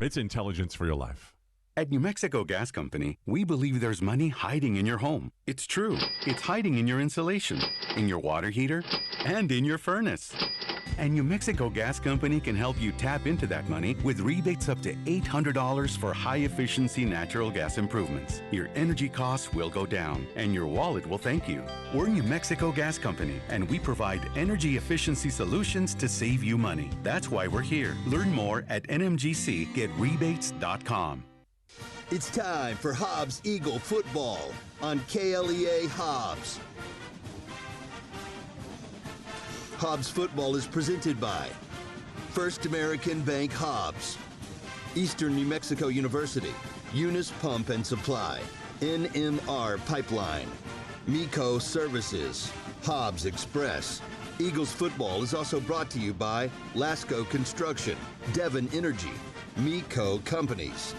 It's intelligence for your life. At New Mexico Gas Company, we believe there's money hiding in your home. It's true. It's hiding in your insulation, in your water heater, and in your furnace. And New Mexico Gas Company can help you tap into that money with rebates up to $800 for high-efficiency natural gas improvements. Your energy costs will go down, and your wallet will thank you. We're New Mexico Gas Company, and we provide energy efficiency solutions to save you money. That's why we're here. Learn more at nmgcgetrebates.com. It's time for Hobbs Eagle football on KLEA Hobbs. Hobbs football is presented by First American Bank Hobbs, Eastern New Mexico University, Eunice Pump and Supply, NMR Pipeline, MECO Services, Hobbs Express. Eagles football is also brought to you by Lasco Construction, Devon Energy, MECO Companies,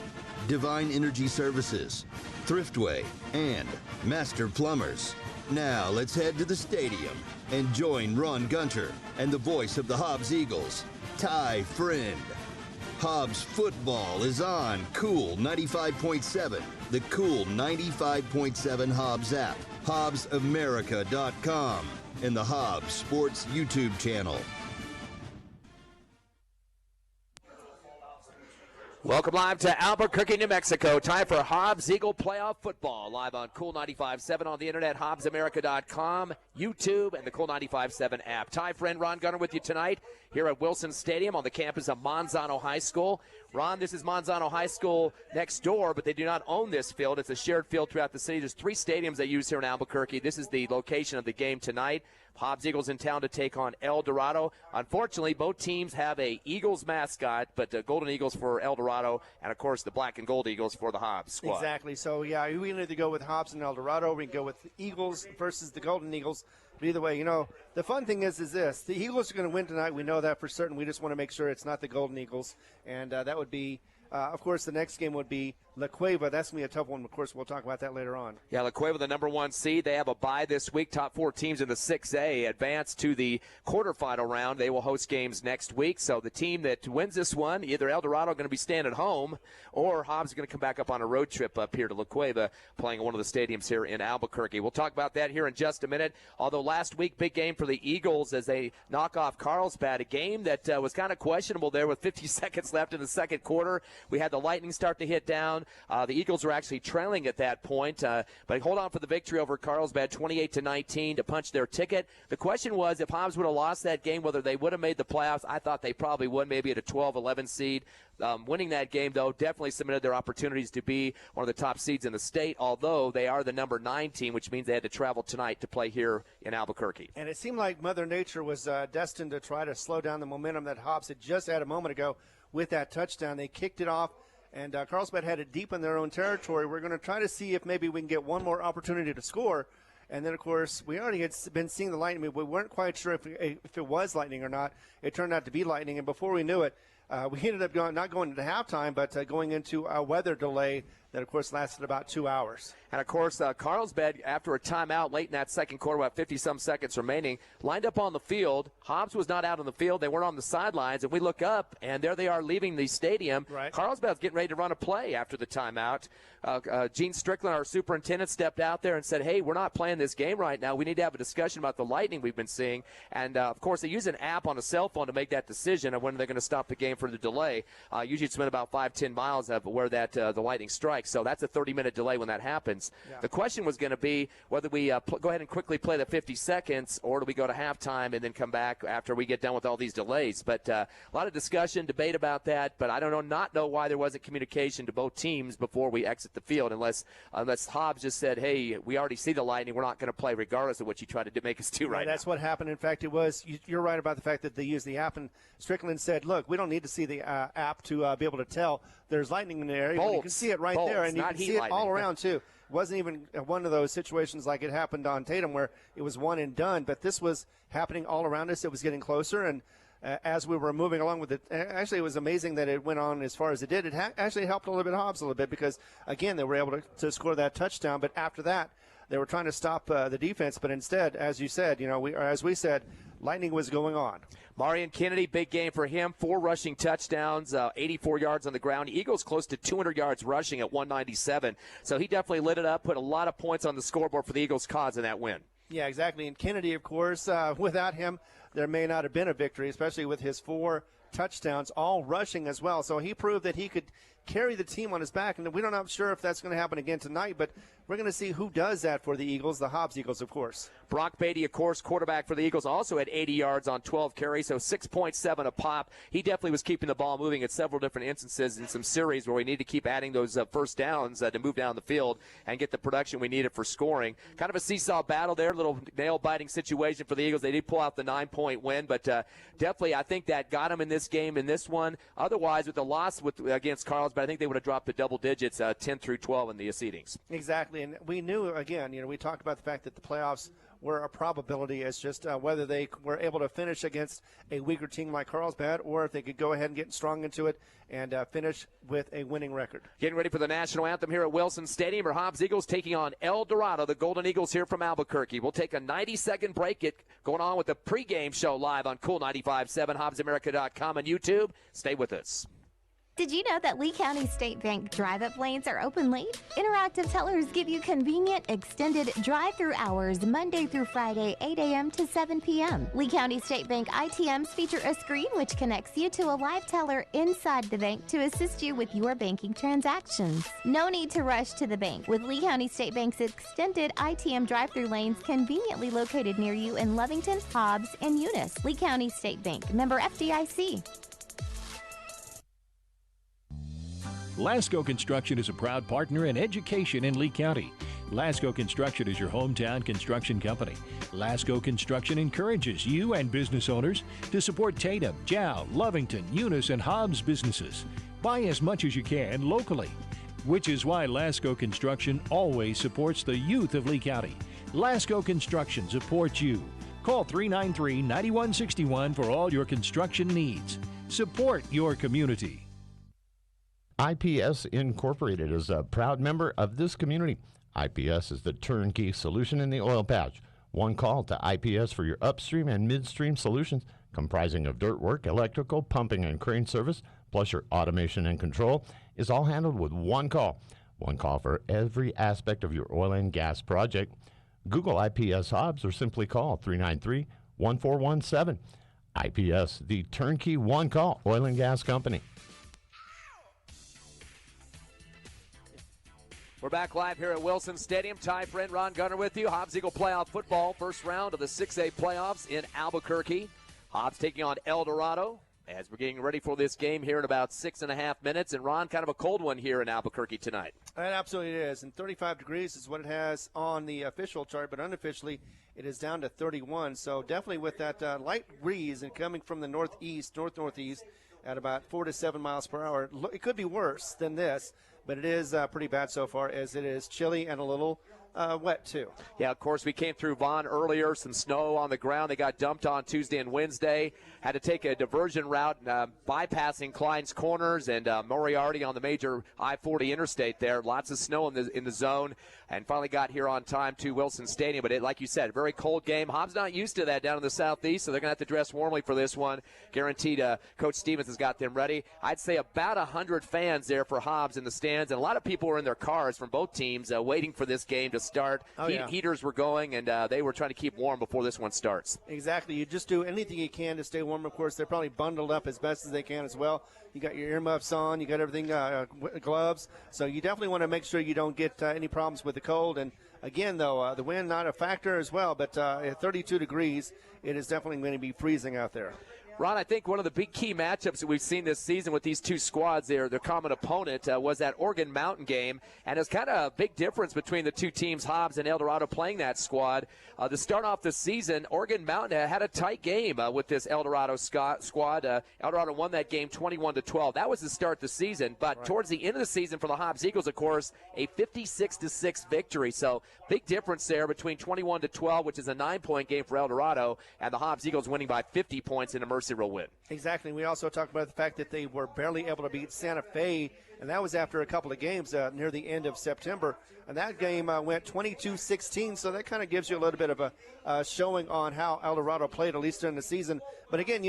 Divine Energy Services, Thriftway, and Master Plumbers. Now let's head to the stadium and join Ron Gunter and the voice of the Hobbs Eagles, Ty Friend. Hobbs football is on Cool 95.7, the Cool 95.7 Hobbs app, HobbsAmerica.com, and the Hobbs Sports YouTube channel. Welcome live to Albuquerque, New Mexico. Time for Hobbs Eagle playoff football. Live on Cool 95.7 on the internet, HobbsAmerica.com, YouTube, and the Cool 95.7 app. Ty Friend, Ron Gunner with you tonight here at Wilson Stadium on the campus of Manzano High School. Ron, this is Manzano High School next door, but they do not own this field. It's a shared field throughout the city. There's 3 stadiums they use here in Albuquerque. This is the location of the game tonight. Hobbs Eagles in town to take on Eldorado. Unfortunately, both teams have a Eagles mascot, but the Golden Eagles for Eldorado, and of course the Black and Gold Eagles for the Hobbs squad. Exactly. So yeah, we can either go with Hobbs and Eldorado, we can go with the Eagles versus the Golden Eagles. But either way, the fun thing is this: the Eagles are going to win tonight. We know that for certain. We just want to make sure it's not the Golden Eagles, and that would be. Of course, the next game would be La Cueva. That's going to be a tough one. Of course, we'll talk about that later on. Yeah, La Cueva, the number 1 seed. They have a bye this week. Top 4 teams in the 6A advance to the quarterfinal round. They will host games next week. So the team that wins this one, either Eldorado going to be staying at home, or Hobbs is going to come back up on a road trip up here to La Cueva, playing at one of the stadiums here in Albuquerque. We'll talk about that here in just a minute. Although last week, big game for the Eagles as they knock off Carlsbad, a game that was kind of questionable there with 50 seconds left in the second quarter. We had the Lightning start to hit down. The Eagles were actually trailing at that point, but hold on for the victory over Carlsbad, 28-19 to punch their ticket. The question was if Hobbs would have lost that game, whether they would have made the playoffs. I thought they probably would, maybe at a 12-11 seed. Winning that game, though, definitely cemented their opportunities to be one of the top seeds in the state, although they are the number 9 team, which means they had to travel tonight to play here in Albuquerque. And it seemed like Mother Nature was destined to try to slow down the momentum that Hobbs had just had a moment ago with that touchdown. They kicked it off. And Carlsbad had it deep in their own territory. We're going to try to see if maybe we can get one more opportunity to score. And then, of course, we already had been seeing the Lightning. We weren't quite sure if it was Lightning or not. It turned out to be Lightning. And before we knew it, we ended up not going into halftime, but going into a weather delay that, of course, lasted about 2 hours. And, of course, Carlsbad, after a timeout late in that second quarter, about 50-some seconds remaining, lined up on the field. Hobbs was not out on the field. They weren't on the sidelines. And we look up, and there they are leaving the stadium. Right. Carlsbad's getting ready to run a play after the timeout. Gene Strickland, our superintendent, stepped out there and said, hey, we're not playing this game right now. We need to have a discussion about the Lightning we've been seeing. And, of course, they use an app on a cell phone to make that decision of when they're going to stop the game for the delay. Usually it's been about 5-10 miles of where that the Lightning strikes. So that's a 30-minute delay when that happens. Yeah. The question was going to be whether we go ahead and quickly play the 50 seconds or do we go to halftime and then come back after we get done with all these delays. But a lot of discussion, debate about that. But I don't know why there wasn't communication to both teams before we exit the field unless Hobbs just said, hey, we already see the Lightning. We're not going to play regardless of what you try to make us do right now. That's what happened. In fact, it was you're right about the fact that they used the app. And Strickland said, look, we don't need to see the app to be able to tell there's lightning in the area. You can see it right there, and you can see it all around, too. It wasn't even one of those situations like it happened on Tatum where it was one and done, but this was happening all around us. It was getting closer, and as we were moving along with it, actually it was amazing that it went on as far as it did. It actually helped a little bit Hobbs a little bit because, again, they were able to score that touchdown, but after that, they were trying to stop the defense, but instead, as you said, as we said, lightning was going on. Marion Kennedy, big game for him. 4 rushing touchdowns, 84 yards on the ground. Eagles close to 200 yards rushing at 197. So he definitely lit it up, put a lot of points on the scoreboard for the Eagles' cause in that win. Yeah, exactly. And Kennedy, of course, without him, there may not have been a victory, especially with his 4 touchdowns, all rushing as well. So he proved that he could carry the team on his back, and we're not sure if that's going to happen again tonight, but we're going to see who does that for the Eagles, the Hobbs Eagles, of course. Brock Beatty, of course, quarterback for the Eagles, also had 80 yards on 12 carries, so 6.7 a pop. He definitely was keeping the ball moving at several different instances in some series where we need to keep adding those first downs to move down the field and get the production we needed for scoring. Kind of a seesaw battle there, a little nail-biting situation for the Eagles. They did pull out the 9-point win, but definitely I think that got them in this game, in this one. Otherwise, with the loss against Carlsbad, I think they would have dropped to double digits, 10 through 12 in the seedings. Exactly, and we knew, again, we talked about the fact that the playoffs were a probability. It's just whether they were able to finish against a weaker team like Carlsbad or if they could go ahead and get strong into it and finish with a winning record. Getting ready for the national anthem here at Wilson Stadium. Our Hobbs Eagles taking on Eldorado, the Golden Eagles here from Albuquerque. We'll take a 90-second break. Going on with the pregame show live on Cool 95.7, HobbsAmerica.com, and YouTube. Stay with us. Did you know that Lee County State Bank drive-up lanes are open late? Interactive tellers give you convenient, extended drive-through hours Monday through Friday, 8 a.m. to 7 p.m. Lee County State Bank ITMs feature a screen which connects you to a live teller inside the bank to assist you with your banking transactions. No need to rush to the bank with Lee County State Bank's extended ITM drive-through lanes conveniently located near you in Lovington, Hobbs, and Eunice. Lee County State Bank, member FDIC. Lasco Construction is a proud partner in education in Lee County. Lasco Construction is your hometown construction company. Lasco Construction encourages you and business owners to support Tatum, Jow, Lovington, Eunice, and Hobbs businesses. Buy as much as you can locally, which is why Lasco Construction always supports the youth of Lee County. Lasco Construction supports you. Call 393-9161 for all your construction needs. Support your community. IPS Incorporated is a proud member of this community. IPS is the turnkey solution in the oil patch. One call to IPS for your upstream and midstream solutions, comprising of dirt work, electrical, pumping, and crane service, plus your automation and control, is all handled with one call. One call for every aspect of your oil and gas project. Google IPS Hobbs or simply call 393-1417. IPS, the turnkey one-call oil and gas company. We're back live here at Wilson Stadium. Ty Friend, Ron Gunner with you. Hobbs Eagle playoff football, first round of the 6A playoffs in Albuquerque. Hobbs taking on Eldorado as we're getting ready for this game here in about 6.5 minutes. And Ron, kind of a cold one here in Albuquerque tonight. It absolutely is. And 35 degrees is what it has on the official chart, but unofficially it is down to 31. So definitely with that light breeze and coming from the northeast, north-northeast at about 4 to 7 miles per hour, it could be worse than this. But it is pretty bad so far, as it is chilly and a little wet, too. Yeah, of course, we came through Vaughn earlier, some snow on the ground. They got dumped on Tuesday and Wednesday. Had to take a diversion route, bypassing Klein's Corners and Moriarty on the major I-40 interstate there. Lots of snow in the zone, and finally got here on time to Wilson Stadium. But like you said, very cold game. Hobbs not used to that down in the southeast, so they're going to have to dress warmly for this one. Guaranteed Coach Stevens has got them ready. I'd say about 100 fans there for Hobbs in the stands, and a lot of people were in their cars from both teams waiting for this game to start. Heaters were going, and they were trying to keep warm before this one starts. Exactly. You just do anything you can to stay warm. Of course, they're probably bundled up as best as they can as well. You got your earmuffs on. You got everything, gloves. So you definitely want to make sure you don't get any problems with the cold. And, again, though, the wind not a factor as well. But at 32 degrees, it is definitely going to be freezing out there. Ron, I think one of the big key matchups that we've seen this season with these two squads, their common opponent, was that Oregon Mountain game. And it's kind of a big difference between the two teams, Hobbs and Eldorado, playing that squad. To start off the season, Oregon Mountain had a tight game with this Eldorado squad. Eldorado won that game 21-12. That was the start of the season. But towards the end of the season for the Hobbs Eagles, of course, a 56-6 victory. So big difference there between 21-12, which is a 9-point game for Eldorado, and the Hobbs Eagles winning by 50 points in a Mercy 6-0 win. Exactly. We also talked about the fact that they were barely able to beat Santa Fe, and that was after a couple of games near the end of September. And that game went 22-16, so that kind of gives you a little bit of a showing on how Eldorado played, at least during the season. But again,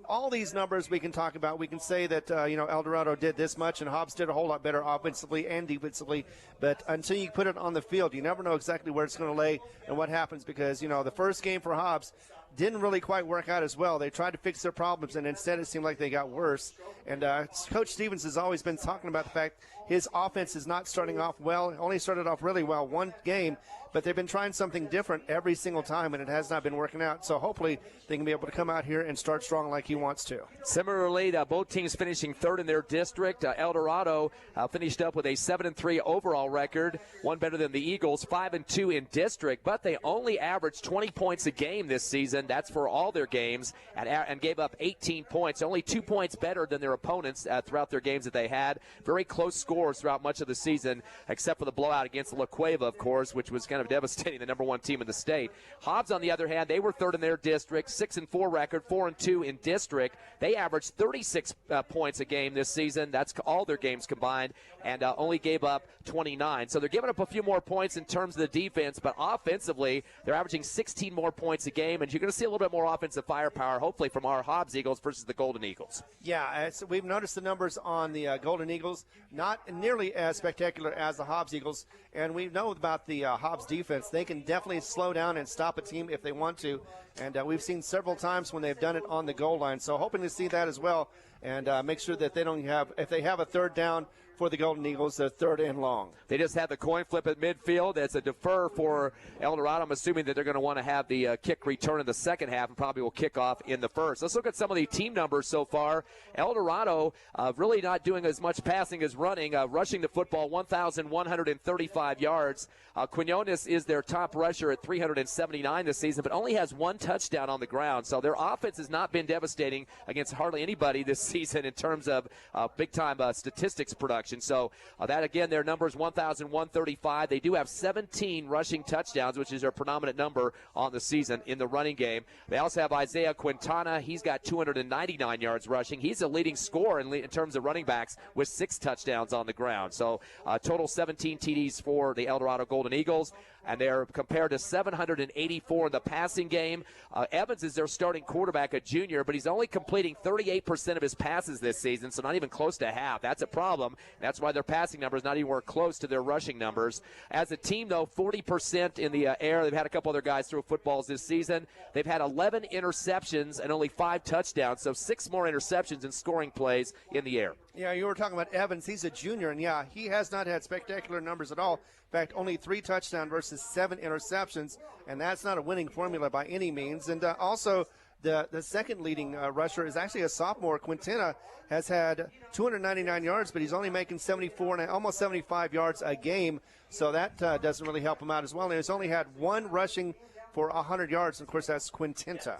all these numbers we can talk about. We can say that, Eldorado did this much and Hobbs did a whole lot better offensively and defensively. But until you put it on the field, you never know exactly where it's going to lay and what happens because, the first game for Hobbs didn't really quite work out as well. They tried to fix their problems, and instead it seemed like they got worse. And Coach Stevens has always been talking about the fact his offense is not starting off well. It only started off really well one game, but they've been trying something different every single time, and it has not been working out. So hopefully they can be able to come out here and start strong like he wants to. Similarly, both teams finishing third in their district. Eldorado finished up with a 7-3 overall record, one better than the Eagles, 5-2 in district, but they only averaged 20 points a game this season. That's for all their games, and gave up 18 points, only 2 points better than their opponents throughout their games that they had. Very close scores throughout much of the season, except for the blowout against La Cueva, of course, which was kind of devastating, the number one team in the state. Hobbs, on the other hand, they were third in their district, 6-4 record, 4-2 in district. They averaged 36 points a game this season. That's all their games combined, and only gave up 29. So they're giving up a few more points in terms of the defense, but offensively, they're averaging 16 more points a game, and you're going to see a little bit more offensive firepower, hopefully, from our Hobbs Eagles versus the Golden Eagles. Yeah, we've noticed the numbers on the Golden Eagles, not nearly as spectacular as the Hobbs Eagles, and we know about the Hobbs defense. They can definitely slow down and stop a team if they want to, and we've seen several times when they've done it on the goal line, so hoping to see that as well, and make sure that they don't have, if they have a third down for the Golden Eagles, they're third and long. They just had the coin flip at midfield. It's a defer for Eldorado. I'm assuming that they're going to want to have the kick return in the second half and probably will kick off in the first. Let's look at some of the team numbers so far. Eldorado really not doing as much passing as running, rushing the football 1,135 yards. Quinones is their top rusher at 379 this season, but only has one touchdown on the ground. So their offense has not been devastating against hardly anybody this season in terms of big-time statistics production. So that, again, their number is 1,135. They do have 17 rushing touchdowns, which is their predominant number on the season in the running game. They also have Isaiah Quintana. He's got 299 yards rushing. He's a leading scorer in terms of running backs with 6 touchdowns on the ground. So total 17 TDs for the Eldorado Golden Eagles, and they're compared to 784 in the passing game. Evans is their starting quarterback, a junior, but he's only completing 38% of his passes this season, so not even close to half. That's a problem. That's why their passing numbers not anywhere close to their rushing numbers. As a team, though, 40% in the air. They've had a couple other guys throw footballs this season. They've had 11 interceptions and only 5 touchdowns, so 6 more interceptions and scoring plays in the air. Yeah, you were talking about Evans. He's a junior, and yeah, he has not had spectacular numbers at all. In fact, only 3 touchdowns versus 7 interceptions, and that's not a winning formula by any means. And also, the second leading rusher is actually a sophomore. Quintana has had 299 yards, but he's only making 74 and almost 75 yards a game, so that doesn't really help him out as well. And he's only had 1 rushing for 100 yards, and of course, that's Quintana.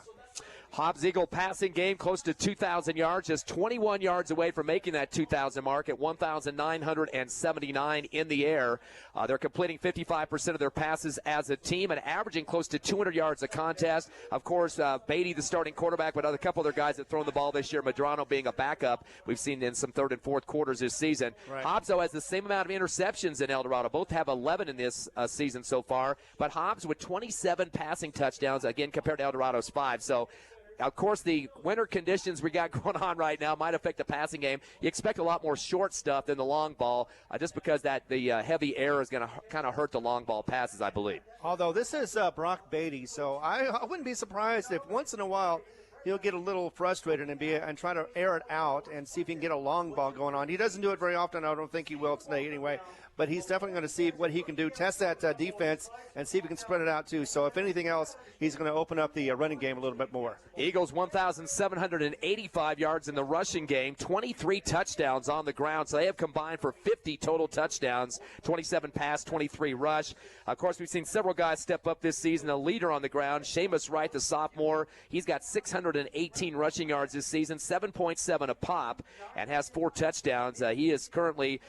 Hobbs Eagle passing game close to 2,000 yards, just 21 yards away from making that 2,000 mark at 1,979 in the air. They're completing 55% of their passes as a team and averaging close to 200 yards a contest. Of course, Beatty, the starting quarterback, but a couple other guys that thrown the ball this year, Medrano being a backup. We've seen in some third and fourth quarters this season. Right. Hobbs, though, has the same amount of interceptions in Eldorado. Both have 11 in this season so far, but Hobbs with 27 passing touchdowns, again, compared to Eldorado's 5. So, of course, the winter conditions we got going on right now might affect the passing game. You expect a lot more short stuff than the long ball, just because the heavy air is going to kind of hurt the long ball passes, I believe. Although this is Brock Beatty, so I wouldn't be surprised if once in a while he'll get a little frustrated and try to air it out and see if he can get a long ball going on. He doesn't do it very often. I don't think he will today anyway. But he's definitely going to see what he can do, test that defense, and see if he can spread it out too. So if anything else, he's going to open up the running game a little bit more. Eagles 1,785 yards in the rushing game, 23 touchdowns on the ground. So they have combined for 50 total touchdowns, 27 pass, 23 rush. Of course, we've seen several guys step up this season. A leader on the ground, Seamus Wright, the sophomore. He's got 600 618 rushing yards this season, 7.7 a pop, and has 4 touchdowns. He is currently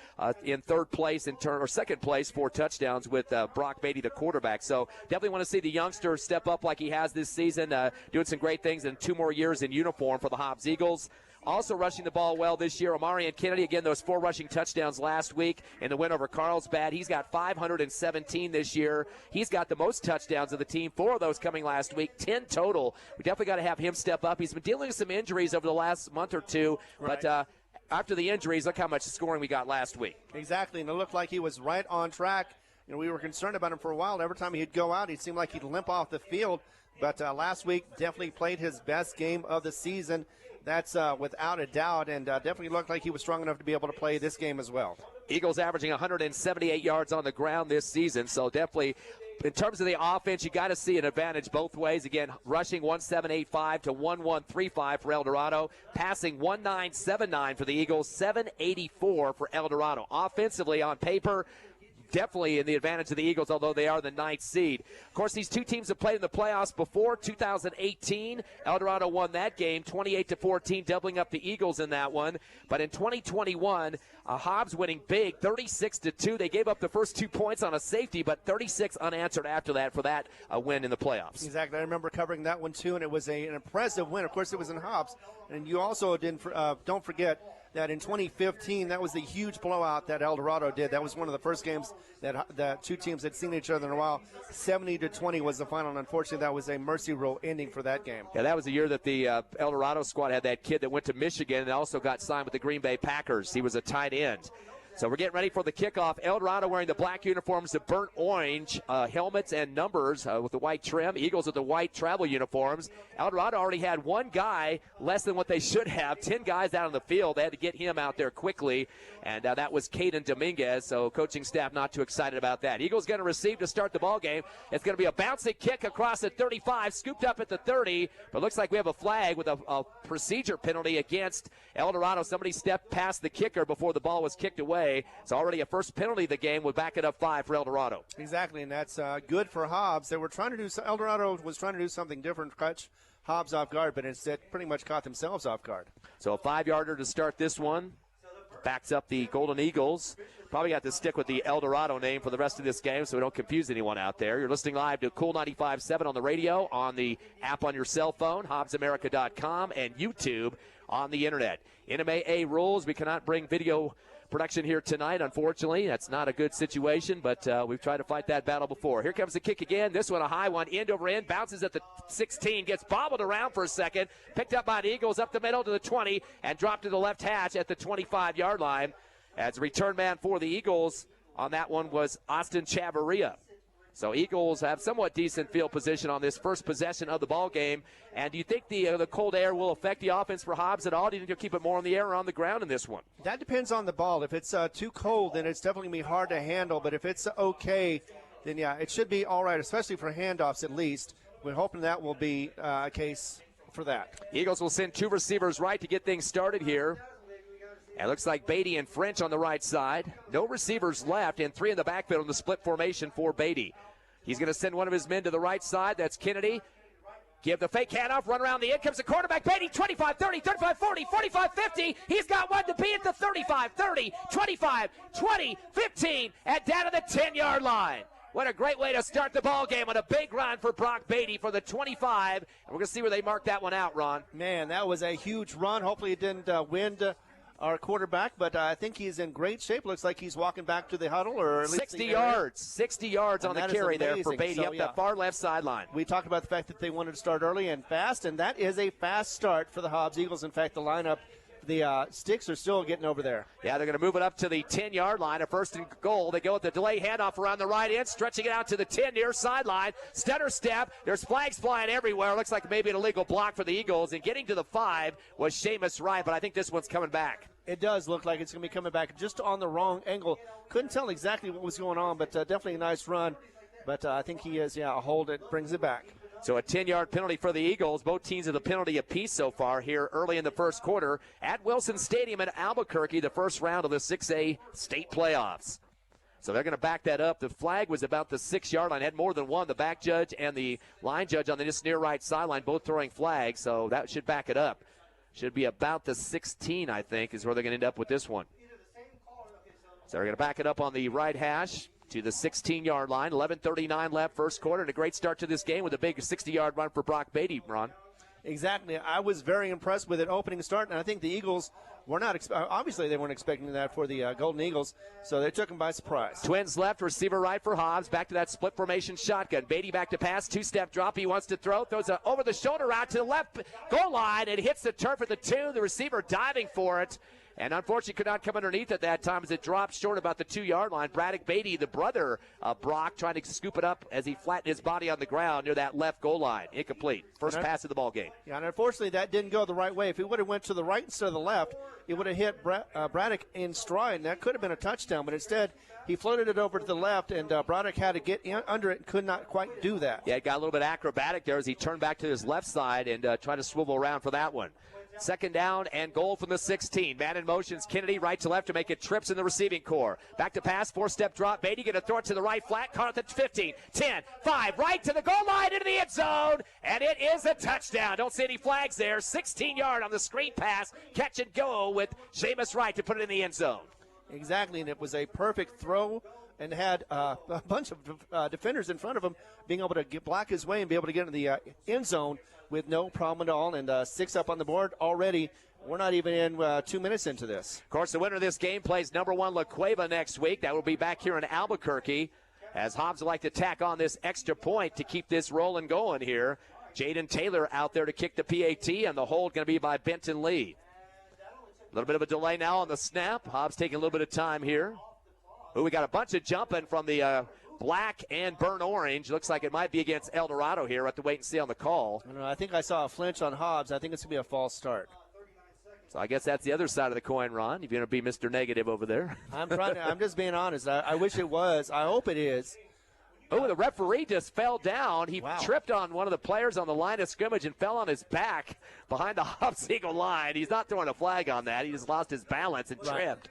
in second place, 4 touchdowns with Brock Beatty, the quarterback. So definitely want to see the youngster step up like he has this season, doing some great things in 2 more years in uniform for the Hobbs Eagles. Also rushing the ball well this year, Amarian Kennedy, again, those 4 rushing touchdowns last week in the win over Carlsbad. He's got 517 this year. He's got the most touchdowns of the team, 4 of those coming last week, 10 total. We definitely got to have him step up. He's been dealing with some injuries over the last month or 2, right. But after the injuries, look how much scoring we got last week. Exactly, and it looked like he was right on track. We were concerned about him for a while. Every time he'd go out, he seemed like he'd limp off the field. But last week, definitely played his best game of the season. That's without a doubt, and definitely looked like he was strong enough to be able to play this game as well. Eagles averaging 178 yards on the ground this season, so definitely in terms of the offense, you got to see an advantage both ways. Again, rushing 1785 to 1135 for Eldorado, passing 1979 for the Eagles, 784 for Eldorado. Offensively, on paper, definitely in the advantage of the Eagles, although they are the 9th seed. Of course, these 2 teams have played in the playoffs before. 2018, Eldorado won that game 28-14, doubling up the Eagles in that one. But in 2021, Hobbs winning big, 36-2. They gave up the first 2 points on a safety, but 36 unanswered after that for that win in the playoffs. Exactly. I remember covering that one, too, and it was an impressive win. Of course, it was in Hobbs. And you also don't forget that in 2015, that was the huge blowout that Eldorado did. That was one of the first games that 2 teams had seen each other in a while. 70-20 was the final, and unfortunately, that was a mercy rule ending for that game. Yeah, that was the year that the Eldorado squad had that kid that went to Michigan and also got signed with the Green Bay Packers. He was a tight end. So we're getting ready for the kickoff. Eldorado wearing the black uniforms, the burnt orange helmets and numbers with the white trim. Eagles with the white travel uniforms. Eldorado already had 1 guy less than what they should have. 10 guys out on the field. They had to get him out there quickly, and that was Caden Dominguez. So coaching staff not too excited about that. Eagles going to receive to start the ball game. It's going to be a bouncing kick across the 35, scooped up at the 30, but looks like we have a flag with a procedure penalty against Eldorado. Somebody stepped past the kicker before the ball was kicked away. It's already a first penalty of the game. We'll back it up 5 for Eldorado. Exactly, and that's good for Hobbs. They were trying to do Eldorado was trying to do something different, catch Hobbs off guard, but instead pretty much caught themselves off guard. So a 5-yarder to start this one. Backs up the Golden Eagles. Probably got to stick with the Eldorado name for the rest of this game so we don't confuse anyone out there. You're listening live to Cool 95.7 on the radio, on the app on your cell phone, HobbsAmerica.com, and YouTube on the internet. NMAA rules, we cannot bring video production here tonight, unfortunately. That's not a good situation, but we've tried to fight that battle before. Here comes the kick again. This one a high one, end over end, bounces at the 16, gets bobbled around for a second, picked up by the Eagles up the middle to the 20, and dropped to the left hash at the 25-yard line. As return man for the Eagles on that one was Austin Chavarria. So Eagles have somewhat decent field position on this first possession of the ball game. And do you think the cold air will affect the offense for Hobbs at all? Do you think you'll keep it more on the air or on the ground in this one? That depends on the ball. If it's too cold, then it's definitely going to be hard to handle. But if it's okay, then, yeah, it should be all right, especially for handoffs at least. We're hoping that will be a case for that. Eagles will send 2 receivers right to get things started here. It looks like Beatty and French on the right side. No receivers left, and 3 in the backfield in the split formation for Beatty. He's going to send one of his men to the right side. That's Kennedy. Give the fake handoff, run around the end. Comes the quarterback, Beatty, 25, 30, 35, 40, 45, 50. He's got one to be at the 35, 30, 25, 20, 15, and down to the 10-yard line. What a great way to start the ball game on a big run for Brock Beatty for the 25. And we're going to see where they mark that one out, Ron. Man, that was a huge run. Hopefully it didn't wind our quarterback, but I think he's in great shape. Looks like he's walking back to the huddle, or at least 60 yards. 60 yards on the carry there for Beatty up the far left sideline. We talked about the fact that they wanted to start early and fast, and that is a fast start for the Hobbs Eagles. In fact, the lineup, the sticks are still getting over there. Yeah, they're going to move it up to the 10-yard line, a first and goal. They go with the delay handoff around the right end, stretching it out to the 10 near sideline. Stutter step. There's flags flying everywhere. Looks like maybe an illegal block for the Eagles. And getting to the 5 was Seamus Wright, but I think this one's coming back. It does look like it's going to be coming back just on the wrong angle. Couldn't tell exactly what was going on, but definitely a nice run. But I think he is, a hold it, brings it back. So a 10-yard penalty for the Eagles. Both teams have a penalty apiece so far here early in the first quarter at Wilson Stadium in Albuquerque, the first round of the 6A state playoffs. So they're going to back that up. The flag was about the 6-yard line. Had more than one. The back judge and the line judge on the just near right sideline both throwing flags, so that should back it up. Should be about the 16, I think, is where they're going to end up with this one. So they're going to back it up on the right hash to the 16-yard line. 11:39 left, first quarter, and a great start to this game with a big 60-yard run for Brock Beatty, Ron. Exactly. I was very impressed with it opening start, and I think the Eagles were not obviously they weren't expecting that for the Golden Eagles, so they took them by surprise. Twins left, receiver right for Hobbs. Back to that split formation shotgun. Beatty back to pass, two-step drop. He wants to throw, throws a over-the-shoulder route to the left goal line, and hits the turf at the 2. The receiver diving for it. And unfortunately could not come underneath at that time as it dropped short about the 2-yard line. Braddock Beatty, the brother of Brock, trying to scoop it up as he flattened his body on the ground near that left goal line. Incomplete. First pass of the ball game. Yeah, and unfortunately that didn't go the right way. If he would have went to the right instead of the left, it would have hit Braddock in stride, and that could have been a touchdown. But instead, he floated it over to the left, and Braddock had to get under it and could not quite do that. Yeah, it got a little bit acrobatic there as he turned back to his left side and tried to swivel around for that one. Second down and goal from the 16. Man in motions, Kennedy right to left to make it trips in the receiving core. Back to pass, 4-step drop. Beatty going to throw it to the right flat. Caught at the 15, 10, 5, right to the goal line into the end zone. And it is a touchdown. Don't see any flags there. 16-yard on the screen pass. Catch and go with Seamus Wright to put it in the end zone. Exactly, and it was a perfect throw and had a bunch of defenders in front of him being able to block his way and be able to get into the end zone with no problem at all, and 6 up on the board already. We're not even in 2 minutes into this. Of course, the winner of this game plays number 1 La Cueva next week. That will be back here in Albuquerque as Hobbs would like to tack on this extra point to keep this rolling going here. Jaden Taylor out there to kick the PAT, and the hold going to be by Benton Lee. A little bit of a delay now on the snap. Hobbs taking a little bit of time here. We got a bunch of jumping from the black and burnt orange. Looks like it might be against Eldorado here. We'll have to wait and see on the call. I think I saw a flinch on Hobbs. I think it's going to be a false start. So I guess that's the other side of the coin, Ron. You're going to be Mr. Negative over there. I'm just being honest. I wish it was. I hope it is. Oh, the referee just fell down. He tripped on one of the players on the line of scrimmage and fell on his back behind the Hobbs Eagle line. He's not throwing a flag on that. He just lost his balance and tripped.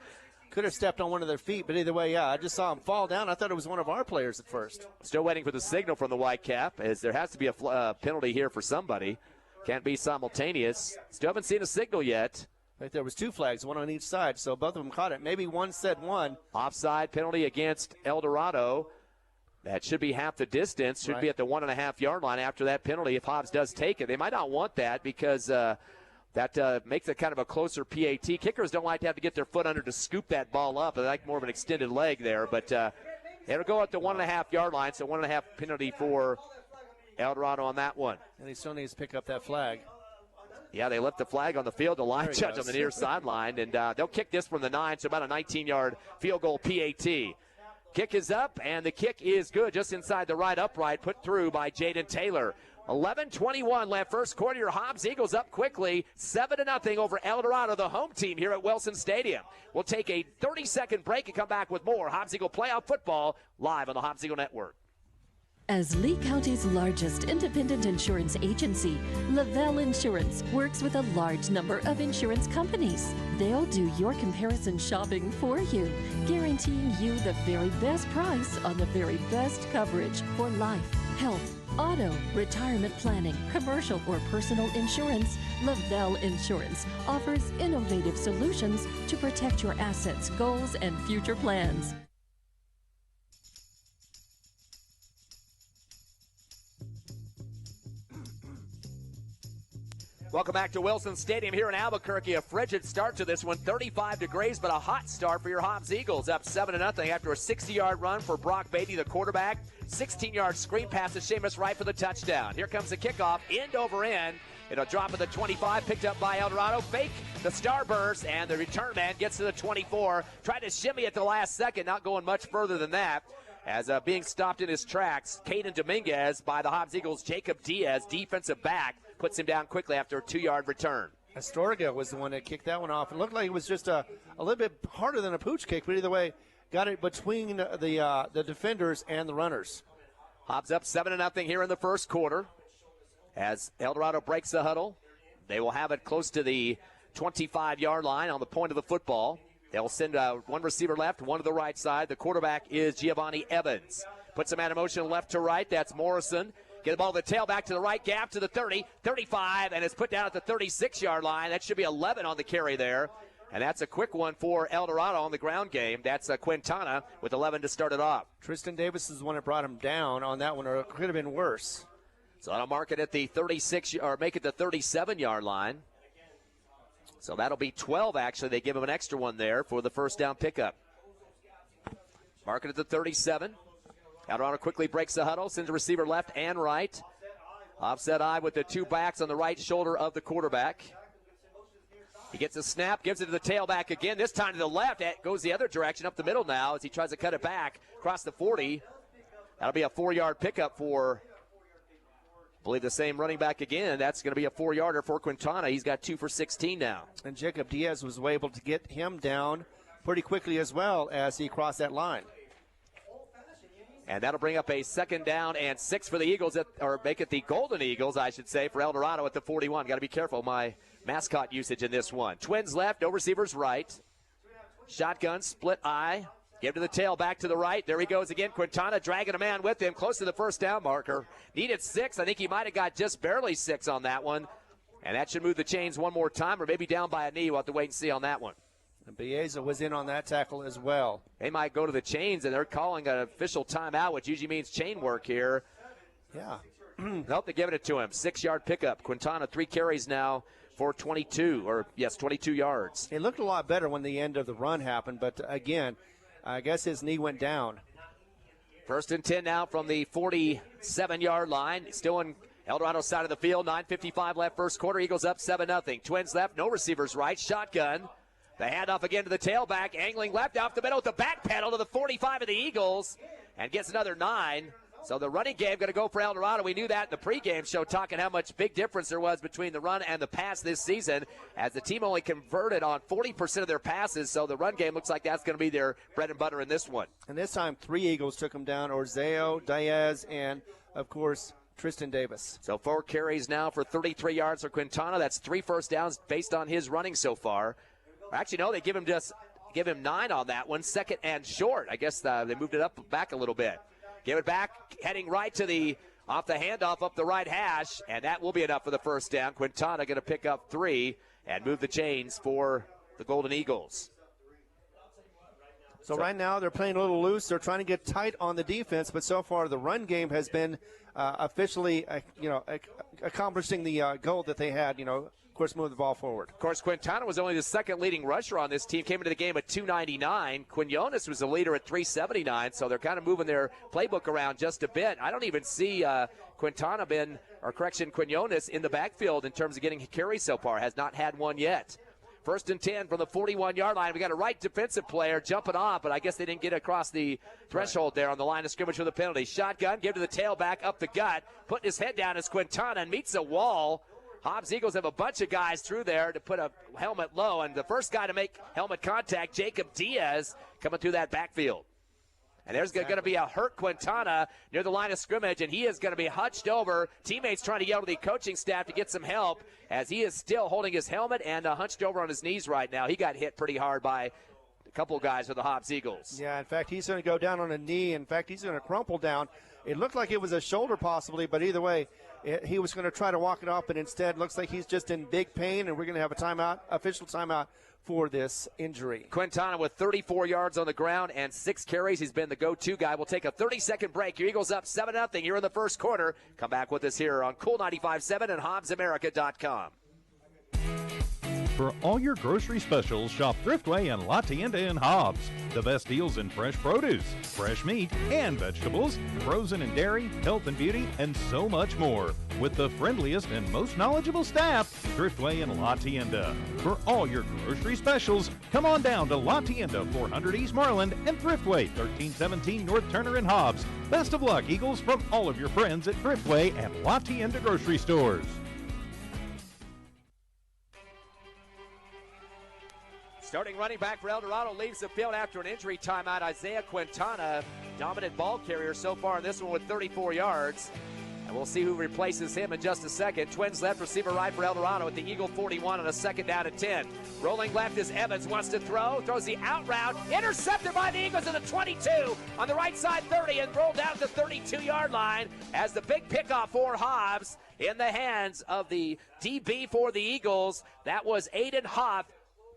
Could have stepped on one of their feet, but either way, yeah, I just saw him fall down. I thought it was one of our players at first. Still waiting for the signal from the Whitecap, as there has to be a penalty here for somebody. Can't be simultaneous. Still haven't seen a signal yet. Right, there was 2 flags, one on each side, so both of them caught it. Maybe one said one. Offside penalty against Eldorado. That should be half the distance. Should be at the 1.5-yard line after that penalty if Hobbs does take it. They might not want that because that makes it kind of a closer PAT. Kickers don't like to have to get their foot under to scoop that ball up. They like more of an extended leg there. But it'll go at the 1.5-yard line, so 1.5 penalty for Eldorado on that one. And he still needs to pick up that flag. Yeah, they left the flag on the field. The line judge on the near sideline. And they'll kick this from the 9, so about a 19-yard field goal PAT. Kick is up, and the kick is good just inside the right upright, put through by Jaden Taylor. 11:21 left, first quarter. Your Hobbs Eagles up quickly, 7-0 over Eldorado, the home team here at Wilson Stadium. We'll take a 30-second break and come back with more Hobbs Eagle playoff football live on the Hobbs Eagle Network. As Lee County's largest independent insurance agency, Lavelle Insurance works with a large number of insurance companies. They'll do your comparison shopping for you, guaranteeing you the very best price on the very best coverage for life, health, auto, retirement planning, commercial or personal insurance. Lavelle Insurance offers innovative solutions to protect your assets, goals, and future plans. Welcome back to Wilson Stadium here in Albuquerque. A frigid start to this one, 35 degrees, but a hot start for your Hobbs Eagles, up 7-0 after a 60-yard run for Brock Beatty, the quarterback. 16-yard screen pass to Seamus Wright for the touchdown. Here comes the kickoff, end over end. It'll drop at the 25, picked up by Eldorado. Fake the starburst, and the return man gets to the 24. Tried to shimmy at the last second, not going much further than that. As being stopped in his tracks, Caden Dominguez by the Hobbs Eagles, Jacob Diaz, defensive back, puts him down quickly after a 2-yard return. Astorga was the one that kicked that one off. It looked like it was just a little bit harder than a pooch kick, but either way, got it between the defenders and the runners. Hobbs up 7-0 here in the first quarter. As Eldorado breaks the huddle, they will have it close to the 25-yard line on the point of the football. They'll send one receiver left, one to the right side. The quarterback is Giovanni Evans. Puts a man in motion left to right. That's Morrison. Get the ball to the tailback to the right gap to the 30, 35, and it's put down at the 36-yard line. That should be 11 on the carry there. And that's a quick one for Eldorado on the ground game. That's Quintana with 11 to start it off. Tristan Davis is the one that brought him down on that one, or it could have been worse. So that'll mark it at the 36, or make it the 37-yard line. So that'll be 12, actually. They give him an extra one there for the first down pickup. Mark it at the 37. Eldorado quickly breaks the huddle, sends a receiver left and right. Offset eye with the two backs on the right shoulder of the quarterback. He gets a snap, gives it to the tailback again, this time to the left. It goes the other direction, up the middle now as he tries to cut it back across the 40. That'll be a 4-yard pickup for, I believe, the same running back again. That's going to be a 4-yarder for Quintana. He's got 2 for 16 now. And Jacob Diaz was able to get him down pretty quickly as well as he crossed that line. And that'll bring up a 2nd down and 6 for the Eagles, or make it the Golden Eagles, I should say, for Eldorado at the 41. Got to be careful, my mascot usage in this one. Twins left, no receivers right. Shotgun, split eye. Give to the tail, back to the right. There he goes again. Quintana dragging a man with him, close to the first down marker. Needed 6. I think he might have got just barely 6 on that one. And that should move the chains one more time, or maybe down by a knee. We'll have to wait and see on that one. And Bieza was in on that tackle as well. They might go to the chains, and they're calling an official timeout, which usually means chain work here. Yeah. Nope, they're giving it to him. 6-yard pickup. Quintana, 3 carries now for 22 yards. It looked a lot better when the end of the run happened, but again, I guess his knee went down. 1st and 10 now from the 47-yard line. Still in Eldorado's side of the field. 9:55 left first quarter. Eagles up 7-0. Twins left, no receivers right. Shotgun. The handoff again to the tailback, angling left out the middle with the back pedal to the 45 of the Eagles, and gets another 9. So the running game going to go for Eldorado. We knew that in the pregame show, talking how much big difference there was between the run and the pass this season, as the team only converted on 40% of their passes. So the run game looks like that's going to be their bread and butter in this one. And this time, 3 Eagles took him down: Orzeo, Diaz, and, of course, Tristan Davis. So 4 carries now for 33 yards for Quintana. That's 3 first downs based on his running so far. Actually, no, they give him 9 on that one. 2nd and short. I guess they moved it back a little bit. Give it back, heading right to off the handoff up the right hash, and that will be enough for the first down. Quintana going to pick up 3 and move the chains for the Golden Eagles. So right now they're playing a little loose. They're trying to get tight on the defense, but so far the run game has been officially, accomplishing the goal that they had, of course, move the ball forward. Of course, Quintana was only the 2nd leading rusher on this team. Came into the game at 299. Quinones was the leader at 379, so they're kind of moving their playbook around just a bit. I don't even see Quinones in the backfield in terms of getting carries so far. Has not had one yet. 1st and 10 from the 41-yard line. We got a right defensive player jumping off, but I guess they didn't get across the threshold there on the line of scrimmage for the penalty. Shotgun, give to the tailback, up the gut. Putting his head down is Quintana and meets a wall. Hobbs Eagles have a bunch of guys through there to put a helmet low, and the first guy to make helmet contact, Jacob Diaz, coming through that backfield. And there's going to be a hurt Quintana near the line of scrimmage, and he is going to be hunched over. Teammates trying to yell to the coaching staff to get some help, as he is still holding his helmet and hunched over on his knees right now. He got hit pretty hard by a couple of guys with the Hobbs Eagles. Yeah, in fact, he's going to go down on a knee. In fact, he's going to crumple down. It looked like it was a shoulder possibly, but either way, he was going to try to walk it off, but instead looks like he's just in big pain, and we're going to have a timeout, official timeout for this injury. Quintana with 34 yards on the ground and 6 carries. He's been the go-to guy. We'll take a 30-second break. Your Eagles up 7-0 here in the first quarter. Come back with us here on Cool 95.7 and HobbsAmerica.com. For all your grocery specials, shop Thriftway and La Tienda in Hobbs. The best deals in fresh produce, fresh meat, and vegetables, frozen and dairy, health and beauty, and so much more. With the friendliest and most knowledgeable staff, Thriftway and La Tienda. For all your grocery specials, come on down to La Tienda, 400 East Marland, and Thriftway, 1317 North Turner in Hobbs. Best of luck, Eagles, from all of your friends at Thriftway and La Tienda grocery stores. Starting running back for Eldorado leaves the field after an injury timeout. Isaiah Quintana, dominant ball carrier so far in this one with 34 yards. And And we'll see who replaces him in just a second. Twins left, receiver right for Eldorado at the Eagle 41 on a 2nd down and 10. Rolling left is Evans, wants to throw, throws the out route, intercepted by the Eagles at the 22, on the right side 30, and rolled out the 32-yard line as the big pickoff for Hobbs in the hands of the DB for the Eagles. That was Aiden Hoff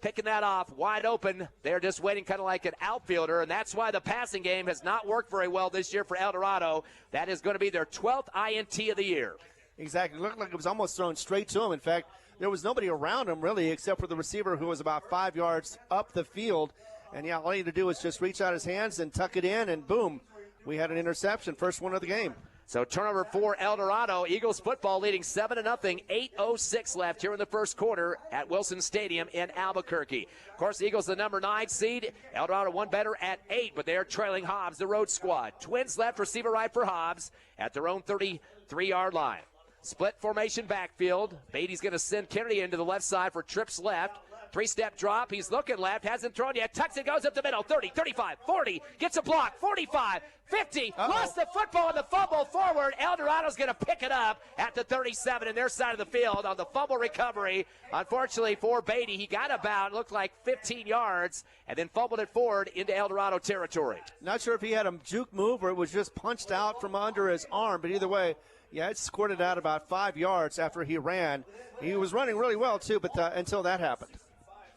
picking that off wide open. They're just waiting kind of like an outfielder, and that's why the passing game has not worked very well this year for Eldorado. That is going to be their 12th INT of the year. Exactly. It looked like it was almost thrown straight to him. In fact, there was nobody around him really except for the receiver who was about 5 yards up the field. And, yeah, all he had to do was just reach out his hands and tuck it in, and boom, we had an interception, first one of the game. So turnover for Eldorado. Eagles football leading 7-0. 8:06 left here in the first quarter at Wilson Stadium in Albuquerque. Of course, the Eagles the number 9 seed. Eldorado one better at 8, but they are trailing Hobbs, the road squad. Twins left, receiver right for Hobbs at their own 33-yard line. Split formation backfield. Beatty's going to send Kennedy into the left side for trips left. 3-step drop. He's looking left. Hasn't thrown yet. Tucks it, goes up the middle. 30, 35, 40. Gets a block. 45, 50. Lost the football and the fumble forward. Eldorado's going to pick it up at the 37 in their side of the field on the fumble recovery. Unfortunately for Beatty, he got about, looked like 15 yards, and then fumbled it forward into Eldorado territory. Not sure if he had a juke move or it was just punched out from under his arm, but either way, yeah, it squirted out about 5 yards after he ran. He was running really well, too, but until that happened.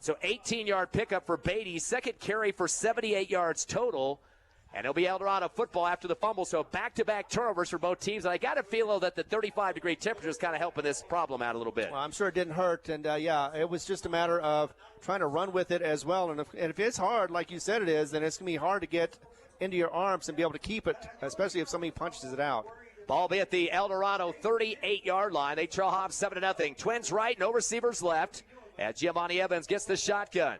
So 18-yard pickup for Beatty, second carry for 78 yards total. And it'll be Eldorado football after the fumble. So back-to-back turnovers for both teams. And I got to feel, though, that the 35-degree temperature is kind of helping this problem out a little bit. Well, I'm sure it didn't hurt. And, yeah, it was just a matter of trying to run with it as well. And if it's hard, like you said it is, then it's going to be hard to get into your arms and be able to keep it, especially if somebody punches it out. Ball be at the Eldorado 38-yard line. They trail Hobbs 7-0. Twins right, no receivers left. As Giovanni Evans gets the shotgun.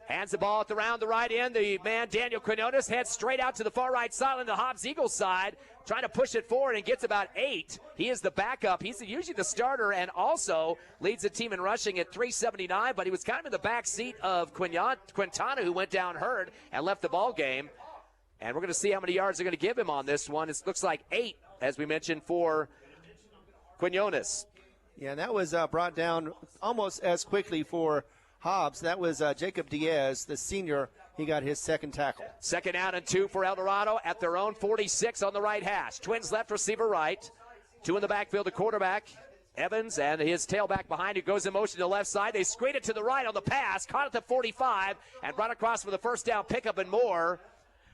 Hands the ball around the right end. The man, Daniel Quinones, heads straight out to the far right sideline, the Hobbs-Eagles side, trying to push it forward and gets about 8. He is the backup. He's usually the starter and also leads the team in rushing at 379, but he was kind of in the back seat of Quintana, who went down hurt and left the ball game. And we're going to see how many yards they're going to give him on this one. It looks like 8, as we mentioned, for Quinones. Yeah, and that was brought down almost as quickly for Hobbs. That was Jacob Diaz, the senior. He got his second tackle. 2nd down and 2 for Eldorado at their own 46 on the right hash. Twins left, receiver right. 2 in the backfield, the quarterback, Evans, and his tailback behind, who goes in motion to the left side. They screen it to the right on the pass, caught at the 45, and brought across for the first down pickup and more.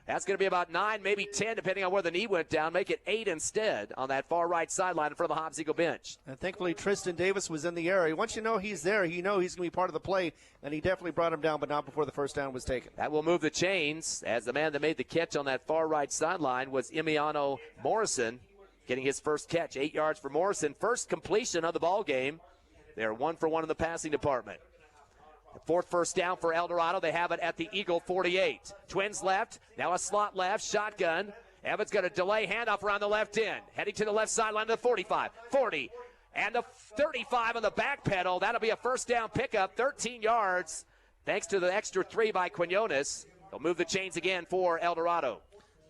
That's going to be about 9, maybe 10, depending on where the knee went down. Make it 8 instead on that far right sideline in front of the Hobbs Eagle bench. And thankfully, Tristan Davis was in the area. Once you know he's there, you know he's going to be part of the play, and he definitely brought him down, but not before the first down was taken. That will move the chains, as the man that made the catch on that far right sideline was Emiliano Morrison, getting his first catch. 8 yards for Morrison. First completion of the ball game. They're 1 for 1 in the passing department. The 4th first down for Eldorado. They have it at the Eagle 48. Twins left. Now a slot left. Shotgun. Evans got a delay handoff around the left end. Heading to the left sideline to the 45, 40, and the 35 on the back pedal. That'll be a first down pickup. 13 yards thanks to the extra 3 by Quinones. They'll move the chains again for Eldorado.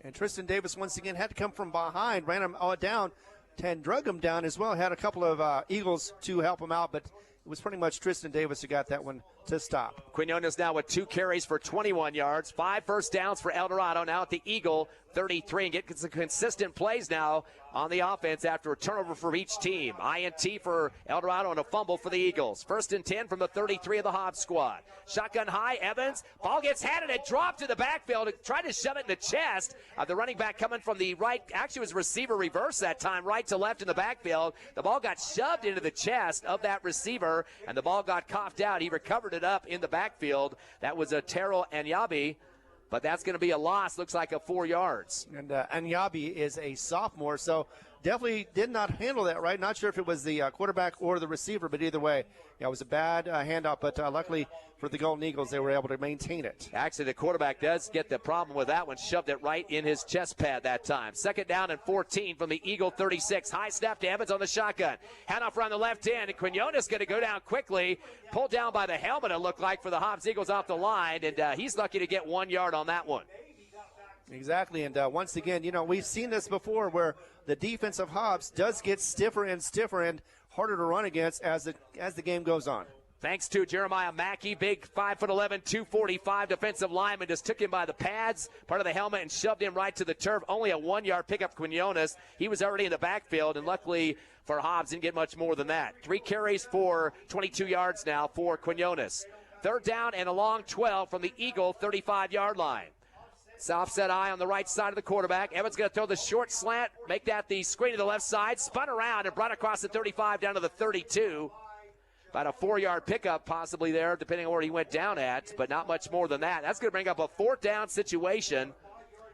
And Tristan Davis once again had to come from behind. Ran him down and drug him down as well. Had a couple of Eagles to help him out, but it was pretty much Tristan Davis who got that one to stop. Quinones now with 2 carries for 21 yards. 5 first downs for Eldorado. Now at the Eagle 33, and getting some consistent plays now on the offense after a turnover for each team. INT for Eldorado and a fumble for the Eagles. 1st and 10 from the 33 of the Hobbs squad. Shotgun high, Evans. Ball gets handed and dropped to the backfield. Tried to shove it in the chest of the running back coming from the right. Actually, it was receiver reverse that time, right to left in the backfield. The ball got shoved into the chest of that receiver, and the ball got coughed out. He recovered it up in the backfield. That was a Taro Anyabi. But that's going to be a loss. Looks like a 4 yards. And Anyabi is a sophomore, so definitely did not handle that right. Not sure if it was the quarterback or the receiver, but either way, yeah, it was a bad handoff. But luckily for the Golden Eagles, they were able to maintain it. Actually, the quarterback does get the problem with that one. Shoved it right in his chest pad that time. 2nd down and 14 from the Eagle 36. High snap to Evans on the shotgun. Handoff around the left end, and Quinones going to go down quickly. Pulled down by the helmet, it looked like, for the Hobbs Eagles off the line, and he's lucky to get 1 yard on that one. Exactly, and once again, we've seen this before where the defense of Hobbs does get stiffer and stiffer and harder to run against as the game goes on. Thanks to Jeremiah Mackey, big 5'11", 245 defensive lineman, just took him by the pads, part of the helmet, and shoved him right to the turf. Only a 1-yard pickup, Quinones. He was already in the backfield, and luckily for Hobbs, didn't get much more than that. 3 carries for 22 yards now for Quinones. 3rd down and a long 12 from the Eagle 35-yard line. Offset eye on the right side of the quarterback. Evans going to throw the short slant, make that the screen to the left side, spun around and brought across the 35 down to the 32. About a 4-yard pickup possibly there, depending on where he went down at, but not much more than that. That's going to bring up a 4th down situation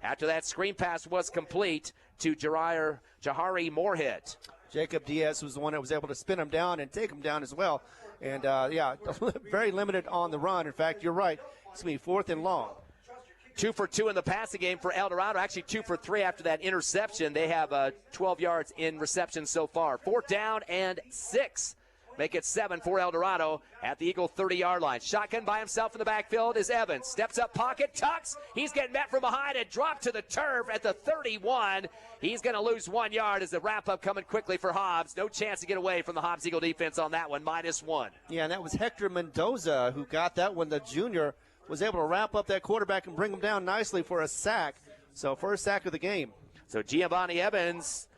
after that screen pass was complete to Jahari Moorhead. Jacob Diaz was the one that was able to spin him down and take him down as well. And, very limited on the run. In fact, you're right. It's going to be 4th and long. 2 for 2 in the passing game for Eldorado. Actually, 2 for 3 after that interception. They have 12 yards in reception so far. 4th down and 6. Make it 7 for Eldorado at the Eagle 30-yard line. Shotgun by himself in the backfield is Evans. Steps up pocket, tucks. He's getting met from behind and dropped to the turf at the 31. He's going to lose 1 yard as the wrap-up coming quickly for Hobbs. No chance to get away from the Hobbs Eagle defense on that one, -1. Yeah, and that was Hector Mendoza who got that one. The junior was able to wrap up that quarterback and bring him down nicely for a sack. So first sack of the game. So Giovanni Evans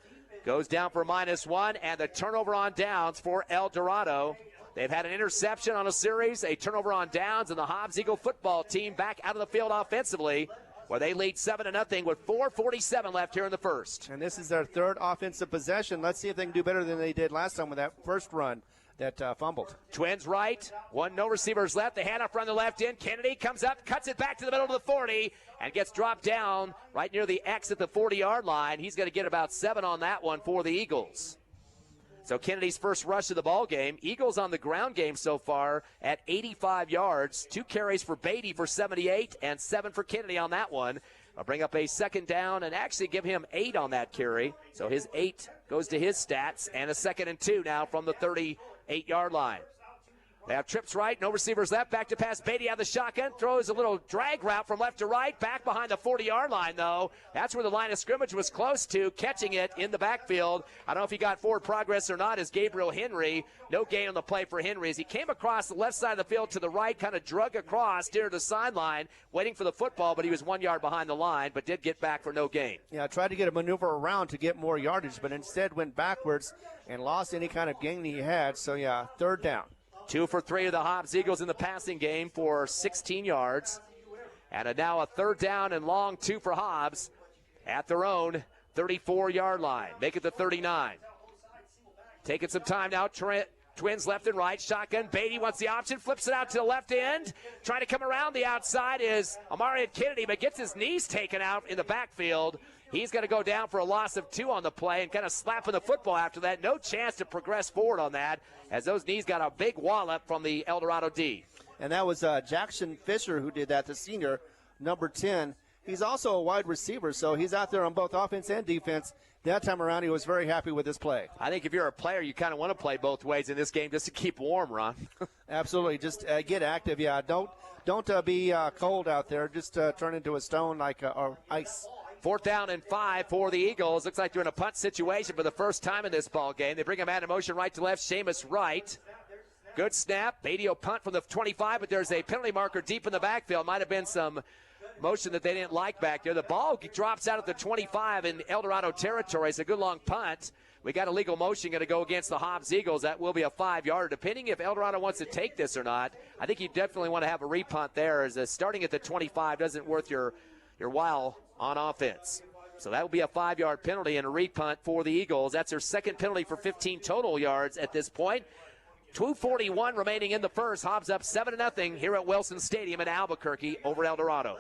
goes down for -1, and the turnover on downs for Eldorado. They've had an interception on a series, a turnover on downs, and the Hobbs Eagle football team back out of the field offensively, where they lead 7-0 with 4:47 left here in the first. And this is their 3rd offensive possession. Let's see if they can do better than they did last time with that first run that fumbled. Twins right, no receivers left. The handoff run the left end. Kennedy comes up, cuts it back to the middle of the 40, and gets dropped down right near the X at the 40-yard line. He's going to get about 7 on that one for the Eagles. So Kennedy's first rush of the ball game. Eagles on the ground game so far at 85 yards. 2 carries for Beatty for 78 and 7 for Kennedy on that one. I'll bring up a 2nd down and actually give him 8 on that carry. So his 8 goes to his stats, and a 2nd and 2 now from the 38-yard line. They have trips right, no receivers left, back to pass. Beatty out of the shotgun, throws a little drag route from left to right, back behind the 40-yard line, though. That's where the line of scrimmage was close to, catching it in the backfield. I don't know if he got forward progress or not as Gabriel Henry. No gain on the play for Henry as he came across the left side of the field to the right, kind of drug across near the sideline, waiting for the football, but he was 1 yard behind the line, but did get back for no gain. Yeah, tried to get a maneuver around to get more yardage, but instead went backwards and lost any kind of gain he had. So, yeah, 3rd down. 2 for 3 of the Hobbs Eagles in the passing game for 16 yards. And now a 3rd down and long 2 for Hobbs at their own 34-yard line. Make it the 39. Taking some time now. Twins left and right. Shotgun. Beatty wants the option. Flips it out to the left end. Trying to come around the outside is Amari Kennedy, but gets his knees taken out in the backfield. He's going to go down for a loss of 2 on the play and kind of slapping the football after that. No chance to progress forward on that as those knees got a big wallop from the Eldorado D. And that was Jackson Fisher who did that, the senior, number 10. He's also a wide receiver, so he's out there on both offense and defense. That time around, he was very happy with his play. I think if you're a player, you kind of want to play both ways in this game just to keep warm, Ron. Absolutely. Just get active. Yeah, don't be cold out there. Just turn into a stone like or ice. 4th down and 5 for the Eagles. Looks like they're in a punt situation for the first time in this ball game. They bring a man in motion right to left. Seamus right. Good snap. Beatty will punt from the 25, but there's a penalty marker deep in the backfield. Might have been some motion that they didn't like back there. The ball drops out at the 25 in Eldorado territory. It's a good long punt. We got a legal motion going to go against the Hobbs Eagles. That will be a 5-yarder. Depending if Eldorado wants to take this or not, I think you definitely want to have a repunt there, as starting at the 25 doesn't worth your while on offense. So that will be a 5-yard penalty and a repunt for the Eagles. That's their 2nd penalty for 15 total yards at this point. 2:41 remaining in the first. Hobbs up 7-0 here at Wilson Stadium in Albuquerque over Eldorado.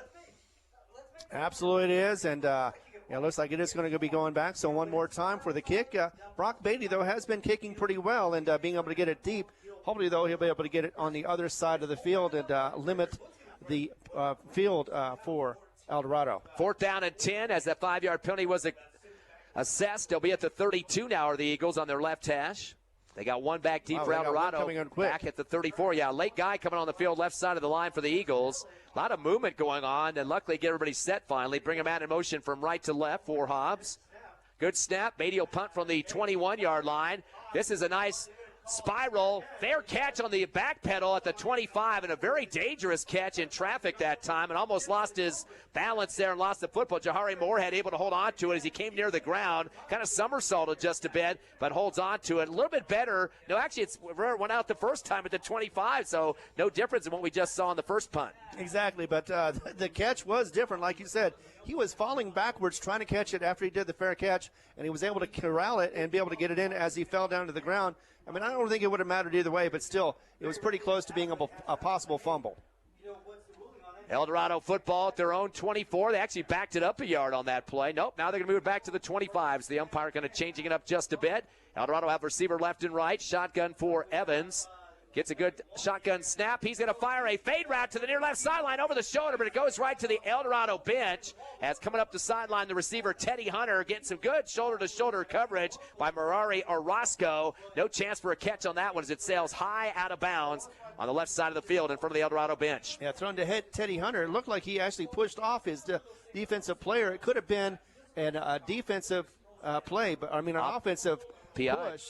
Absolutely it is, and it looks like it is going to be going back. So one more time for the kick. Brock Beatty, though, has been kicking pretty well and being able to get it deep. Hopefully, though, he'll be able to get it on the other side of the field and limit the field for Eldorado. 4th down and 10 as that 5-yard penalty was assessed. They'll be at the 32 now, are the Eagles on their left hash. They got one back deep for Eldorado. Back at the 34. Yeah, late guy coming on the field, left side of the line for the Eagles. A lot of movement going on, and luckily get everybody set finally. Bring a man in motion from right to left for Hobbs. Good snap. Beatty will punt from the 21-yard line. This is a nice spiral. Fair catch on the back pedal at the 25, and a very dangerous catch in traffic that time, and almost lost his balance there and lost the football. Jahari Moorhead able to hold on to it as he came near the ground. Kind of somersaulted just a bit, but holds on to it. A little bit better. No, actually, it went out the first time at the 25, so no difference in what we just saw in the first punt. Exactly, but the catch was different. Like you said, he was falling backwards trying to catch it after he did the fair catch, and he was able to corral it and be able to get it in as he fell down to the ground. I mean, I don't think it would have mattered either way, but still, it was pretty close to being a possible fumble. Eldorado football at their own 24. They actually backed it up a yard on that play. Nope, now they're going to move it back to the 25s. The umpire kind of changing it up just a bit. Eldorado have receiver left and right. Shotgun for Evans. Gets a good shotgun snap. He's going to fire a fade route to the near left sideline over the shoulder, but it goes right to the Eldorado bench. As coming up the sideline, the receiver, Teddy Hunter, getting some good shoulder-to-shoulder coverage by Merari Orozco. No chance for a catch on that one as it sails high out of bounds on the left side of the field in front of the Eldorado bench. Yeah, thrown to hit Teddy Hunter. It looked like he actually pushed off his defensive player. It could have been a defensive play, but I mean an offensive PI. push.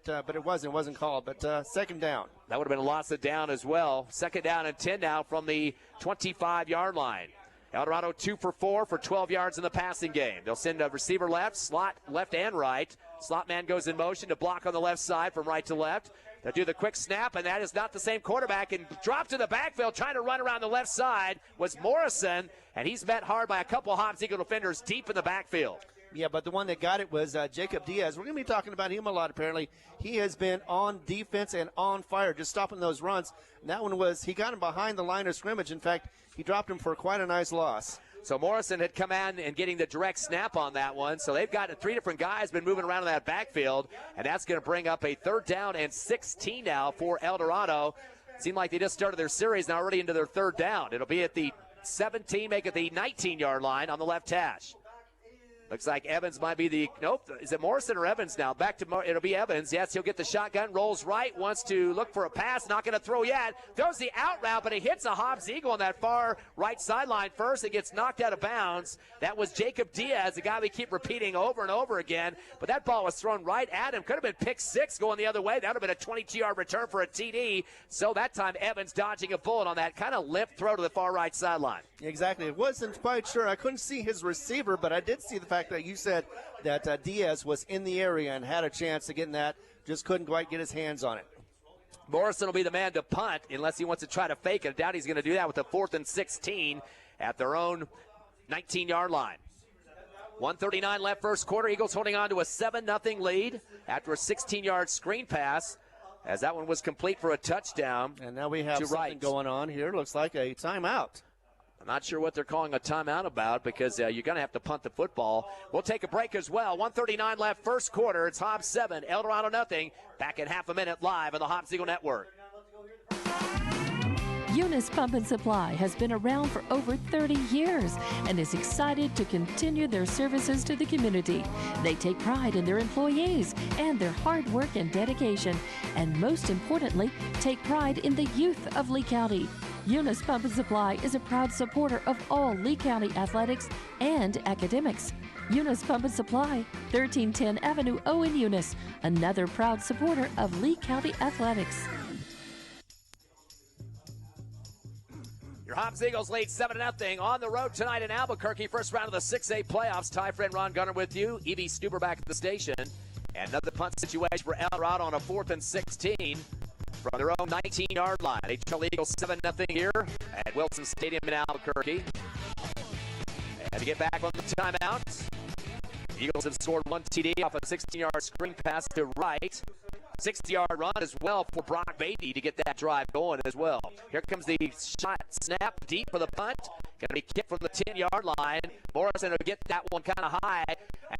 But it wasn't called. But second down. That would have been a loss of down as well. Second down and 10 now from the 25-yard line. Eldorado 2 for 4 for 12 yards in the passing game. They'll send a receiver left, slot left and right. Slot man goes in motion to block on the left side from right to left. They'll do the quick snap, and that is not the same quarterback. And dropped to the backfield, trying to run around the left side was Morrison, and he's met hard by a couple Hobbs Eagle defenders deep in the backfield. Yeah, but the one that got it was Jacob Diaz. We're going to be talking about him a lot, apparently. He has been on defense and on fire, just stopping those runs. And that one was, he got him behind the line of scrimmage. In fact, he dropped him for quite a nice loss. So Morrison had come in and getting the direct snap on that one. So they've got 3 different guys been moving around in that backfield. And that's going to bring up a 3rd down and 16 now for Eldorado. Seemed like they just started their series, now already into their 3rd down. It'll be at the 17, make it the 19-yard line on the left hash. Looks like Evans might be the, nope, is it Morrison or Evans now? Back to, it'll be Evans. Yes, he'll get the shotgun, rolls right, wants to look for a pass, not going to throw yet. Throws the out route, but he hits a Hobbs Eagle on that far right sideline first. It gets knocked out of bounds. That was Jacob Diaz, the guy we keep repeating over and over again. But that ball was thrown right at him. Could have been pick 6 going the other way. That would have been a 22-yard return for a TD. So that time Evans dodging a bullet on that kind of limp throw to the far right sideline. Exactly. It wasn't quite sure. I couldn't see his receiver, but I did see the fact that you said that Diaz was in the area and had a chance to get in that, just couldn't quite get his hands on it. Morrison will be the man to punt unless he wants to try to fake it. I doubt he's going to do that with the 4th and 16 at their own 19-yard line. 1:39 left first quarter. Eagles holding on to a 7-0 lead after a 16-yard screen pass as that one was complete for a touchdown. And now we have something going on here. Looks like a timeout. I'm not sure what they're calling a timeout about because you're going to have to punt the football. We'll take a break as well. 1:39 left first quarter. It's Hobbs 7, Eldorado nothing. Back in half a minute live on the Hobbs Eagle Network. Eunice Pump and Supply has been around for over 30 years and is excited to continue their services to the community. They take pride in their employees and their hard work and dedication, and most importantly, take pride in the youth of Lee County. Eunice Pump and Supply is a proud supporter of all Lee County athletics and academics. Eunice Pump and Supply, 1310 Avenue O in Eunice, another proud supporter of Lee County athletics. Your Hobbs Eagles lead 7-0 on the road tonight in Albuquerque. First round of the 6A playoffs. Ty friend Ron Gunner with you. E.B. Stuber back at the station. And another punt situation for Eldorado on a 4th and 16 from their own 19-yard line. HL Eagles 7-0 here at Wilson Stadium in Albuquerque. And to get back on the timeout, the Eagles have scored 1 TD off a 16-yard screen pass to right. 60-yard run as well for Brock Beatty to get that drive going as well. Here comes the shot snap deep for the punt. Going to be kicked from the 10-yard line. Morrison will get that one kind of high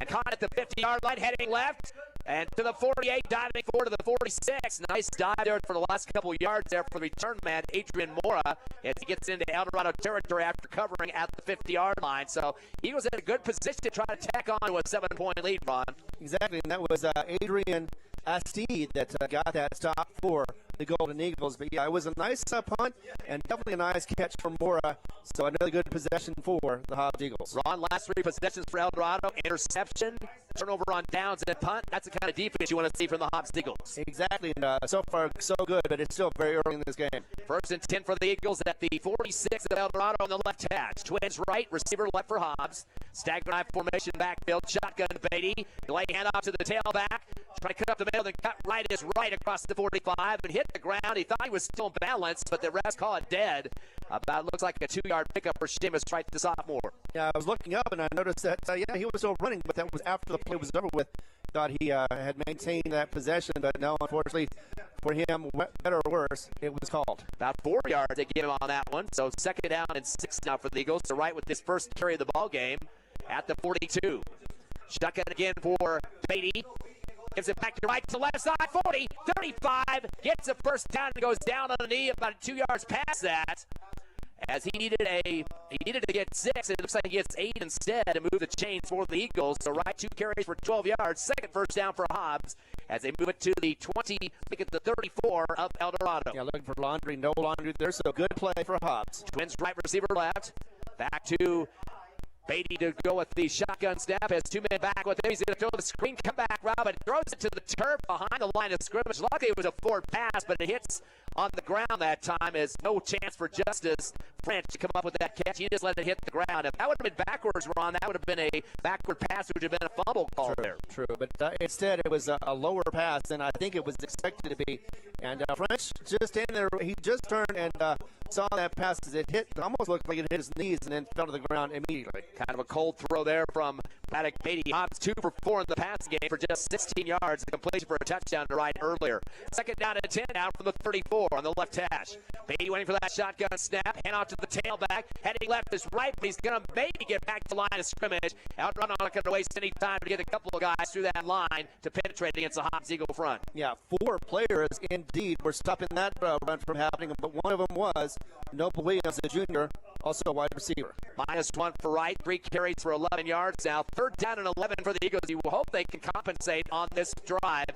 and caught at the 50-yard line, heading left and to the 48, diving forward to the 46. Nice dive there for the last couple yards there for the return man, Adrian Mora, as he gets into Eldorado territory after covering at the 50-yard line. So he was in a good position to try to tack on to a 7-point lead, Ron. Exactly, and that was Adrian Asti that got that stop for the Golden Eagles. But, yeah, it was a nice punt and definitely a nice catch from Mora. So another good possession for the Hobbs Eagles. Ron, last 3 possessions for Eldorado, interception, turnover on downs, and punt. That's the kind of defense you want to see from the Hobbs Eagles. Exactly, and so far so good, but it's still very early in this game. 1st and 10 for the Eagles at the 46 of Eldorado on the left hash. Twins right, receiver left for Hobbs. Stagger eye formation backfield, shotgun Beatty. Delay handoff to the tailback. Try to cut up the middle, then cut right is right across the 45 and hit the ground. He thought he was still balanced, but the refs call it dead. About looks like a 2-yard pickup for Seamus Wright, the sophomore. Yeah, I was looking up and I noticed that, he was still running, but that was after the play was over with. Thought he had maintained that possession, but no, unfortunately for him, better or worse, it was called. About 4 yards they give him on that one. So 2nd down and 6 now for the Eagles. So Wright with his first carry of the ball game at the 42. Shotgun again for Beatty. Gives it back to Wright to the left side, 40, 35, gets a first down and goes down on the knee about 2 yards past that. As he needed to get 6, and it looks like he gets 8 instead to move the chains for the Eagles. So Wright 2 carries for 12 yards, 2nd first down for Hobbs as they move it to the 20, make it the 34 of Eldorado. Yeah, looking for Laundry, no Laundry there, so good play for Hobbs. Twins right receiver left, back to Beatty to go with the shotgun snap. Has 2 men back with him. He's going to throw the screen, come back, Robin throws it to the turf behind the line of scrimmage. Luckily it was a forward pass, but it hits on the ground that time. Is no chance for Justice French to come up with that catch. He just let it hit the ground. If that would have been backwards, Ron, that would have been a backward pass, which would have been a fumble call there. True, but instead it was a lower pass than I think it was expected to be. And French just standing there, he just turned and saw that pass as it hit, almost looked like it hit his knees and then fell to the ground immediately. Kind of a cold throw there from Braddock Beatty. Hobbs 2 for 4 in the passing game for just 16 yards. The completion for a touchdown to Wright earlier. 2nd down and 10 now from the 34 on the left hash. Beatty waiting for that shotgun snap. Hand off to the tailback. Heading left is right, but he's going to maybe get back to the line of scrimmage. Outrun not going to waste any time to get a couple of guys through that line to penetrate against the Hobbs Eagle front. Yeah, 4 players indeed were stopping that run from happening, but one of them was Noble Williams, the junior, also a wide receiver. -1 for Wright, 3 carries for 11 yards. Now 3rd down and 11 for the Eagles. You will hope they can compensate on this drive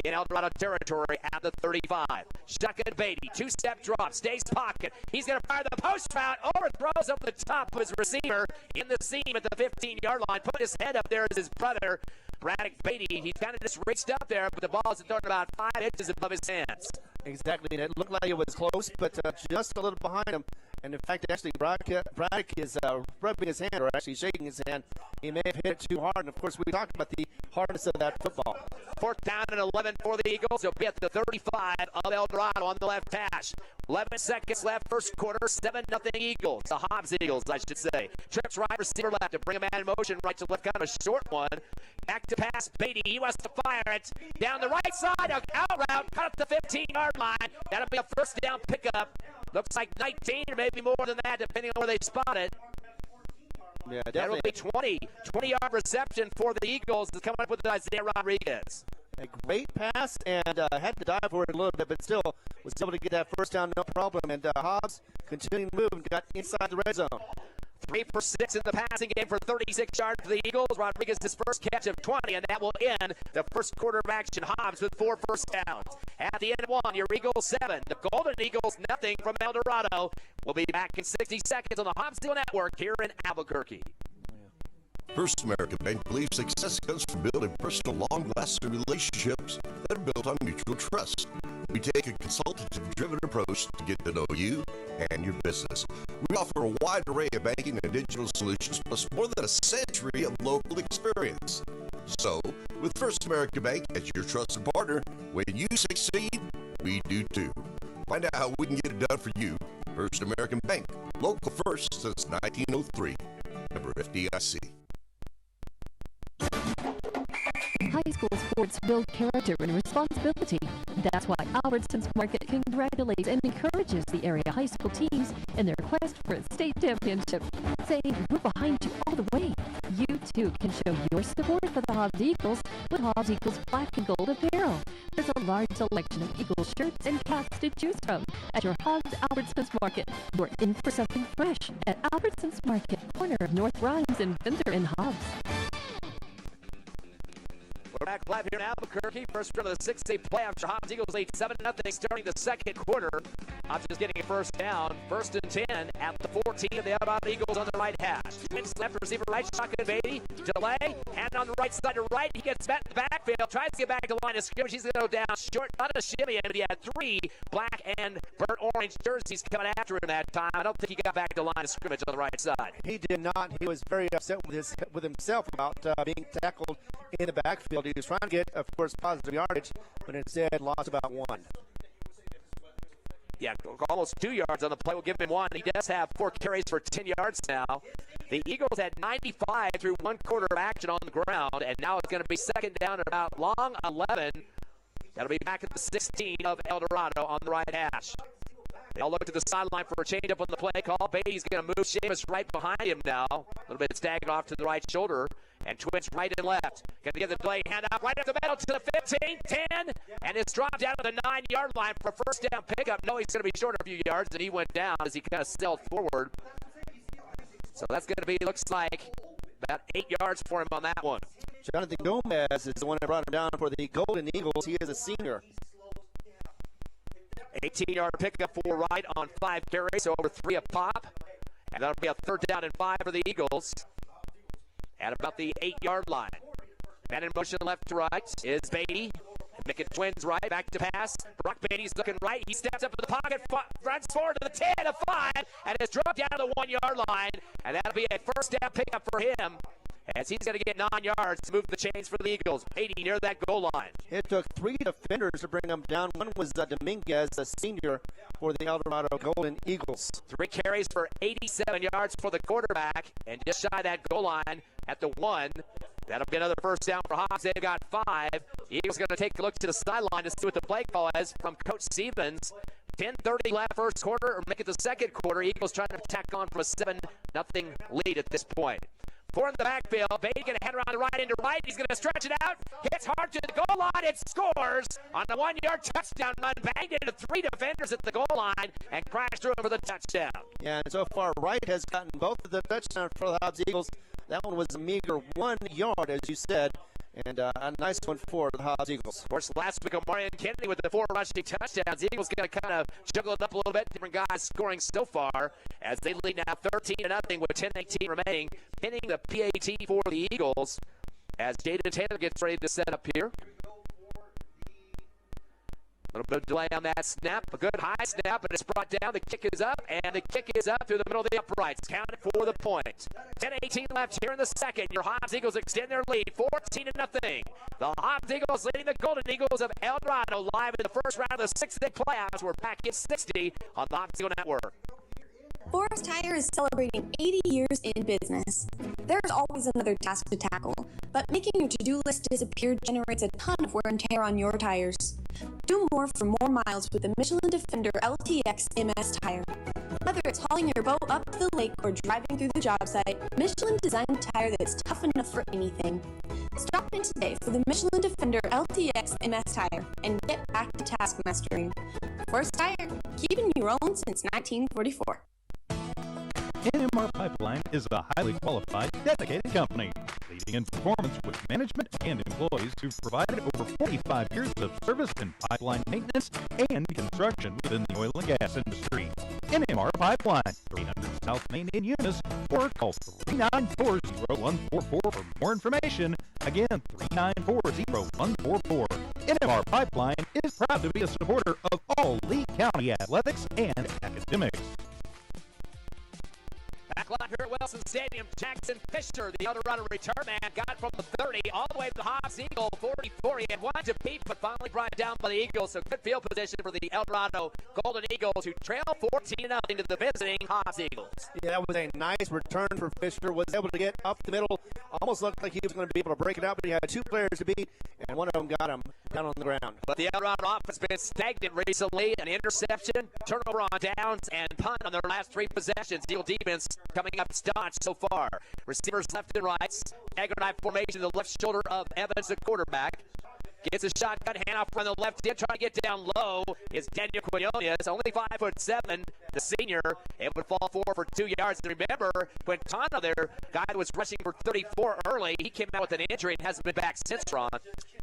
in Eldorado territory at the 35. Shotgun Beatty, 2-step drop, stays pocket. He's going to fire the post route, overthrows over the top of his receiver in the seam at the 15-yard line. Put his head up there as his brother, Braddock Beatty. He kind of just reached up there, but the ball is thrown about 5 inches above his hands. Exactly, and it looked like it was close, but just a little behind him. And in fact, actually, Braddock is rubbing his hand, or actually shaking his hand. He may have hit it too hard, and of course, we talked about the hardness of that football. 4th down and 11 for the Eagles. They'll be at the 35 of Eldorado on the left hash. 11 seconds left, first quarter, 7-0 Eagles. The Hobbs Eagles, I should say. Trips right, receiver left to bring a man in motion, right to left, kind of a short one. Back to pass, Beatty. He wants to fire it down the right side, out route, cut up the 15-yard line. That'll be a first down pickup. Looks like 19 or maybe more than that, depending on where they spot it. Yeah, that'll be 20-yard reception for the Eagles. Is coming up with Isaiah Rodriguez. A great pass and had to dive for it a little bit, but still was able to get that first down, no problem. And Hobbs continuing to move and got inside the red zone. 3 for 6 in the passing game for 36 yards for the Eagles. Rodriguez his first catch of 20, and that will end the first quarter of action. Hobbs with 4 first downs. At the end of 1, your Eagles 7. The Golden Eagles nothing from Eldorado. We'll be back in 60 seconds on the Hobbs Deal Network here in Albuquerque. First American Bank believes success comes from building personal, long-lasting relationships that are built on mutual trust. We take a consultative-driven approach to get to know you and your business. We offer a wide array of banking and digital solutions, plus more than a century of local experience. So, with First American Bank as your trusted partner, when you succeed, we do too. Find out how we can get it done for you. First American Bank, local first since 1903. Member FDIC. High school sports build character and responsibility. That's why Albertsons Market congratulates and encourages the area high school teams in their quest for a state championship, saying we're behind you all the way. You too can show your support for the Hobbs Eagles with Hobbs Eagles black and gold apparel. There's a large selection of Eagles shirts and caps to choose from at your Hobbs Albertsons Market. You're in for something fresh at Albertsons Market, corner of North Rhymes and Venter and Hobbs. We're back live here in Albuquerque. First round of the 6A playoffs. Hobbs Eagles lead 7-0 starting the second quarter. Hobbs is getting a first down. 1st and 10 at the 14 of the Eldorado Eagles on the right hash. Twins left receiver right, shotgun Beatty. Delay, hand on the right side to right. He gets met in the backfield, tries to get back to the line of scrimmage. He's going to go down short, not a shimmy, but he had 3 black and burnt orange jerseys coming after him that time. I don't think he got back to the line of scrimmage on the right side. He did not. He was very upset with himself about being tackled in the backfield. He was trying to get, of course, positive yardage, but instead lost about 1. Yeah, almost 2 yards on the play. We'll give him 1. He does have 4 carries for 10 yards now. The Eagles had 95 through 1 quarter of action on the ground, and now it's going to be second down at about long 11. That'll be back at the 16 of Eldorado on the right hash. They all look to the sideline for a change-up on the play call. Beatty's going to move Seamus right behind him now. A little bit staggered off to the right shoulder. And Twins right and left. Going to get the play, hand out right up the middle to the 15, 10, and it's dropped down to the 9-yard line for a first down pickup. No, he's going to be short a few yards, and he went down as he kind of sailed forward. So that's going to be, looks like, about 8 yards for him on that one. Jonathan Gomez is the one that brought him down for the Golden Eagles. He is a senior. 18-yard pickup for right on 5 carries, so over 3 a pop. And that'll be a 3rd down and 5 for the Eagles at about the 8-yard line. Man in motion left to right is Beatty. Making Twins right, back to pass. Brock Beatty's looking right. He steps up to the pocket, runs forward to the 10, to 5, and is dropped down to the 1-yard line. And that'll be a first down pickup for him, as he's going to get 9 yards to move the chains for the Eagles. Beatty near that goal line. It took 3 defenders to bring him down. One was Dominguez, a senior for the Eldorado Golden Eagles. 3 carries for 87 yards for the quarterback, and just shy of that goal line at the 1. That'll be another first down for Hobbs. They've got 5. The Eagles going to take a look to the sideline to see what the play call is from Coach Stevens. 10:30 left first quarter, or make it the second quarter. Eagles trying to tack on from a 7-0 lead at this point. 4 in the backfield. Beatty going to head around the right into right. He's going to stretch it out. Hits hard to the goal line. It scores on the 1-yard touchdown run. Banged into 3 defenders at the goal line and crashed through for the touchdown. Yeah, and so far, Wright has gotten both of the touchdowns for the Hobbs Eagles. That one was a meager 1 yard, as you said, and a nice one for the Hobbs Eagles. Of course, last week, Omarion Kennedy with the 4 rushing touchdowns. The Eagles going to kind of juggle it up a little bit. Different guys scoring so far as they lead now 13-0 with 10:18 remaining. Pinning the PAT for the Eagles as Jaden Taylor gets ready to set up here. A little bit of delay on that snap. A good high snap, but it's brought down. The kick is up, and the kick is up through the middle of the uprights. Counted for the point. 10:18 left here in the second. Your Hobbs Eagles extend their lead, 14-0. The Hobbs Eagles leading the Golden Eagles of Eldorado live in the first round of the 6-day playoffs. We're back in 60 on the Hobbs Eagle Network. Forest Tire is celebrating 80 years in business. There's always another task to tackle, but making your to-do list disappear generates a ton of wear and tear on your tires. Do more for more miles with the Michelin Defender LTX MS tire. Whether it's hauling your boat up to the lake or driving through the job site, Michelin designed a tire that's tough enough for anything. Stop in today for the Michelin Defender LTX MS tire and get back to task mastering. Forest Tire, keeping you rolling since 1944. NMAA Pipeline is a highly qualified, dedicated company, leading in performance with management and employees who've provided over 45 years of service in pipeline maintenance and construction within the oil and gas industry. NMAA Pipeline, 300 South Main in Eunice, or call 394-0144 for more information. Again, 394-0144. NMAA Pipeline is proud to be a supporter of all Lee County athletics and academics. Back live here at Wilson Stadium, Jackson Fisher, the Eldorado return man, got from the 30 all the way to the Hobbs Eagle 44. He had 1 to beat, but finally brought down by the Eagles. So good field position for the Eldorado Golden Eagles, who trail 14-0 to the visiting Hobbs Eagles. Yeah, that was a nice return for Fisher. Was able to get up the middle. Almost looked like he was going to be able to break it out, but he had 2 players to beat, and one of them got him down on the ground. But the Eldorado offense has been stagnant recently. An interception, turnover on downs, and punt on their last 3 possessions. Eagle defense coming up staunch so far. Receivers left and right. Dagger knife formation, the left shoulder of Evans, the quarterback. Gets a shotgun handoff from the left end, trying to get down low is Daniel Quinones, only 5'7", the senior. It would fall forward for 2 yards. And remember, Quintana, their guy was rushing for 34 early. He came out with an injury and hasn't been back since, Ron.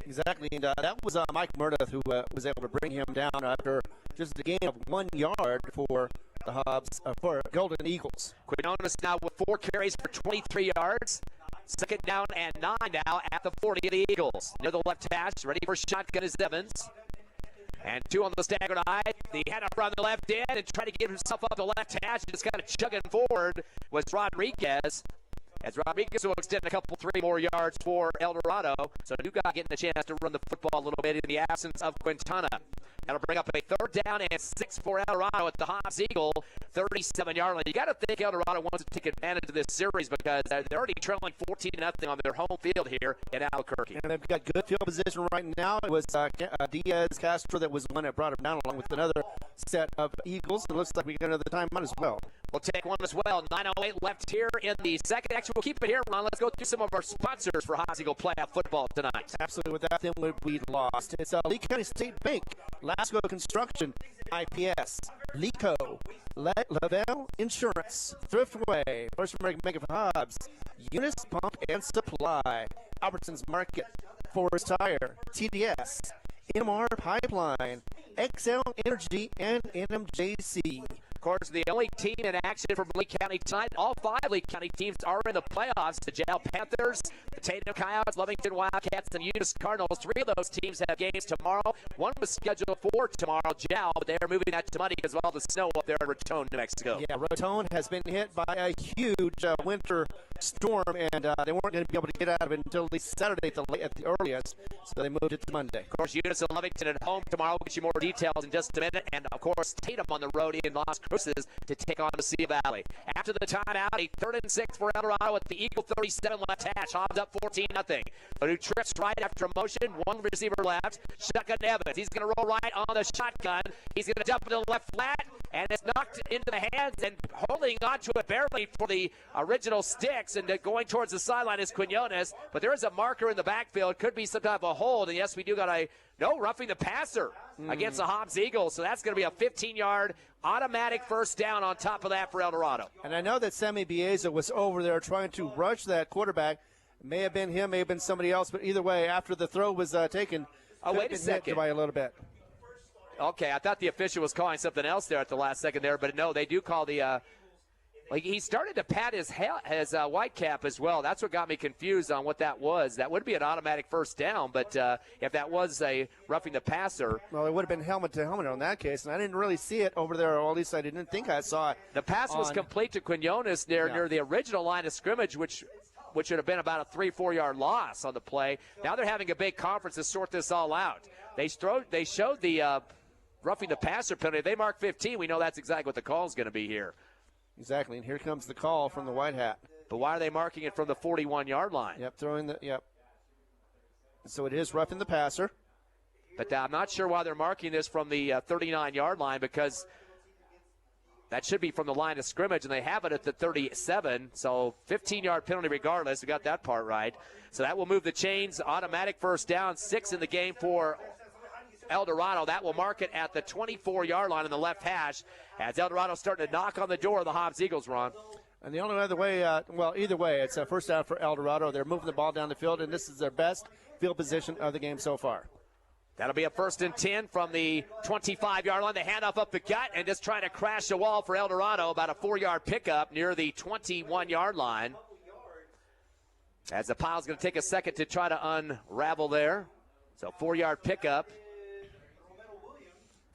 Exactly, and that was Mike Murdoch who was able to bring him down after just a gain of 1 yard for the Hobbs, for Golden Eagles. Quinones now with 4 carries for 23 yards. Second down and 9 now at the 40 of the Eagles. Near the left hash, ready for shotgun is Evans. And 2 on the staggered eye. The head up on the left end and trying to get himself up the left hash. Just kind of chugging forward was Rodriguez. As Rodriguez will extend a couple, 3 more yards for Eldorado. So New guy getting the chance to run the football a little bit in the absence of Quintana. That'll bring up a 3rd down and 6 for Eldorado at the Hobbs Eagle 37-yard line. You got to think Eldorado wants to take advantage of this series because they're already trailing 14-0 on their home field here in Albuquerque. And they've got good field position right now. It was Diaz Castro that was the one that brought him down along with another set of Eagles. It looks like we got another timeout as well. We'll take one as well. 9:08 left here in the second. Actually, we'll keep it here, Ron. Let's go through some of our sponsors for Hobbs Eagle playoff football tonight. Absolutely. Without them, we lost. It's Lee County State Bank, Lasco Construction, IPS, LECO, Lavelle Insurance, Thriftway, First American Bank of Hobbs, Eunice Pump and Supply, Albertsons Market, Forest Tire, TDS, NMAA Pipeline, XL Energy, and NMJC. Of course, the only team in action from Lee County tonight, all 5 Lee County teams are in the playoffs. The Jal Panthers, the Tatum Coyotes, Lovington Wildcats, and Eunice Cardinals. 3 of those teams have games tomorrow. One was scheduled for tomorrow, Jal, but they are moving that to Monday because of all the snow up there in Raton, New Mexico. Yeah, Raton has been hit by a huge winter storm, and they weren't going to be able to get out of it until at least Saturday at the earliest, so they moved it to Monday. Of course, Eunice and Lovington at home tomorrow. We'll get you more details in just a minute. And, of course, Tatum on the road in Las Cruces to take on the Sea Valley. After the timeout, a 3rd and 6 for Eldorado at the Eagle 37 left hash. Hobbs up 14-0. But who trips right after a motion, 1 receiver left. Shotgun Evans. He's going to roll right on the shotgun. He's going to jump into the left flat, and it's knocked into the hands and holding onto it barely for the original sticks, and going towards the sideline is Quinones. But there is a marker in the backfield. Could be some type of hold, and yes, we do got a roughing the passer against the Hobbs Eagles. So that's going to be a 15-yard automatic first down on top of that for Eldorado. And I know that Sammy Bieza was over there trying to rush that quarterback. May have been him, may have been somebody else, but either way, after the throw was taken, wait a second, by a little bit. Okay, I thought the official was calling something else there at the last second there, but no, they do call the he started to pat his white cap as well. That's what got me confused on what that was. That would be an automatic first down, but if that was a roughing the passer. Well, it would have been helmet to helmet on that case, and I didn't really see it over there, or at least I didn't think I saw it. The pass was complete to Quinones near the original line of scrimmage, which would have been about a 3-4 yard loss on the play. Now they're having a big conference to sort this all out. They showed the roughing the passer penalty. If they mark 15, we know that's exactly what the call is going to be here. Exactly, and here comes the call from the White Hat. But why are they marking it from the 41-yard line? Yep, So it is roughing the passer. But I'm not sure why they're marking this from the 39-yard line, because that should be from the line of scrimmage, and they have it at the 37. So 15-yard penalty regardless. We got that part right. So that will move the chains. Automatic first down, 6 in the game for Eldorado. That will mark it at the 24-yard line in the left hash as Eldorado starting to knock on the door of the Hobbs Eagles, Ron. And the only other way, either way, it's a first down for Eldorado. They're moving the ball down the field, and this is their best field position of the game so far. That'll be a 1st and 10 from the 25-yard line. The handoff up the gut and just trying to crash the wall for Eldorado. About a 4-yard pickup near the 21-yard line. As the pile's going to take a second to try to unravel there. So 4-yard pickup.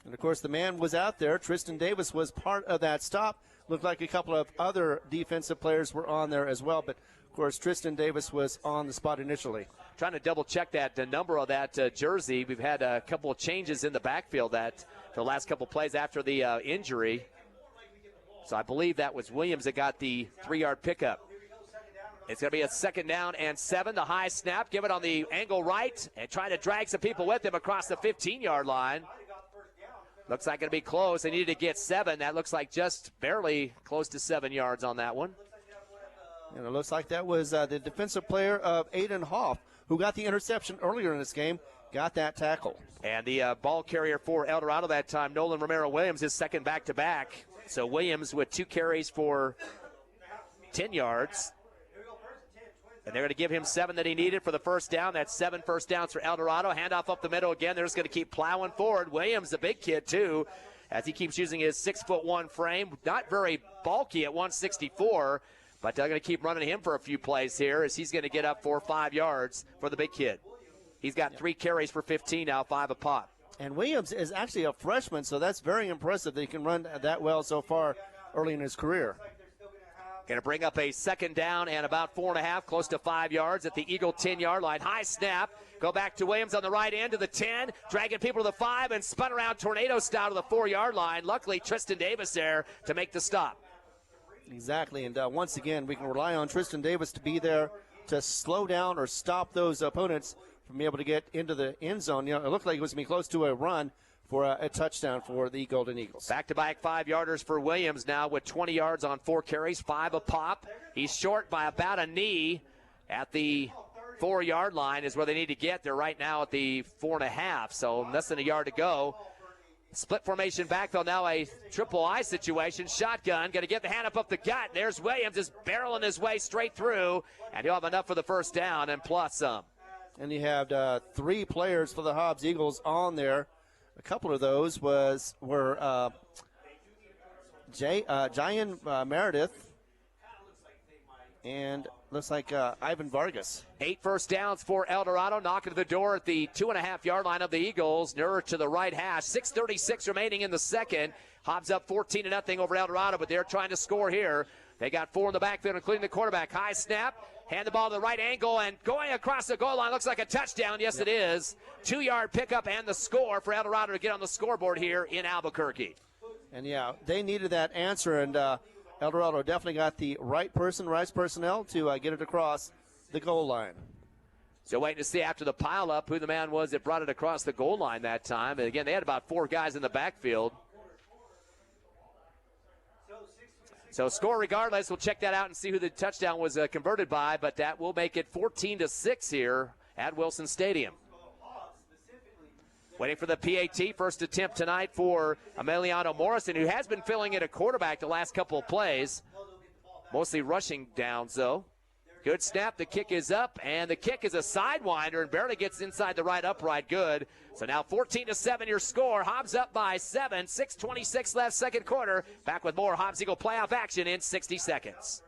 And, of course, the man was out there. Tristan Davis was part of that stop. Looked like a couple of other defensive players were on there as well. But, of course, Tristan Davis was on the spot initially. Trying to double-check the number of that jersey. We've had a couple of changes in the backfield the last couple of plays after the injury. So I believe that was Williams that got the 3-yard pickup. It's going to be a 2nd down and 7. The high snap. Give it on the angle right and trying to drag some people with him across the 15-yard line. Looks like it'll be close. They needed to get 7. That looks like just barely close to 7 yards on that one. And it looks like that was the defensive player of Aiden Hoff, who got the interception earlier in this game, got that tackle. And the ball carrier for Eldorado that time, Nolan Romero-Williams, his second back-to-back. So Williams with 2 carries for 10 yards. And they're going to give him 7 that he needed for the first down. That's 7 first downs for Eldorado. Handoff up the middle again. They're just going to keep plowing forward. Williams, a big kid, too, as he keeps using his 6'1" frame. Not very bulky at 164, but they're going to keep running him for a few plays here as he's going to get up 4 or 5 yards for the big kid. He's got 3 carries for 15 now, 5 a pop. And Williams is actually a freshman, so that's very impressive that he can run that well so far early in his career. Going to bring up a second down and about 4.5, close to 5 yards at the Eagle 10-yard line. High snap. Go back to Williams on the right end to the 10, dragging people to the 5 and spun around tornado style to the 4-yard line. Luckily, Tristan Davis there to make the stop. Exactly, and once again, we can rely on Tristan Davis to be there to slow down or stop those opponents from being able to get into the end zone. You know, it looked like it was going to be close to a run for a touchdown for the Golden Eagles. Back-to-back 5-yarders for Williams now with 20 yards on 4 carries, 5 a pop. He's short by about a knee at the 4-yard line is where they need to get. They're right now at the 4.5, so less than a yard to go. Split formation backfield, now a triple I situation. Shotgun, going to get the hand up the gut. There's Williams, just barreling his way straight through, and he'll have enough for the first down and plus some. And you have 3 players for the Hobbs Eagles on there. A couple of those were Jayan Meredith and looks like Ivan Vargas. 8 first downs for Eldorado, knocking to the door at the 2.5-yard line of the Eagles. Nearer to the right hash. 6:36 remaining in the second. Hobbs up 14-0 over Eldorado, but they're trying to score here. They got 4 in the backfield, including the quarterback. High snap. Hand the ball to the right angle, and going across the goal line looks like a touchdown. Yes, it is. 2-yard pickup and the score for Eldorado to get on the scoreboard here in Albuquerque. And, yeah, they needed that answer, and Eldorado definitely got the right personnel to get it across the goal line. So waiting to see after the pileup who the man was that brought it across the goal line that time. And, again, they had about 4 guys in the backfield. So score regardless. We'll check that out and see who the touchdown was converted by, but that will make it 14-6 here at Wilson Stadium. Waiting for the PAT, first attempt tonight for Emiliano Morrison, who has been filling in a quarterback the last couple of plays. Mostly rushing downs, though. Good snap, the kick is up, and the kick is a sidewinder and barely gets inside the right upright. Good. So now 14-7 your score. Hobbs up by 7. 6:26 left, second quarter. Back with more Hobbs Eagle playoff action in 60 seconds.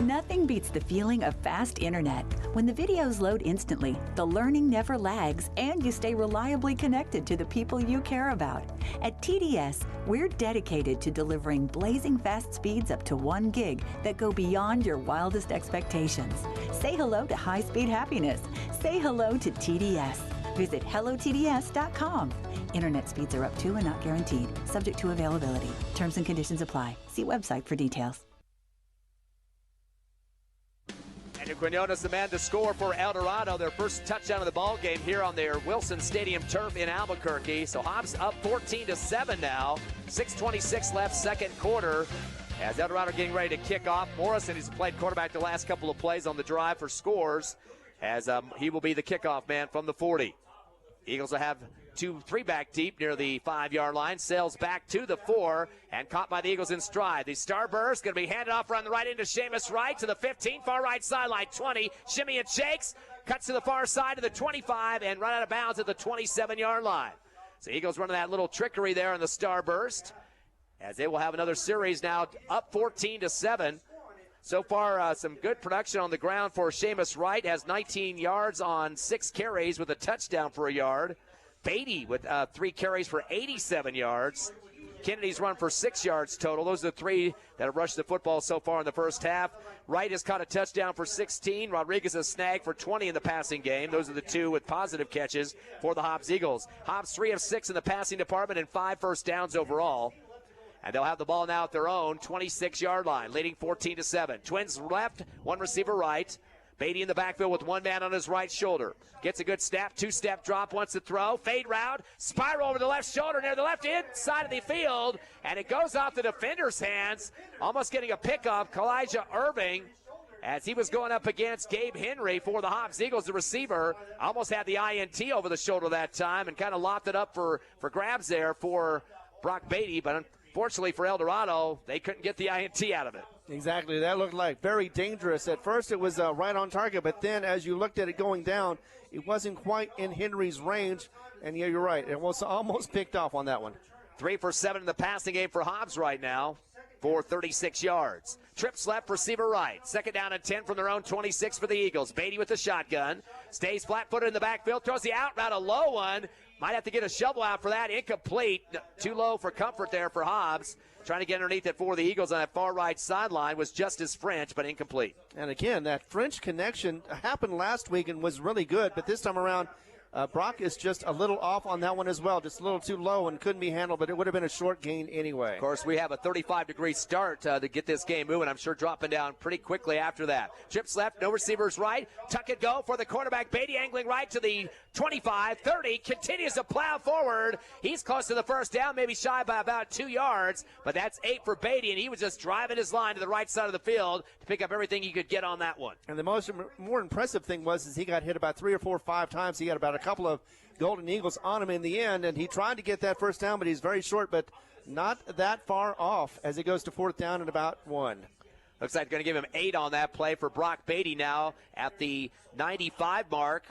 Nothing beats the feeling of fast internet. When the videos load instantly, the learning never lags, and you stay reliably connected to the people you care about. At TDS, we're dedicated to delivering blazing fast speeds up to 1 gig that go beyond your wildest expectations. Say hello to high-speed happiness. Say hello to TDS. Visit hellotds.com. Internet speeds are up to and not guaranteed. Subject to availability. Terms and conditions apply. See website for details. And Quinones, the man to score for Eldorado, their first touchdown of the ball game here on their Wilson Stadium turf in Albuquerque. So Hobbs up 14-7 now. 6:26 left, second quarter. As Eldorado getting ready to kick off. Morrison, who's played quarterback the last couple of plays on the drive for scores, as he will be the kickoff man from the 40. Eagles will have 2-3 back deep near the 5-yard line. Sails back to the 4 and caught by the Eagles in stride. The starburst going to be handed off around the right end to Seamus Wright to the 15, far right sideline 20. Shimmy and shakes, cuts to the far side to the 25 and run out of bounds at the 27-yard line. So Eagles running that little trickery there in the starburst as they will have another series now up 14-7. So far, some good production on the ground for Seamus Wright. Has 19 yards on 6 carries with a touchdown for a yard. Beatty with 3 carries for 87 yards. Kennedy's run for 6 yards total. Those are the 3 that have rushed the football so far in the first half. Wright has caught a touchdown for 16. Rodriguez a snag for 20 in the passing game. Those are the 2 with positive catches for the Hobbs Eagles. Hobbs 3 of 6 in the passing department and 5 first downs overall. And they'll have the ball now at their own 26-yard line, leading 14-7. Twins left, 1 receiver right. Beatty in the backfield with 1 man on his right shoulder. Gets a good snap, 2-step drop, wants to throw. Fade route, spiral over the left shoulder near the left inside of the field. And it goes off the defender's hands, almost getting a pickup. Kalijah Irving, as he was going up against Gabe Henry for the Hobbs Eagles, the receiver, almost had the INT over the shoulder that time and kind of lopped it up for grabs there for Brock Beatty. But unfortunately for Eldorado, they couldn't get the INT out of it. Exactly. That looked like very dangerous. At first, it was right on target, but then as you looked at it going down, it wasn't quite in Henry's range. And, yeah, you're right. It was almost picked off on that one. 3 for 7 in the passing game for Hobbs right now for 36 yards. Trips left, receiver right. 2nd down and 10 from their own 26 for the Eagles. Beatty with the shotgun. Stays flat-footed in the backfield. Throws the out route, a low one. Might have to get a shovel out for that. Incomplete. Too low for comfort there for Hobbs. Trying to get underneath it for the Eagles on that far right sideline was Justice French, but incomplete. And again, that French connection happened last week and was really good, but this time around, Brock is just a little off on that one as well, just a little too low and couldn't be handled, but it would have been a short gain anyway. Of course, we have a 35-degree start to get this game moving. I'm sure dropping down pretty quickly after that. Trips left, no receivers right. Tuck and go for the quarterback. Beatty angling right to the 25, 30, continues to plow forward. He's close to the first down, maybe shy by about 2 yards, but that's 8 for Beatty, and he was just driving his line to the right side of the field to pick up everything he could get on that one. And the more impressive thing was he got hit about 3 or 4 or 5 times. He had about a couple of Golden Eagles on him in the end, and he tried to get that first down, but he's very short, but not that far off as it goes to 4th down and about 1. Looks like going to give him 8 on that play for Brock Beatty now at the 95 mark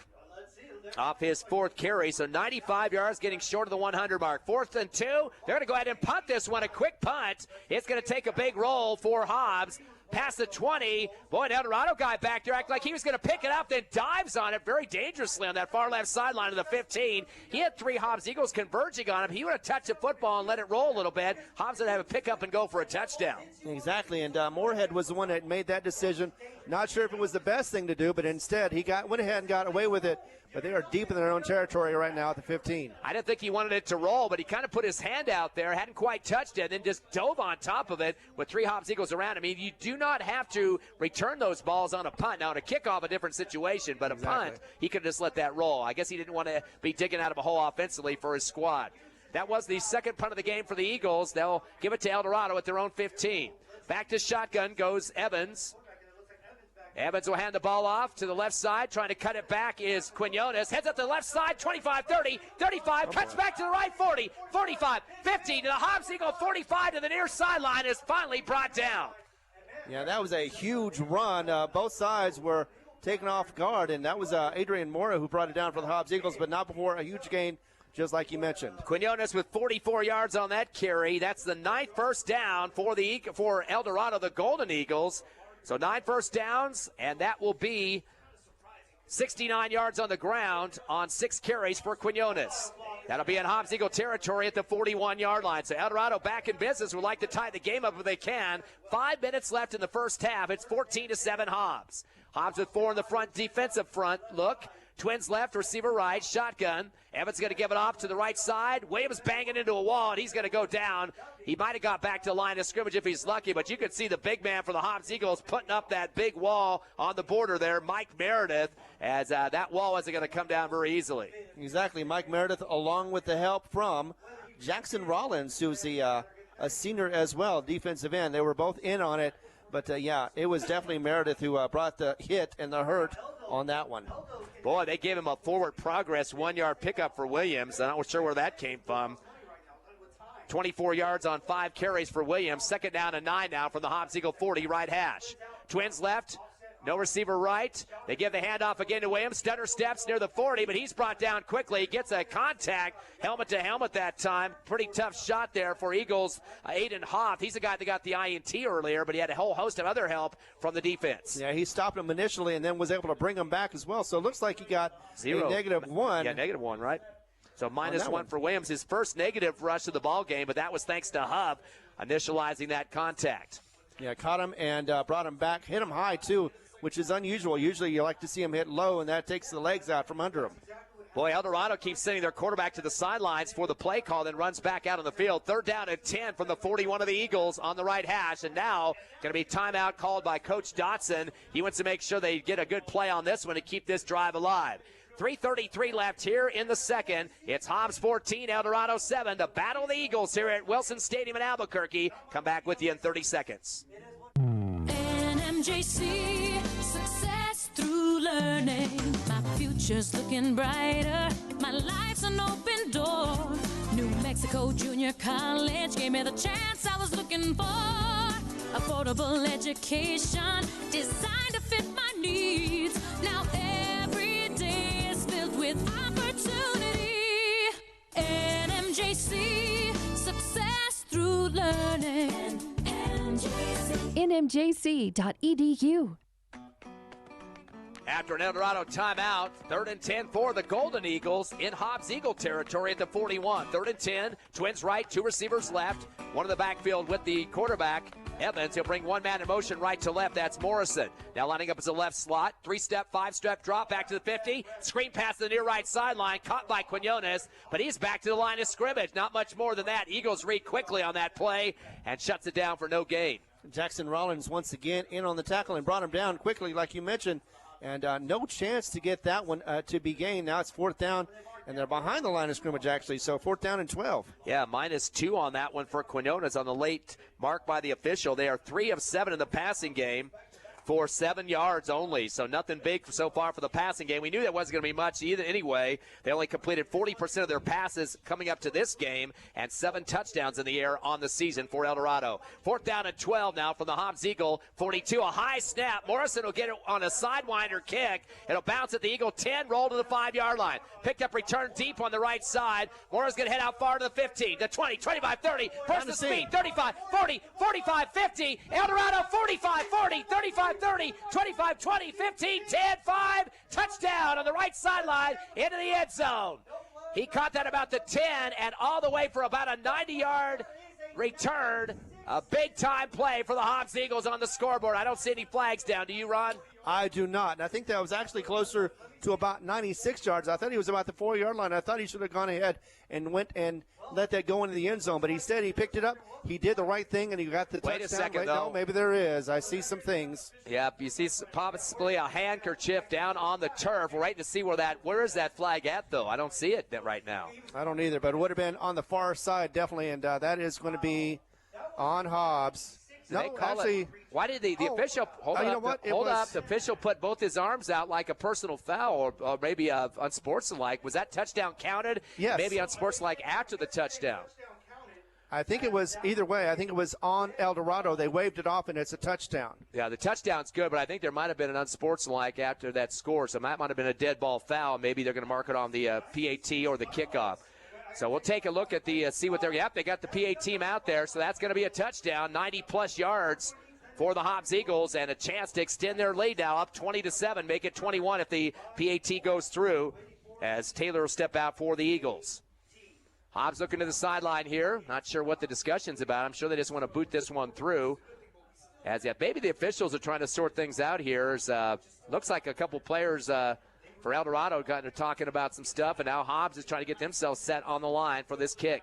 off his 4th carry. So 95 yards, getting short of the 100 mark. 4th and 2. They're going to go ahead and punt this one, a quick punt. It's going to take a big roll for Hobbs. Past the 20. Boy, an Eldorado guy back there acted like he was going to pick it up, then dives on it very dangerously on that far left sideline of the 15. He had 3 Hobbs Eagles converging on him. He would have touched the football and let it roll a little bit. Hobbs would have a pick up and go for a touchdown. Exactly, and Moorhead was the one that made that decision. Not sure if it was the best thing to do, but instead he went ahead and got away with it. But they are deep in their own territory right now at the 15. I didn't think he wanted it to roll, but he kind of put his hand out there, hadn't quite touched it, and then just dove on top of it with 3 Hobbs Eagles around him. I mean, you do not have to return those balls on a punt. Now, on a kickoff, a different situation, but a punt, he could just let that roll. I guess he didn't want to be digging out of a hole offensively for his squad. That was the 2nd punt of the game for the Eagles. They'll give it to Eldorado at their own 15. Back to shotgun goes Evans. Evans will hand the ball off to the left side. Trying to cut it back is Quinones. Heads up to the left side, 25, 30, 35. Cuts back to the right, 40, 45, 50. To the Hobbs Eagle, 45 to the near sideline is finally brought down. Yeah, that was a huge run. Both sides were taken off guard, and that was Adrian Mora who brought it down for the Hobbs Eagles, but not before a huge gain, just like you mentioned. Quinones with 44 yards on that carry. That's the 9th first down for Eldorado, the Golden Eagles. So 9 first downs, and that will be 69 yards on the ground on 6 carries for Quinones. That'll be in Hobbs Eagle territory at the 41-yard line. So Eldorado back in business, would like to tie the game up if they can. 5 minutes left in the first half. It's 14-7 Hobbs. Hobbs with 4 in the front, defensive front. Look. Twins left, receiver right, shotgun. Evans going to give it off to the right side. Williams banging into a wall, and he's going to go down. He might have got back to the line of scrimmage if he's lucky, but you could see the big man for the Hobbs Eagles putting up that big wall on the border there, Mike Meredith, as that wall wasn't going to come down very easily. Exactly, Mike Meredith, along with the help from Jackson Rollins, who's a senior as well, defensive end. They were both in on it, but, yeah, it was definitely Meredith who brought the hit and the hurt on that one. Boy, they gave him a forward progress 1-yard pickup for Williams. I'm not sure where that came from. 24 yards on 5 carries for Williams. 2nd down and 9 now from the Hobbs Eagle 40 right hash. Twins left. No receiver right. They give the handoff again to Williams. Stutter steps near the 40, but he's brought down quickly. He gets a contact, helmet to helmet that time. Pretty tough shot there for Eagles. Aiden Hoff, he's the guy that got the INT earlier, but he had a whole host of other help from the defense. Yeah, he stopped him initially and then was able to bring him back as well. So it looks like he got a -1. Yeah, -1, right? So -1 for Williams, his first negative rush of the ball game, but that was thanks to Hub initializing that contact. Yeah, caught him and brought him back. Hit him high, too, which is unusual. Usually you like to see him hit low, and that takes the legs out from under him. Boy, Eldorado keeps sending their quarterback to the sidelines for the play call, then runs back out on the field. 3rd down and 10 from the 41 of the Eagles on the right hash. And now going to be timeout called by Coach Dotson. He wants to make sure they get a good play on this one to keep this drive alive. 3:33 left here in the second. It's Hobbs 14, Eldorado 7. The Battle of the Eagles here at Wilson Stadium in Albuquerque. Come back with you in 30 seconds. NMJC, success through learning. My future's looking brighter. My life's an open door. New Mexico Junior College gave me the chance I was looking for. affordable education designed to fit my needs. Now every day is filled with opportunity. NMJC, success through learning. NMJC.edu. After an Eldorado timeout, 3rd and 10 for the Golden Eagles in Hobbs Eagle territory at the 41. 3rd and 10, Twins right, 2 receivers left. One in the backfield with the quarterback, Evans. He'll bring one man in motion right to left. That's Morrison. Now lining up as a left slot. 3-step, 5-step drop back to the 50. Screen pass to the near right sideline. Caught by Quinones, but he's back to the line of scrimmage. Not much more than that. Eagles read quickly on that play and shuts it down for no gain. Jackson Rollins once again in on the tackle and brought him down quickly, like you mentioned. And no chance to get that one to be gained. Now it's 4th down, and they're behind the line of scrimmage, actually. So 4th down and 12. Yeah, -2 on that one for Quinones on the late mark by the official. They are 3 of 7 in the passing game for 7 yards only. So nothing big so far for the passing game. We knew that wasn't going to be much either anyway. They only completed 40% of their passes coming up to this game and 7 touchdowns in the air on the season for Eldorado. 4th down and 12 now from the Hobbs Eagle 42. A high snap. Morrison will get it on a sidewinder kick. It'll bounce at the Eagle 10, roll to the 5-yard line. Picked up, return deep on the right side. Morrison's going to head out far to the 15, the 20, 25, 30. Personal speed, 35, 40, 45, 50. Eldorado 45, 40, 35, 30, 25, 20, 15, 10, 5. Touchdown on the right sideline into the end zone. He caught that about the 10 and all the way for about a 90-yard return. A big-time play for the Hobbs Eagles on the scoreboard. I don't see any flags down. Do you, Ron? I do not. And I think that was actually closer to about 96 yards. I thought he was about the 4-yard line. I thought he should have gone ahead and went and let that go into the end zone. But instead, he picked it up. He did the right thing, and he got the touchdown. Wait a second, though. No, maybe there is. I see some things. Yep, you see possibly a handkerchief down on the turf. We're waiting to see where is that flag at, though? I don't see it right now. I don't either, but it would have been on the far side, definitely, and that is going to be on Hobbs. No, actually, why did the official hold up? The official put both his arms out like a personal foul, or maybe unsportsmanlike. Was that touchdown counted? Yes. Maybe unsportsmanlike after the touchdown. I think it was either way. I think it was on Eldorado. They waved it off, and it's a touchdown. Yeah, the touchdown's good, but I think there might have been an unsportsmanlike after that score, so that might have been a dead ball foul. Maybe they're going to mark it on the PAT or the kickoff. So we'll take a look at see what they're. Yep, they got the PA team out there, so that's going to be a touchdown, 90-plus yards for the Hobbs Eagles, and a chance to extend their lead now up 20-7, make it 21 if the PAT goes through, as Taylor will step out for the Eagles. Hobbs looking to the sideline here. Not sure what the discussion's about. I'm sure they just want to boot this one through. As yet, maybe the officials are trying to sort things out here. Looks like a couple players for Eldorado kind of talking about some stuff, and now Hobbs is trying to get themselves set on the line for this kick.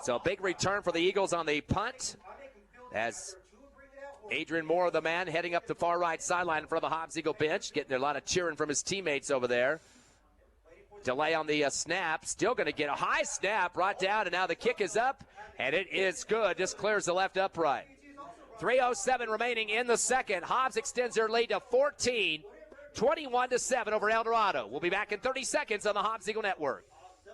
So big return for the Eagles on the punt as Adrian Moore, the man, heading up the far right sideline in front of the Hobbs Eagle bench, getting a lot of cheering from his teammates over there. Delay on the snap, still going to get a high snap, brought down, and now the kick is up, and it is good. Just clears the left upright. 3:07 remaining in the second. Hobbs extends their lead to 14, 21-7 over Eldorado. We'll be back in 30 seconds on the Hobbs Eagle Network.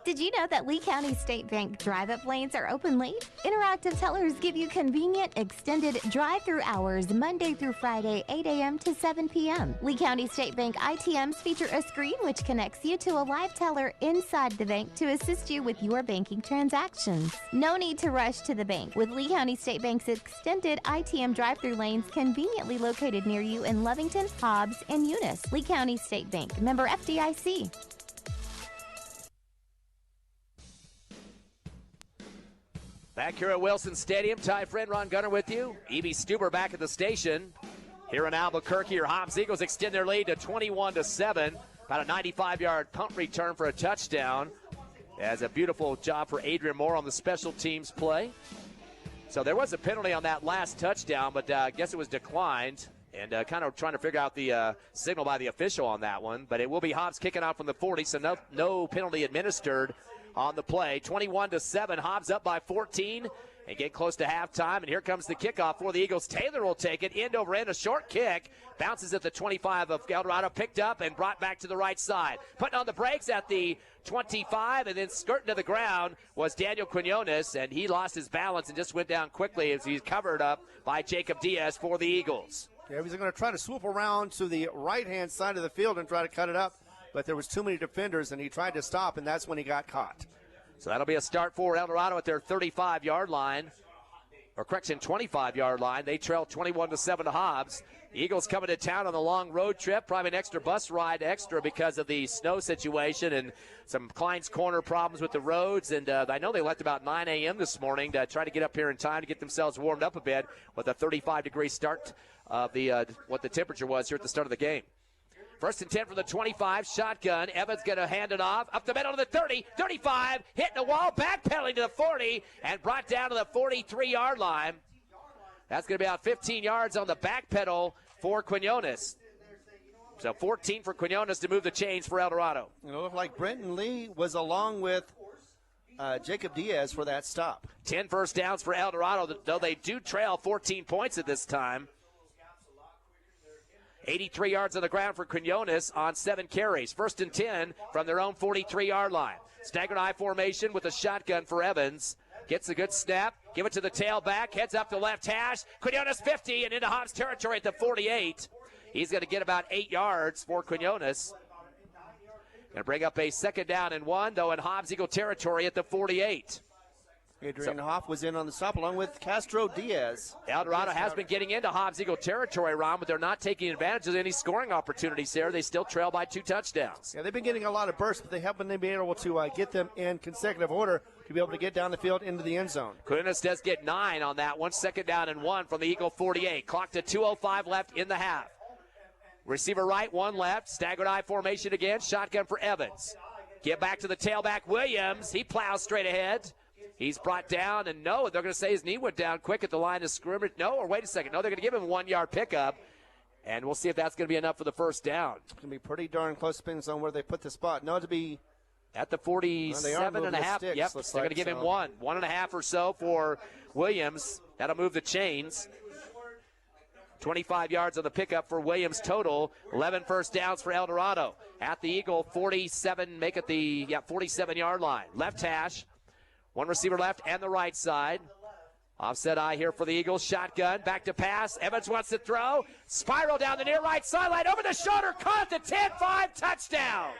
Did you know that Lee County State Bank drive-up lanes are open late? Interactive tellers give you convenient, extended drive-through hours Monday through Friday, 8 a.m. to 7 p.m. Lee County State Bank ITMs feature a screen which connects you to a live teller inside the bank to assist you with your banking transactions. No need to rush to the bank with Lee County State Bank's extended ITM drive-through lanes conveniently located near you in Lovington, Hobbs, and Eunice. Lee County State Bank, member FDIC. Back here at Wilson Stadium, Ty Friend, Ron Gunner with you. E.B. Stuber back at the station. Here in Albuquerque, your Hobbs Eagles extend their lead to 21-7. About a 95-yard punt return for a touchdown. As a beautiful job for Adrian Moore on the special teams play. So there was a penalty on that last touchdown, but I guess it was declined. And kind of trying to figure out the signal by the official on that one. But it will be Hobbs kicking out from the 40, so no penalty administered on the play. 21-7, Hobbs up by 14 and get close to halftime. And here comes the kickoff for the Eagles. Taylor will take it end over end, a short kick. Bounces at the 25 of Eldorado, picked up and brought back to the right side. Putting on the brakes at the 25, and then skirting to the ground was Daniel Quinones, and he lost his balance and just went down quickly as he's covered up by Jacob Diaz for the Eagles. Yeah, he's going to try to swoop around to the right-hand side of the field and try to cut it up, but there was too many defenders, and he tried to stop, and that's when he got caught. So that'll be a start for Eldorado at their 35-yard line. Or correction, 25-yard line. They trail 21-7 to Hobbs. The Eagles coming to town on the long road trip, probably an extra bus ride extra because of the snow situation and some Klein's Corner problems with the roads. And I know they left about 9 a.m. this morning to try to get up here in time to get themselves warmed up a bit with a 35-degree start of what the temperature was here at the start of the game. First and 10 from the 25, shotgun. Evans going to hand it off, up the middle to the 30, 35, hitting the wall, backpedaling to the 40, and brought down to the 43-yard line. That's going to be about 15 yards on the back pedal for Quinones. So 14 for Quinones to move the chains for Eldorado. It looked like Brenton Lee was along with Jacob Diaz for that stop. 10 first downs for Eldorado, though they do trail 14 points at this time. 83 yards on the ground for Quinones on 7 carries. First and 10 from their own 43-yard line. Staggered I formation with a shotgun for Evans. Gets a good snap. Give it to the tailback. Heads up the left hash. Quinones 50 and into Hobbs territory at the 48. He's going to get about 8 yards for Quinones. Going to bring up a second down and 1, though, in Hobbs Eagle territory at the 48. Adrian Hoff was in on the stop along with Castro Diaz. Eldorado has been getting into Hobbs Eagle territory, Ron, but they're not taking advantage of any scoring opportunities there. They still trail by 2 touchdowns. Yeah, they've been getting a lot of bursts, but they haven't been able to get them in consecutive order to be able to get down the field into the end zone. Quinones does get 9 on that one. Second down and 1 from the Eagle 48. Clock to 2:05 left in the half. Receiver right, 1 left. Staggered I formation again. Shotgun for Evans. Get back to the tailback, Williams. He plows straight ahead. He's brought down, and no, they're going to say his knee went down quick at the line of scrimmage. No, or wait a second. No, they're going to give him a 1-yard pickup, and we'll see if that's going to be enough for the first down. It's going to be pretty darn close, depends on where they put the spot. No, to be at the 47 and a half. Sticks, yep, they're going to give him 1.5 or so for Williams. That'll move the chains. 25 yards on the pickup for Williams total. 11 first downs for Eldorado. At the Eagle 47, make it the 47-yard line. Left hash. 1 receiver left and the right side. Offset eye here for the Eagles. Shotgun. Back to pass. Evans wants to throw. Spiral down the near right sideline. Over the shoulder. Caught the 10-5 touchdown.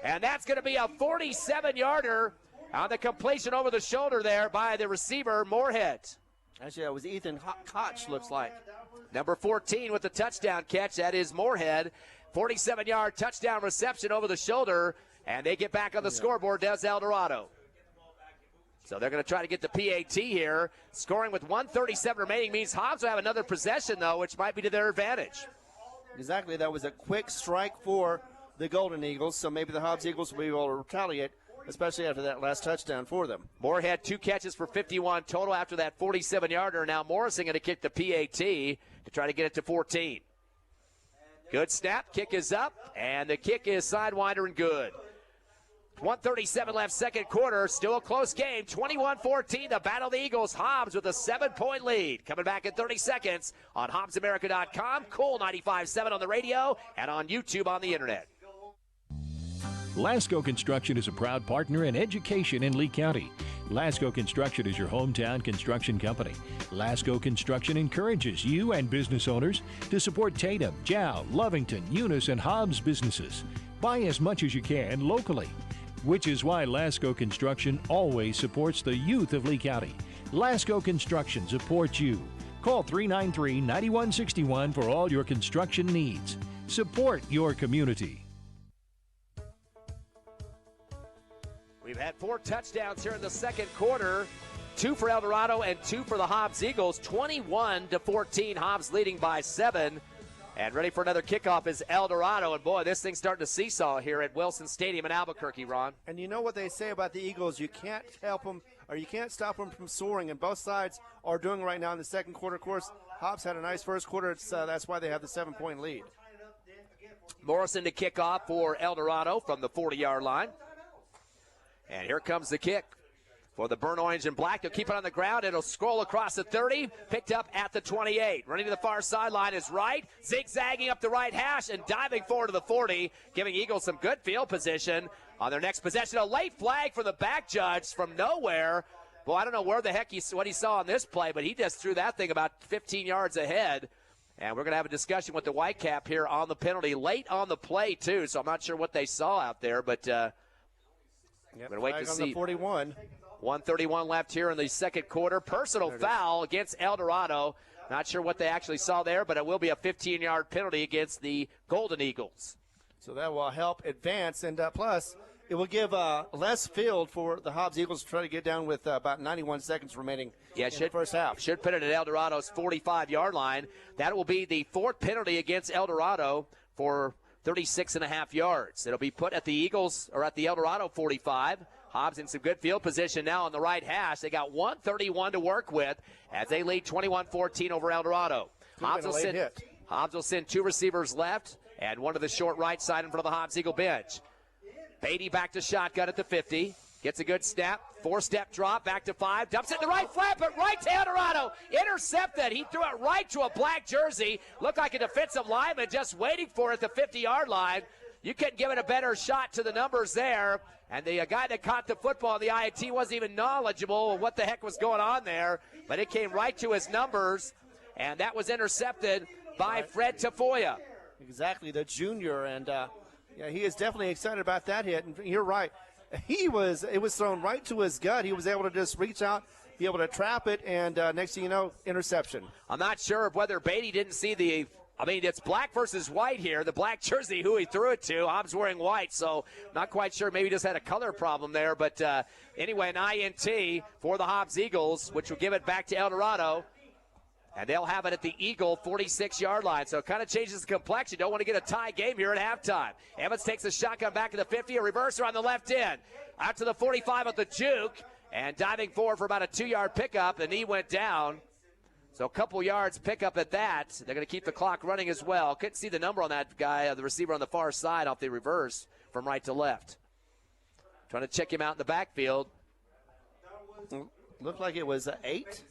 And that's going to be a 47-yarder on the completion over the shoulder there by the receiver, Moorhead. Actually, that was Ethan Koch, looks like. Number 14 with the touchdown catch. That is Moorhead. 47-yard touchdown reception over the shoulder. And they get back on the scoreboard, does Eldorado. So they're going to try to get the PAT here. Scoring with 1:37 remaining means Hobbs will have another possession, though, which might be to their advantage. Exactly. That was a quick strike for the Golden Eagles, so maybe the Hobbs Eagles will be able to retaliate, especially after that last touchdown for them. Moorhead 2 catches for 51 total after that 47-yarder. Now Morrison going to kick the PAT to try to get it to 14. Good snap. Kick is up, and the kick is sidewinder and good. 1:37 left, second quarter. Still a close game. 21-14. The Battle of the Eagles. Hobbs with a 7-point lead. Coming back in 30 seconds on HobbsAmerica.com. Cool 95.7 on the radio and on YouTube on the internet. Lasco Construction is a proud partner in education in Lee County. Lasco Construction is your hometown construction company. Lasco Construction encourages you and business owners to support Tatum, Jow, Lovington, Eunice, and Hobbs businesses. Buy as much as you can locally, which is why Lasco Construction always supports the youth of Lee County. Lasco Construction supports you. Call 393-9161 for all your construction needs. Support your community. We've had 4 touchdowns here in the second quarter. 2 for Eldorado and 2 for the Hobbs Eagles. 21-14, Hobbs leading by 7. And ready for another kickoff is Eldorado. And, boy, this thing's starting to seesaw here at Wilson Stadium in Albuquerque, Ron. And you know what they say about the Eagles. You can't help them, or you can't stop them from soaring. And both sides are doing right now in the second quarter. Of course, Hobbs had a nice first quarter. That's why they have the 7-point lead. Morrison to kick off for Eldorado from the 40-yard line. And here comes the kick for the burnt orange and black. They'll keep it on the ground. It'll scroll across the 30, picked up at the 28. Running to the far sideline is Wright, zigzagging up the right hash and diving forward to the 40, giving Eagles some good field position on their next possession. A late flag for the back judge from nowhere. Well, I don't know where the heck what he saw on this play, but he just threw that thing about 15 yards ahead. And we're going to have a discussion with the Whitecap here on the penalty. Late on the play, too, so I'm not sure what they saw out there, but we're going to wait to see. 41. 1:31 left here in the second quarter. Personal foul against Eldorado. Not sure what they actually saw there, but it will be a 15-yard penalty against the Golden Eagles. So that will help advance, and plus it will give less field for the Hobbs Eagles to try to get down with about 91 seconds remaining in the first half. Should put it at Eldorado's 45-yard line. That will be the fourth penalty against Eldorado for 36.5 yards. It'll be put at the Eagles, or at the Eldorado 45. Hobbs in some good field position now on the right hash. They got 1:31 to work with as they lead 21-14 over Eldorado. Hobbs will send two receivers left and one to the short right side in front of the Hobbs Eagle bench. Beatty back to shotgun at the 50. Gets a good snap. Four-step drop, back to 5. Dumps it in the right flat, but right to Eldorado. Intercepted. He threw it right to a black jersey. Looked like a defensive lineman just waiting for it at the 50-yard line. You couldn't give it a better shot to the numbers there. And the guy that caught the football in the INT wasn't even knowledgeable of what the heck was going on there. But it came right to his numbers, and that was intercepted by Fred Tafoya. Exactly, the junior. And, he is definitely excited about that hit. And you're right. It was thrown right to his gut. He was able to just reach out, be able to trap it, and next thing you know, interception. I'm not sure of whether Beatty didn't see it's black versus white here. The black jersey, who he threw it to. Hobbs wearing white, so not quite sure. Maybe just had a color problem there. But anyway, an INT for the Hobbs Eagles, which will give it back to Eldorado. And they'll have it at the Eagle 46-yard line. So it kind of changes the complexion. Don't want to get a tie game here at halftime. Evans takes a shotgun back to the 50, a reverser on the left end. Out to the 45 at the juke, and diving forward for about a 2-yard pickup. The knee went down. So a couple yards pickup at that. They're going to keep the clock running as well. Couldn't see the number on that guy, the receiver on the far side off the reverse from right to left. Trying to check him out in the backfield. Looked like it was 8.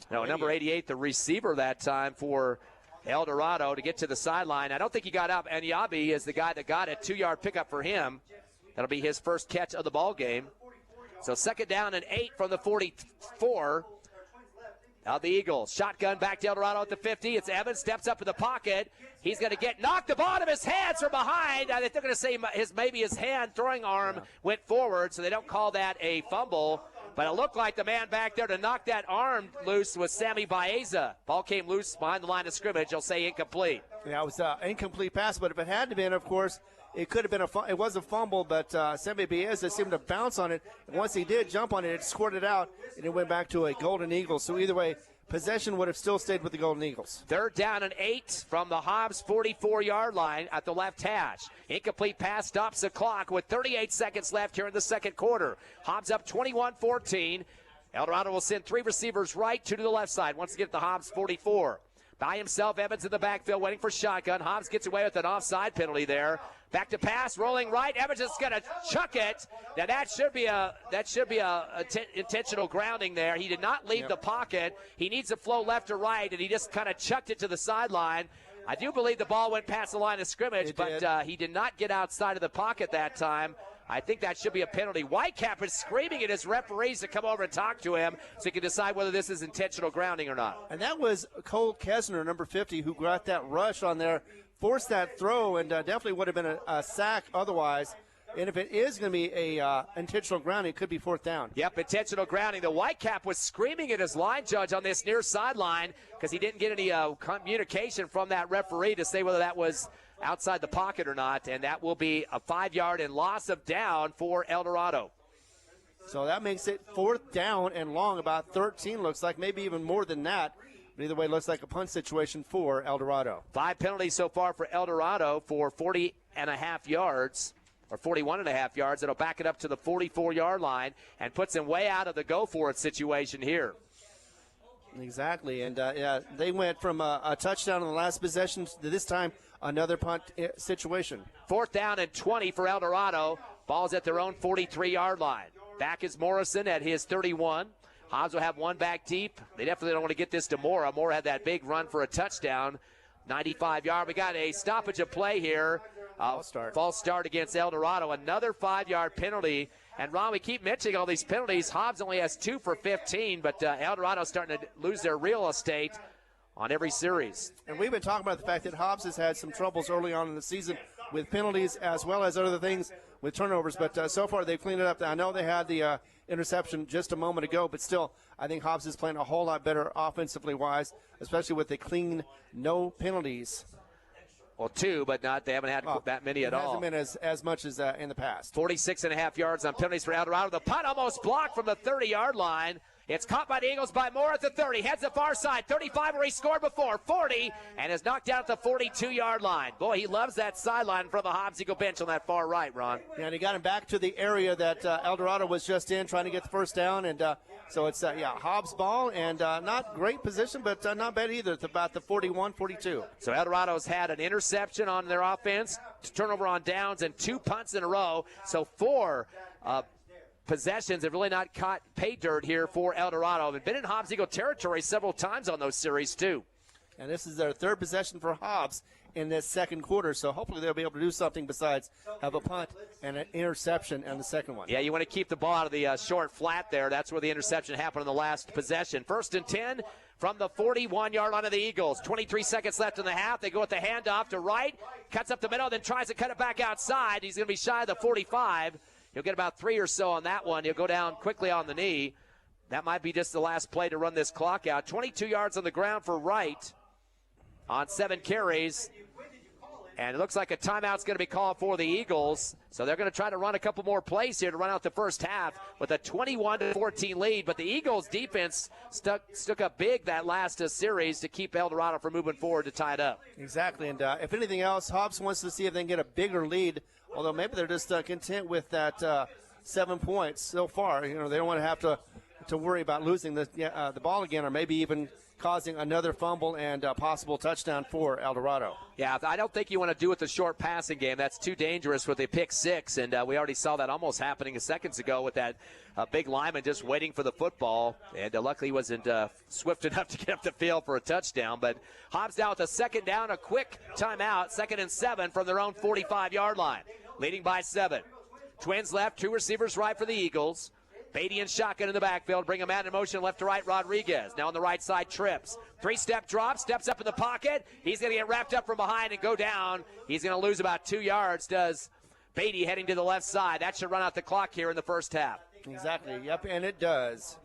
No, number 88, the receiver that time for Eldorado to get to the sideline. I don't think he got up. And Yabi is the guy that got it. 2-yard pickup for him. That'll be his first catch of the ball game. So second down and 8 from the 44 of the Eagles. Shotgun back to Eldorado at the 50. It's Evans, steps up in the pocket. He's going to get knocked the ball of his hands from behind. I think they're going to say maybe his hand throwing arm went forward, so they don't call that a fumble. But it looked like the man back there to knock that arm loose was Sammy Baeza. Ball came loose behind the line of scrimmage. They'll say incomplete. Yeah, it was an incomplete pass, but if it had to been, of course, it could have been it was a fumble, but Sammy Baeza seemed to bounce on it. And once he did jump on it, it squirted out, and it went back to a Golden Eagle. So either way, possession would have still stayed with the Golden Eagles. Third down and 8 from the Hobbs 44-yard line at the left hash. Incomplete pass stops the clock with 38 seconds left here in the second quarter. Hobbs up 21-14. Eldorado will send 3 receivers right, 2 to the left side. Once again at the Hobbs 44. By himself, Evans in the backfield waiting for shotgun. Hobbs gets away with an offside penalty there. Back to pass, rolling right. Evans is going to chuck it. Now that should be a intentional grounding there. He did not leave the pocket. He needs to flow left or right, and he just kind of chucked it to the sideline. I do believe the ball went past the line of scrimmage, but he did not get outside of the pocket that time. I think that should be a penalty. Whitecap is screaming at his referees to come over and talk to him so he can decide whether this is intentional grounding or not. And that was Cole Kesner, number 50, who got that rush on there, forced that throw, and definitely would have been a sack otherwise. And if it is going to be a intentional grounding, it could be fourth down. Yep, intentional grounding. The Whitecap was screaming at his line judge on this near sideline because he didn't get any communication from that referee to say whether that was outside the pocket or not, and that will be a 5-yard and loss of down for Eldorado. So that makes it fourth down and long, about 13, looks like, maybe even more than that. But either way, it looks like a punt situation for Eldorado. 5 penalties so far for Eldorado for 40.5 yards, or 41.5 yards. It'll back it up to the 44-yard line and puts him way out of the go-for-it situation here. Exactly, and they went from a touchdown in the last possession to this time another punt situation. Fourth down and 20 for Eldorado. Ball's at their own 43-yard line. Back is Morrison at his 31. Hobbs will have one back deep. They definitely don't want to get this to Mora. Mora had that big run for a touchdown, 95-yard. We got a stoppage of play here. False start against Eldorado. Another 5-yard penalty. And, Ron, we keep mentioning all these penalties. Hobbs only has 2 for 15, but Eldorado's starting to lose their real estate on every series. And we've been talking about the fact that Hobbs has had some troubles early on in the season with penalties as well as other things with turnovers, but so far they've cleaned it up. I know they had the interception just a moment ago, but still, I think Hobbs is playing a whole lot better offensively wise, especially with the clean, no penalties. Well, 2, but they haven't had that many at all. It hasn't been as much as in the past. 46.5 yards on penalties for Eldorado. The punt almost blocked from the 30-yard line. It's caught by the Eagles by Moore at the 30. Heads the far side. 35 where he scored before. 40 and is knocked out at the 42-yard line. Boy, he loves that sideline for the Hobbs Eagle bench on that far right, Ron. Yeah, and he got him back to the area that Eldorado was just in, trying to get the first down. And so it's, Hobbs ball, and not great position, but not bad either. It's about the 41, 42. So Eldorado's had an interception on their offense, turnover on downs, and 2 punts in a row. So 4 possessions have really not caught pay dirt here for Eldorado. They've been in Hobbs Eagle territory several times on those series, too. And this is their 3rd possession for Hobbs in this second quarter, so hopefully they'll be able to do something besides have a punt and an interception on the second one. Yeah, you want to keep the ball out of the short flat there. That's where the interception happened in the last possession. 1st and 10 from the 41-yard line of the Eagles. 23 seconds left in the half. They go with the handoff to right, cuts up the middle, then tries to cut it back outside. He's going to be shy of the 45. He'll get about 3 or so on that one. He'll go down quickly on the knee. That might be just the last play to run this clock out. 22 yards on the ground for Wright on 7 carries. And it looks like a timeout's going to be called for the Eagles. So they're going to try to run a couple more plays here to run out the first half with a 21-14 lead. But the Eagles' defense stuck up big that last series to keep Eldorado from moving forward to tie it up. Exactly. And if anything else, Hobbs wants to see if they can get a bigger lead. Although maybe they're just content with that 7 points so far. They don't want to have to worry about losing the ball again, or maybe even causing another fumble and a possible touchdown for Eldorado. Yeah, I don't think you want to do with the short passing game. That's too dangerous with a pick 6, and we already saw that almost happening seconds ago with that big lineman just waiting for the football, and luckily he wasn't swift enough to get up the field for a touchdown. But Hobbs down with a 2nd down, a quick timeout, 2nd and 7 from their own 45-yard line, leading by 7. Twins left, 2 receivers right for the Eagles. Beatty and shotgun in the backfield. Bring a man in motion left to right. Rodriguez now on the right side trips. 3-step drop. Steps up in the pocket. He's going to get wrapped up from behind and go down. He's going to lose about 2 yards, does Beatty, heading to the left side. That should run out the clock here in the first half. Exactly. Yep, and it does.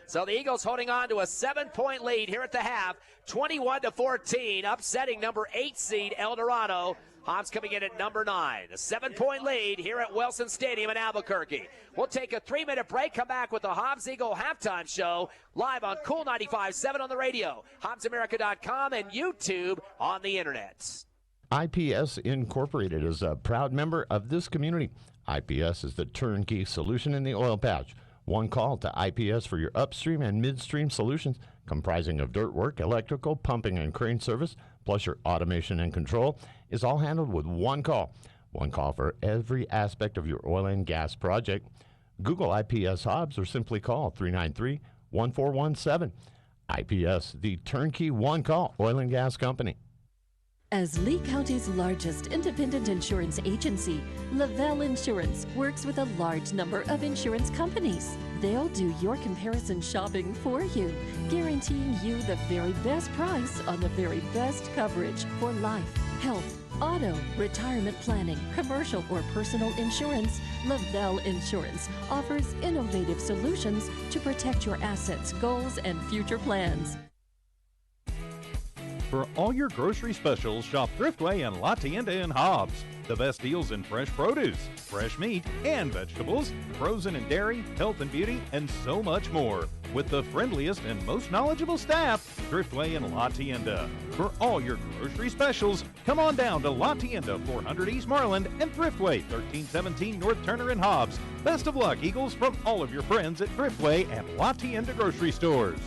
So the Eagles holding on to a 7-point lead here at the half. 21-14, upsetting number 8 seed Eldorado. Hobbs coming in at number 9. A 7-point lead here at Wilson Stadium in Albuquerque. We'll take a 3-minute break, come back with the Hobbs Eagle halftime show live on Cool 95.7 on the radio, HobbsAmerica.com, and YouTube on the internet. IPS Incorporated is a proud member of this community. IPS is the turnkey solution in the oil patch. One call to IPS for your upstream and midstream solutions, comprising of dirt work, electrical, pumping, and crane service, plus your automation and control, is all handled with one call. One call for every aspect of your oil and gas project. Google IPS Hobbs or simply call 393-1417. IPS, the turnkey one-call oil and gas company. As Lee County's largest independent insurance agency, Lavelle Insurance works with a large number of insurance companies. They'll do your comparison shopping for you, guaranteeing you the very best price on the very best coverage for life, health, auto, retirement planning, commercial or personal insurance. Lavelle Insurance offers innovative solutions to protect your assets, goals, and future plans. For all your grocery specials, shop Thriftway and La Tienda in Hobbs. The best deals in fresh produce, fresh meat, and vegetables, frozen and dairy, health and beauty, and so much more. With the friendliest and most knowledgeable staff, Thriftway and La Tienda. For all your grocery specials, come on down to La Tienda, 400 East Marland, and Thriftway, 1317 North Turner in Hobbs. Best of luck, Eagles, from all of your friends at Thriftway and La Tienda grocery stores.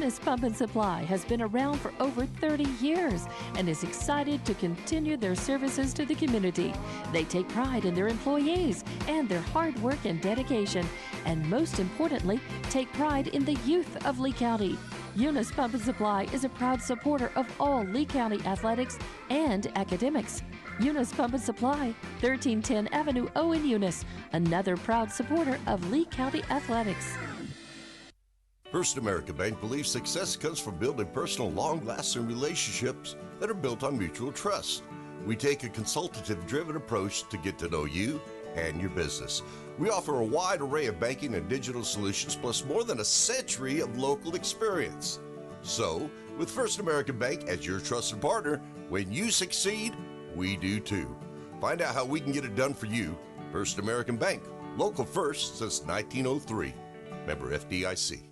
Eunice Pump and Supply has been around for over 30 years and is excited to continue their services to the community. They take pride in their employees and their hard work and dedication, and most importantly, take pride in the youth of Lee County. Eunice Pump and Supply is a proud supporter of all Lee County athletics and academics. Eunice Pump and Supply, 1310 Avenue O in Eunice, another proud supporter of Lee County athletics. First American Bank believes success comes from building personal, long-lasting relationships that are built on mutual trust. We take a consultative-driven approach to get to know you and your business. We offer a wide array of banking and digital solutions, plus more than a century of local experience. So, with First American Bank as your trusted partner, when you succeed, we do too. Find out how we can get it done for you. First American Bank, local first since 1903. Member FDIC.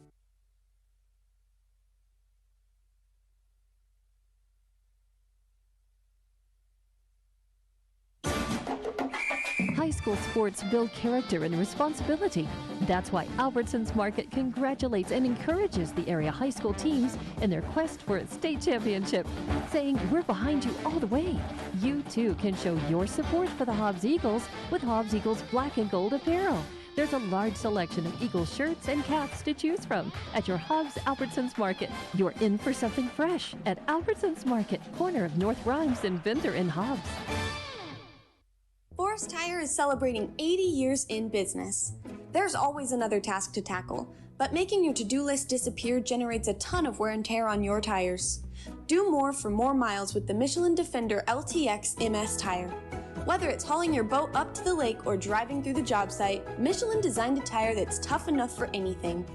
High school sports build character and responsibility. That's why Albertsons Market congratulates and encourages the area high school teams in their quest for a state championship, saying we're behind you all the way. You too can show your support for the Hobbs Eagles with Hobbs Eagles Black and Gold apparel. There's a large selection of Eagles shirts and caps to choose from at your Hobbs Albertsons Market. You're in for something fresh at Albertsons Market, corner of North Rhymes and Venter in Hobbs. Forest Tire is celebrating 80 years in business. There's always another task to tackle, but making your to-do list disappear generates a ton of wear and tear on your tires. Do more for more miles with the Michelin Defender LTX MS tire. Whether it's hauling your boat up to the lake or driving through the job site, Michelin designed a tire that's tough enough for anything.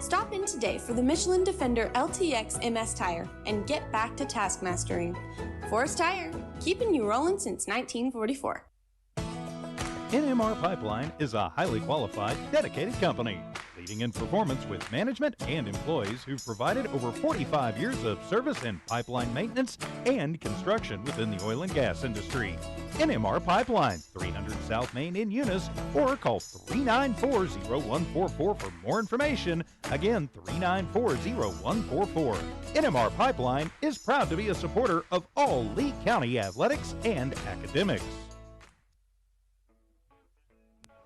Stop in today for the Michelin Defender LTX MS tire and get back to task mastering. Forest Tire, keeping you rolling since 1944. NMR Pipeline is a highly qualified, dedicated company, leading in performance with management and employees who've provided over 45 years of service in pipeline maintenance and construction within the oil and gas industry. NMR Pipeline, 300 South Main in Eunice, or call 394-0144 for more information. Again, 394-0144. NMR Pipeline is proud to be a supporter of all Lee County athletics and academics.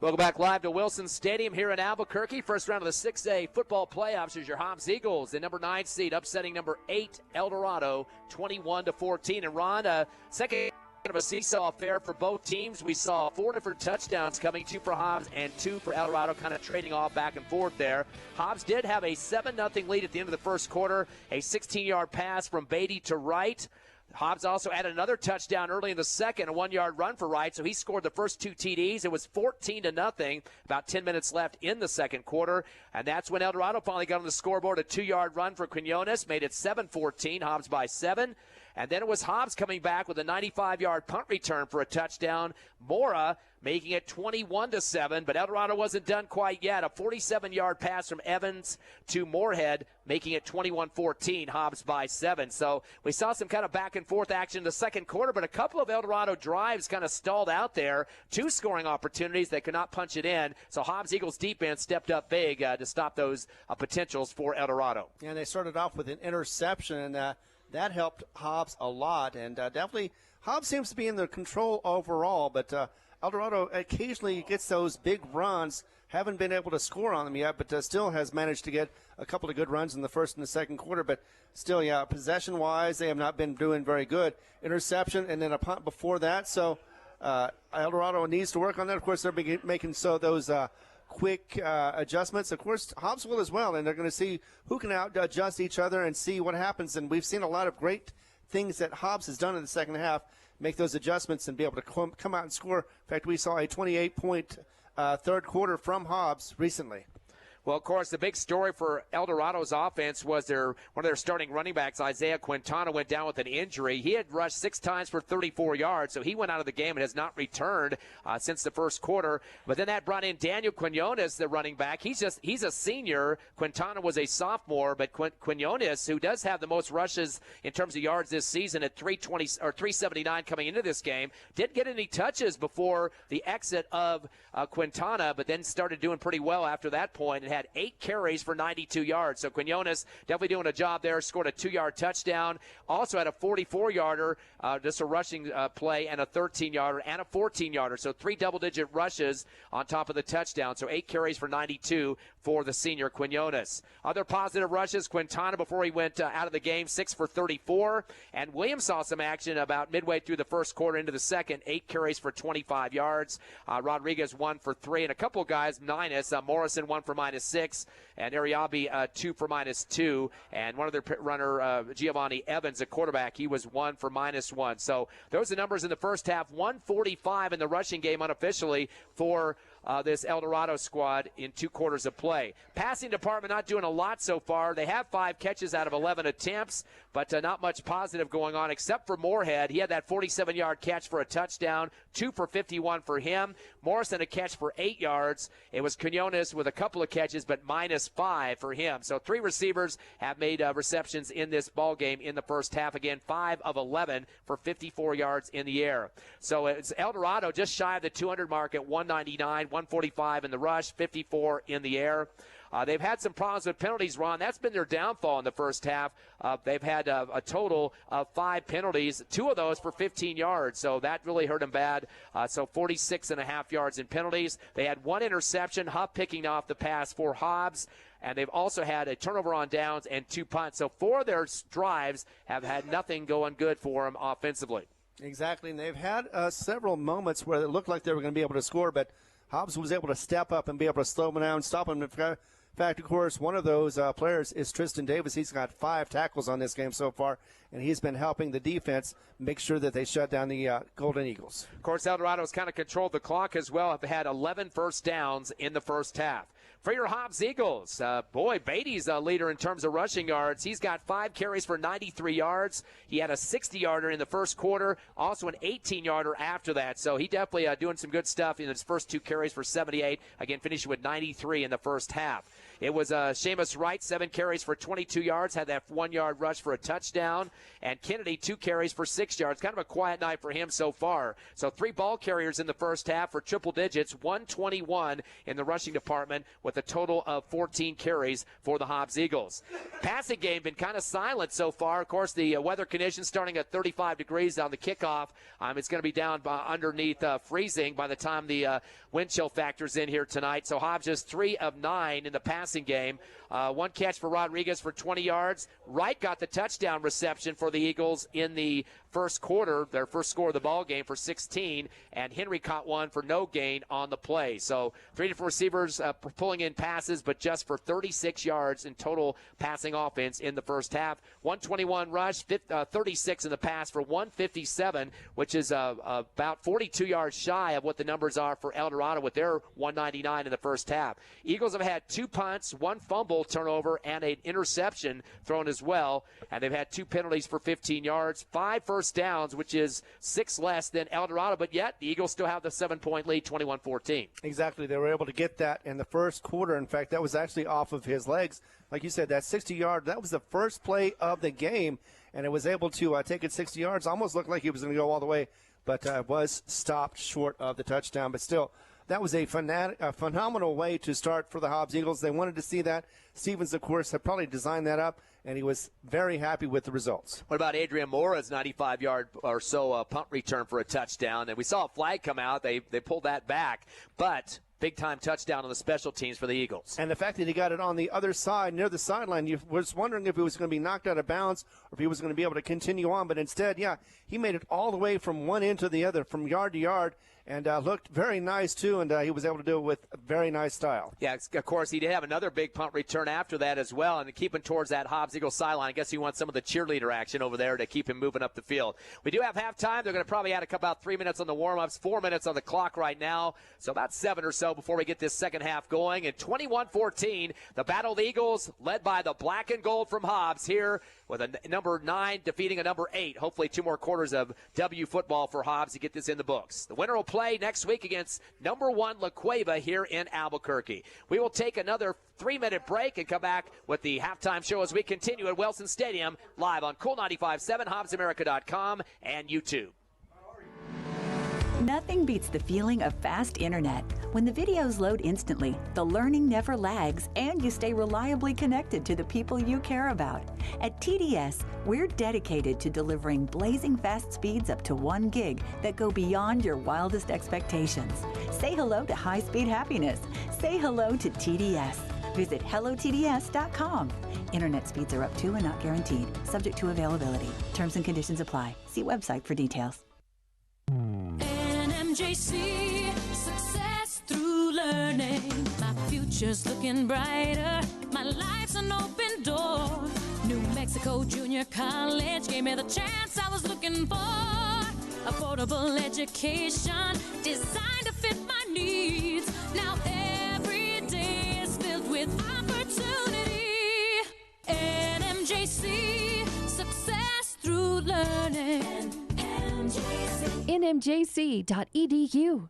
Welcome back live to Wilson Stadium here in Albuquerque. First round of the 6A football playoffs is your Hobbs Eagles, the number 9 seed, upsetting number 8 Eldorado, 21-14. And Ron, second of a seesaw affair for both teams. We saw 4 different touchdowns coming, 2 for Hobbs and 2 for Eldorado, kind of trading off back and forth there. Hobbs did have a 7-0 lead at the end of the first quarter, a 16-yard pass from Beatty to Wright. Hobbs also added another touchdown early in the second, a 1-yard run for Wright, so he scored the first 2 TDs. It was 14-0, about 10 minutes left in the second quarter, and that's when Eldorado finally got on the scoreboard. A 2-yard run for Quinones made it 7-14, Hobbs by 7. And then it was Hobbs coming back with a 95-yard punt return for a touchdown. Mora making it 21-7, but Eldorado wasn't done quite yet. A 47-yard pass from Evans to Moorhead, making it 21-14, Hobbs by 7. So we saw some kind of back-and-forth action in the second quarter, but a couple of Eldorado drives kind of stalled out there. 2 scoring opportunities. They could not punch it in. So Hobbs Eagles defense stepped up big to stop those potentials for Eldorado. And they started off with an interception, and that helped Hobbs a lot. And definitely Hobbs seems to be in the control overall, but Eldorado occasionally gets those big runs. Haven't been able to score on them yet, but still has managed to get a couple of good runs in the first and the second quarter. But still, yeah, possession-wise, they have not been doing very good. Interception and then a punt before that. So Eldorado needs to work on that. Of course, they're making those quick adjustments. Of course, Hobbs will as well, and they're going to see who can adjust each other and see what happens. And we've seen a lot of great things that Hobbs has done in the second half, make those adjustments and be able to come out and score. In fact, we saw a 28-point third quarter from Hobbs recently. Well, of course, the big story for Eldorado's offense was one of their starting running backs, Isaiah Quintana, went down with an injury. He had rushed 6 times for 34 yards, so he went out of the game and has not returned since the first quarter. But then that brought in Daniel Quinones, the running back. He's a senior. Quintana was a sophomore, but Quinones, who does have the most rushes in terms of yards this season at 379 coming into this game, didn't get any touches before the exit of Quintana, but then started doing pretty well after that point and had 8 carries for 92 yards. So Quinones definitely doing a job there, scored a 2-yard touchdown. Also had a 44-yarder, just a rushing play, and a 13-yarder and a 14-yarder. So 3 double-digit rushes on top of the touchdown. So 8 carries for 92 for the senior Quinones. Other positive rushes, Quintana before he went out of the game, 6 for 34. And Williams saw some action about midway through the first quarter into the second, 8 carries for 25 yards. Rodriguez 1 for 3, and a couple guys minus. Morrison 1 for -6, and Ariabi 2 for -2. And one other runner, Giovanni Evans, a quarterback, he was 1 for -1. So those are the numbers in the first half. 145 in the rushing game unofficially for this Eldorado squad in 2 quarters of play. Passing department not doing a lot so far. They have 5 catches out of 11 attempts, but not much positive going on except for Moorhead. He had that 47-yard catch for a touchdown, 2 for 51 for him. Morrison a catch for 8 yards. It was Quinones with a couple of catches, but -5 for him. So 3 receivers have made receptions in this ball game in the first half. Again, 5 of 11 for 54 yards in the air. So it's Eldorado just shy of the 200 mark at 199. 145 in the rush, 54 in the air. They've had some problems with penalties, Ron. That's been their downfall in the first half. They've had a total of 5 penalties, 2 of those for 15 yards. So that really hurt them bad. So 46.5 yards in penalties. They had 1 interception, Huff picking off the pass for Hobbs. And they've also had a turnover on downs and 2 punts. So 4 of their drives have had nothing going good for them offensively. Exactly, and they've had several moments where it looked like they were going to be able to score, but Hobbs was able to step up and be able to slow them down, stop them. In fact, of course, one of those players is Tristan Davis. He's got 5 tackles on this game so far, and he's been helping the defense make sure that they shut down the Golden Eagles. Of course, Eldorado's kind of controlled the clock as well. Have had 11 first downs in the first half. For your Hobbs Eagles, Beatty's a leader in terms of rushing yards. He's got 5 carries for 93 yards. He had a 60-yarder in the first quarter, also an 18-yarder after that. So he definitely doing some good stuff in his first 2 carries for 78. Again, finishing with 93 in the first half. It was Seamus Wright, 7 carries for 22 yards, had that 1-yard rush for a touchdown. And Kennedy, 2 carries for 6 yards. Kind of a quiet night for him so far. So 3 ball carriers in the first half for triple digits, 121 in the rushing department with a total of 14 carries for the Hobbs Eagles. Passing game been kind of silent so far. Of course, the weather conditions starting at 35 degrees on the kickoff. It's going to be down underneath freezing by the time the wind chill factors in here tonight. So Hobbs just 3 of 9 in the passing game. 1 catch for Rodriguez for 20 yards. Wright got the touchdown reception for the Eagles in the first quarter, their first score of the ball game for 16, and Henry caught one for no gain on the play. So 3 different receivers pulling in passes, but just for 36 yards in total passing offense in the first half. 121 rush, 36 in the pass for 157, which is about 42 yards shy of what the numbers are for Eldorado with their 199 in the first half. Eagles have had 2 punts, 1 fumble turnover, and an interception thrown as well, and they've had 2 penalties for 15 yards, 5 first downs, which is 6 less than Eldorado, but yet the Eagles still have the 7-point lead, 21-14. Exactly. They were able to get that in the first quarter. In fact, that was actually off of his legs. Like you said, that 60-yard, that was the first play of the game, and it was able to take it 60 yards. Almost looked like he was going to go all the way, but was stopped short of the touchdown. But still, that was a phenomenal way to start for the Hobbs Eagles. They wanted to see that. Stevens, of course, had probably designed that up, and he was very happy with the results. What about Adrian Mora's 95-yard or so punt return for a touchdown? And we saw a flag come out. They pulled that back, but big-time touchdown on the special teams for the Eagles. And the fact that he got it on the other side, near the sideline, you was wondering if he was going to be knocked out of bounds or if he was going to be able to continue on. But instead, he made it all the way from one end to the other, from yard to yard, and looked very nice, too, and he was able to do it with very nice style. Yeah, of course, he did have another big punt return after that as well, and keeping towards that Hobbs-Eagles sideline. I guess he wants some of the cheerleader action over there to keep him moving up the field. We do have halftime. They're going to probably add about 3 minutes on the warm-ups, 4 minutes on the clock right now, so about 7 or so before we get this second half going. And 21-14, the Battle of the Eagles, led by the black and gold from Hobbs here, with a number 9 defeating a number 8. Hopefully 2 more quarters of W football for Hobbs to get this in the books. The winner will play next week against number 1 La Cueva here in Albuquerque. We will take another 3-minute break and come back with the halftime show as we continue at Wilson Stadium, live on Cool 95.7, HobbsAmerica.com, and YouTube. Nothing beats the feeling of fast internet. When the videos load instantly, the learning never lags, and you stay reliably connected to the people you care about. At TDS, we're dedicated to delivering blazing fast speeds up to 1 gig that go beyond your wildest expectations. Say hello to high-speed happiness. Say hello to TDS. Visit hellotds.com. Internet speeds are up to and not guaranteed, subject to availability. Terms and conditions apply. See website for details. NMJC, success through learning. My future's looking brighter. My life's an open door. New Mexico Junior College gave me the chance I was looking for. Affordable education designed to fit my needs. Now every day is filled with opportunity. NMJC, success through learning. NMJC.edu.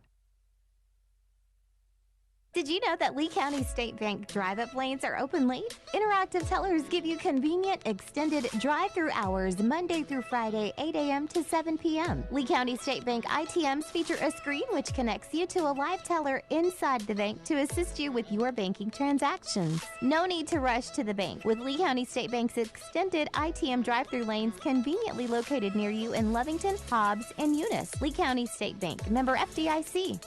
Did you know that Lee County State Bank drive-up lanes are open late? Interactive tellers give you convenient, extended drive-through hours Monday through Friday, 8 a.m. to 7 p.m. Lee County State Bank ITMs feature a screen which connects you to a live teller inside the bank to assist you with your banking transactions. No need to rush to the bank, with Lee County State Bank's extended ITM drive-through lanes conveniently located near you in Lovington, Hobbs, and Eunice. Lee County State Bank, member FDIC.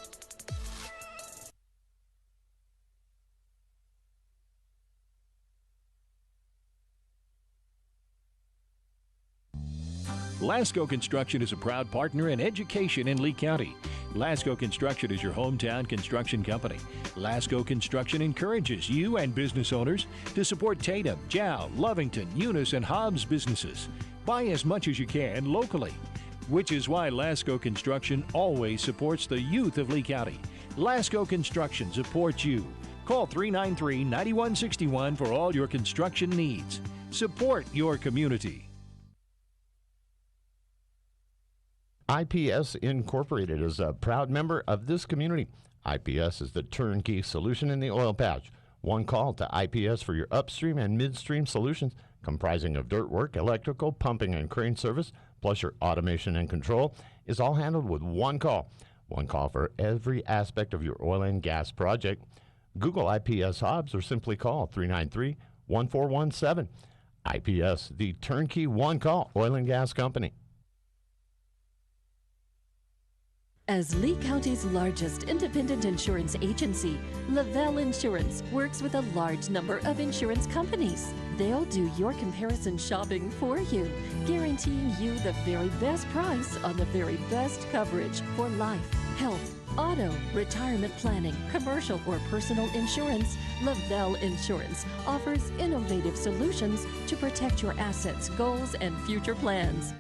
Lasco Construction is a proud partner in education in Lee County. Lasco Construction is your hometown construction company. Lasco Construction encourages you and business owners to support Tatum, Jow, Lovington, Eunice, and Hobbs businesses. Buy as much as you can locally, which is why Lasco Construction always supports the youth of Lee County. Lasco Construction supports you. Call 393-9161 for all your construction needs. Support your community. IPS Incorporated is a proud member of this community. IPS is the turnkey solution in the oil patch. One call to IPS for your upstream and midstream solutions, comprising of dirt work, electrical, pumping, and crane service, plus your automation and control, is all handled with one call. One call for every aspect of your oil and gas project. Google IPS Hobbs or simply call 393-1417. IPS, the turnkey one-call oil and gas company. As Lee County's largest independent insurance agency, Lavelle Insurance works with a large number of insurance companies. They'll do your comparison shopping for you, guaranteeing you the very best price on the very best coverage for life, health, auto, retirement planning, commercial or personal insurance. Lavelle Insurance offers innovative solutions to protect your assets, goals, and future plans.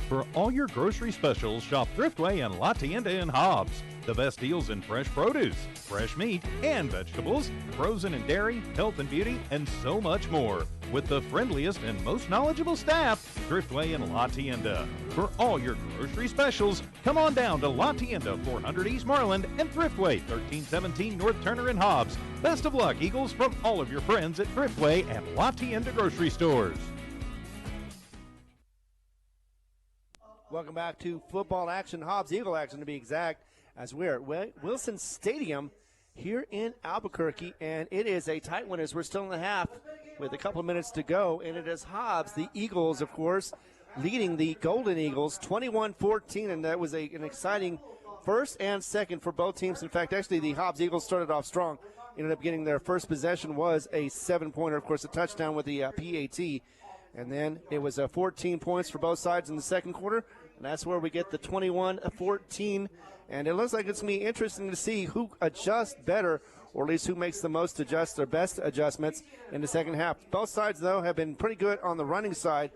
For all your grocery specials, shop Thriftway and La Tienda in Hobbs. The best deals in fresh produce, fresh meat, and vegetables, frozen and dairy, health and beauty, and so much more. With the friendliest and most knowledgeable staff, Thriftway and La Tienda. For all your grocery specials, come on down to La Tienda, 400 East Marland, and Thriftway, 1317 North Turner in Hobbs. Best of luck, Eagles, from all of your friends at Thriftway and La Tienda grocery stores. Welcome back to football action, Hobbs Eagle action to be exact, as we're at Wilson Stadium here in Albuquerque, and it is a tight one as we're still in the half with a couple of minutes to go, and it is Hobbs, the Eagles, of course, leading the Golden Eagles 21-14, and that was an exciting first and second for both teams. In fact, actually, the Hobbs Eagles started off strong, ended up getting their first possession was a 7-pointer, of course, a touchdown with the PAT. And then it was 14 points for both sides in the second quarter. And that's where we get the 21-14. And it looks like it's going to be interesting to see who adjusts better, or at least who makes the most their best adjustments in the second half. Both sides, though, have been pretty good on the running side.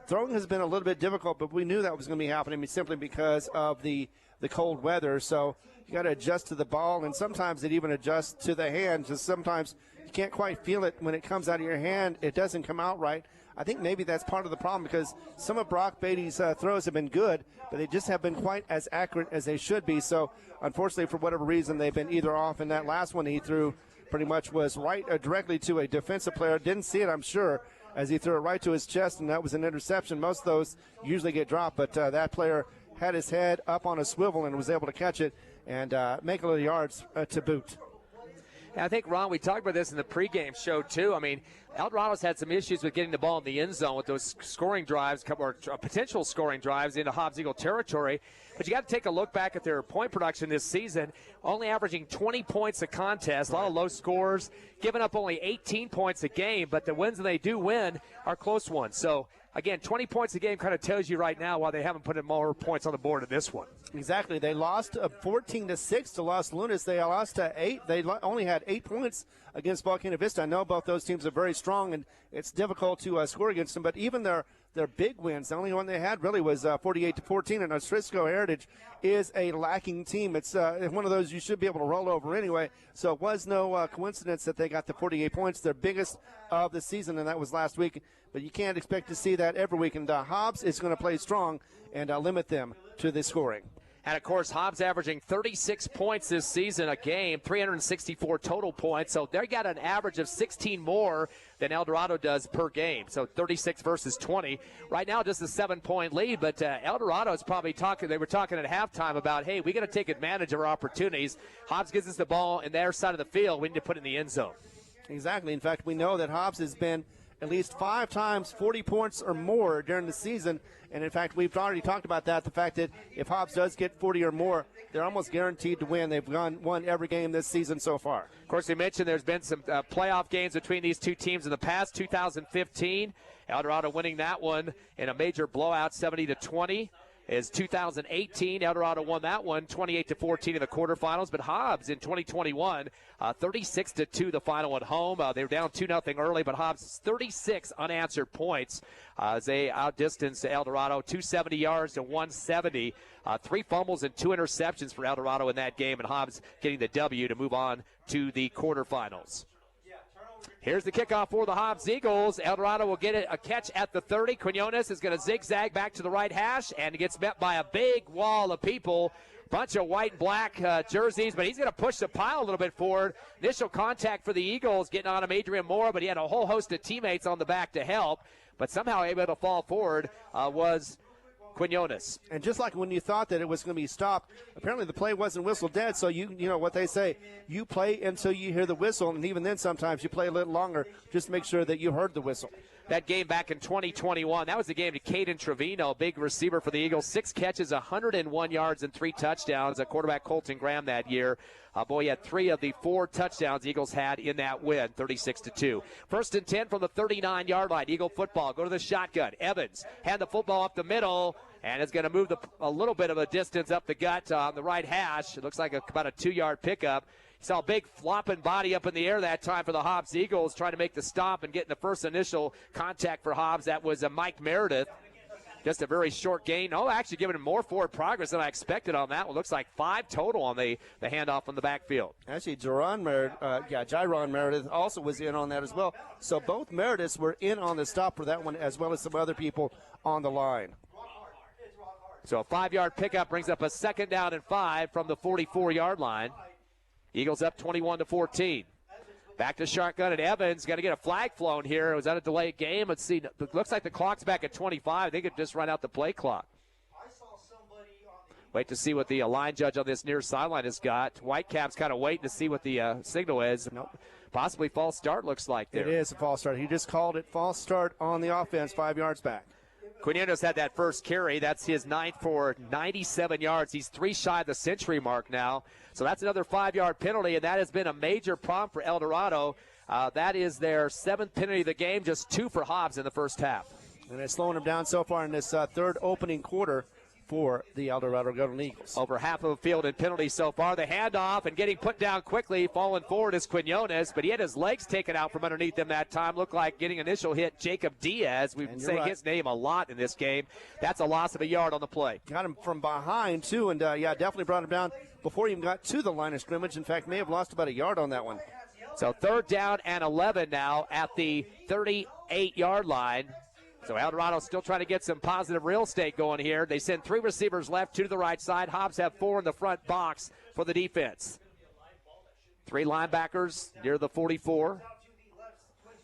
Throwing has been a little bit difficult, but we knew that was going to be happening simply because of the cold weather. So you got to adjust to the ball, and sometimes it even adjusts to the hand. Just sometimes you can't quite feel it when it comes out of your hand. It doesn't come out right. I think maybe that's part of the problem because some of Brock Beatty's throws have been good, but they just have been quite as accurate as they should be. So, unfortunately, for whatever reason, they've been either off. And that last one he threw pretty much was right directly to a defensive player. Didn't see it, I'm sure, as he threw it right to his chest, and that was an interception. Most of those usually get dropped, but that player had his head up on a swivel and was able to catch it and make a little yards to boot. And I think, Ron, we talked about this in the pregame show, too. I mean, Eldorado's had some issues with getting the ball in the end zone with those scoring drives or potential scoring drives into Hobbs Eagle territory. But you got to take a look back at their point production this season, only averaging 20 points a contest, a lot of low scores, giving up only 18 points a game. But the wins that they do win are close ones. So, again, 20 points a game kind of tells you right now why they haven't put in more points on the board in this one. Exactly. They lost 14-6 to Los Lunas. They lost 8. They only had 8 points against Volcano Vista. I know both those teams are very strong, and it's difficult to score against them. But even their big wins, the only one they had really was 48-14. And Frisco Heritage is a lacking team. It's one of those you should be able to roll over anyway. So it was no coincidence that they got the 48 points, their biggest of the season, and that was last week. But you can't expect to see that every week. And Hobbs is going to play strong and limit them to the scoring. And, of course, Hobbs averaging 36 points this season a game, 364 total points. So they got an average of 16 more than Eldorado does per game. So 36 versus 20. Right now, just a 7-point lead. But Eldorado is probably talking. They were talking at halftime about, hey, we got to take advantage of our opportunities. Hobbs gives us the ball in their side of the field. We need to put it in the end zone. Exactly. In fact, we know that Hobbs has been at least 5 times 40 points or more during the season. And, in fact, we've already talked about that, the fact that if Hobbs does get 40 or more, they're almost guaranteed to win. They've won every game this season so far. Of course, we mentioned there's been some playoff games between these two teams in the past. 2015, Eldorado winning that one in a major blowout, 70-20. Is 2018. Eldorado won that one 28-14 in the quarterfinals. But Hobbs in 2021, 36-2 the final at home. They were down 2-0 early, but Hobbs 36 unanswered points as they outdistanced Eldorado 270 yards to 170. 3 fumbles and 2 interceptions for Eldorado in that game, and Hobbs getting the W to move on to the quarterfinals. Here's the kickoff for the Hobbs Eagles. Eldorado will get it a catch at the 30. Quinones is going to zigzag back to the right hash, and he gets met by a big wall of people. Bunch of white and black jerseys, but he's going to push the pile a little bit forward. Initial contact for the Eagles getting on him, Adrian Moore, but he had a whole host of teammates on the back to help. But somehow able to fall forward was Quinones. And just like when you thought that it was going to be stopped, apparently the play wasn't whistle dead. So you know what they say, you play until you hear the whistle, and even then sometimes you play a little longer just to make sure that you heard the whistle. That game back in 2021, that was the game to Caden Trevino, big receiver for the Eagles. 6 catches, 101 yards, and 3 touchdowns. Quarterback Colton Graham that year. He had 3 of the 4 touchdowns the Eagles had in that win, 36-2. 1st and 10 from the 39-yard line. Eagle football, go to the shotgun. Evans, hand the football up the middle, and it's going to move a little bit of a distance up the gut on the right hash. It looks like about a 2-yard pickup. You saw a big flopping body up in the air that time for the Hobbs Eagles, trying to make the stop and getting the first initial contact for Hobbs. That was Mike Meredith. Just a very short gain. Actually giving him more forward progress than I expected on that one. Looks like 5 total on the handoff from the backfield. Actually, Jaron Meredith also was in on that as well. So both Merediths were in on the stop for that one, as well as some other people on the line. So a 5-yard pickup brings up a 2nd down and 5 from the 44-yard line. Eagles up 21-14. Back to shotgun, and Evans got to get a flag flown here. It was at a delayed game. Let's see. It looks like the clock's back at 25. They could just run out the play clock. Wait to see what the line judge on this near sideline has got. Whitecap's kind of waiting to see what the signal is. Possibly false start, looks like there. It is a false start. He just called it false start on the offense, 5 yards back. Quinones had that first carry. That's his 9th for 97 yards. He's 3 shy of the century mark now. So that's another 5-yard penalty, and that has been a major problem for Eldorado. That is their 7th penalty of the game, just 2 for Hobbs in the first half. And it's slowing them down so far in this third opening quarter for the Eldorado Golden Eagles. Over half of the field in penalties so far. The handoff and getting put down quickly, falling forward is Quinones, but he had his legs taken out from underneath him that time. Looked like getting initial hit, Jacob Diaz. We've been saying his name a lot in this game. That's a loss of a yard on the play. Got him from behind, too, and, definitely brought him down before he even got to the line of scrimmage. In fact, may have lost about a yard on that one. So 3rd down and 11 now at the 38-yard line. So Eldorado still trying to get some positive real estate going here. They send 3 receivers left, 2 to the right side. Hobbs have 4 in the front box for the defense. 3 linebackers near the 44.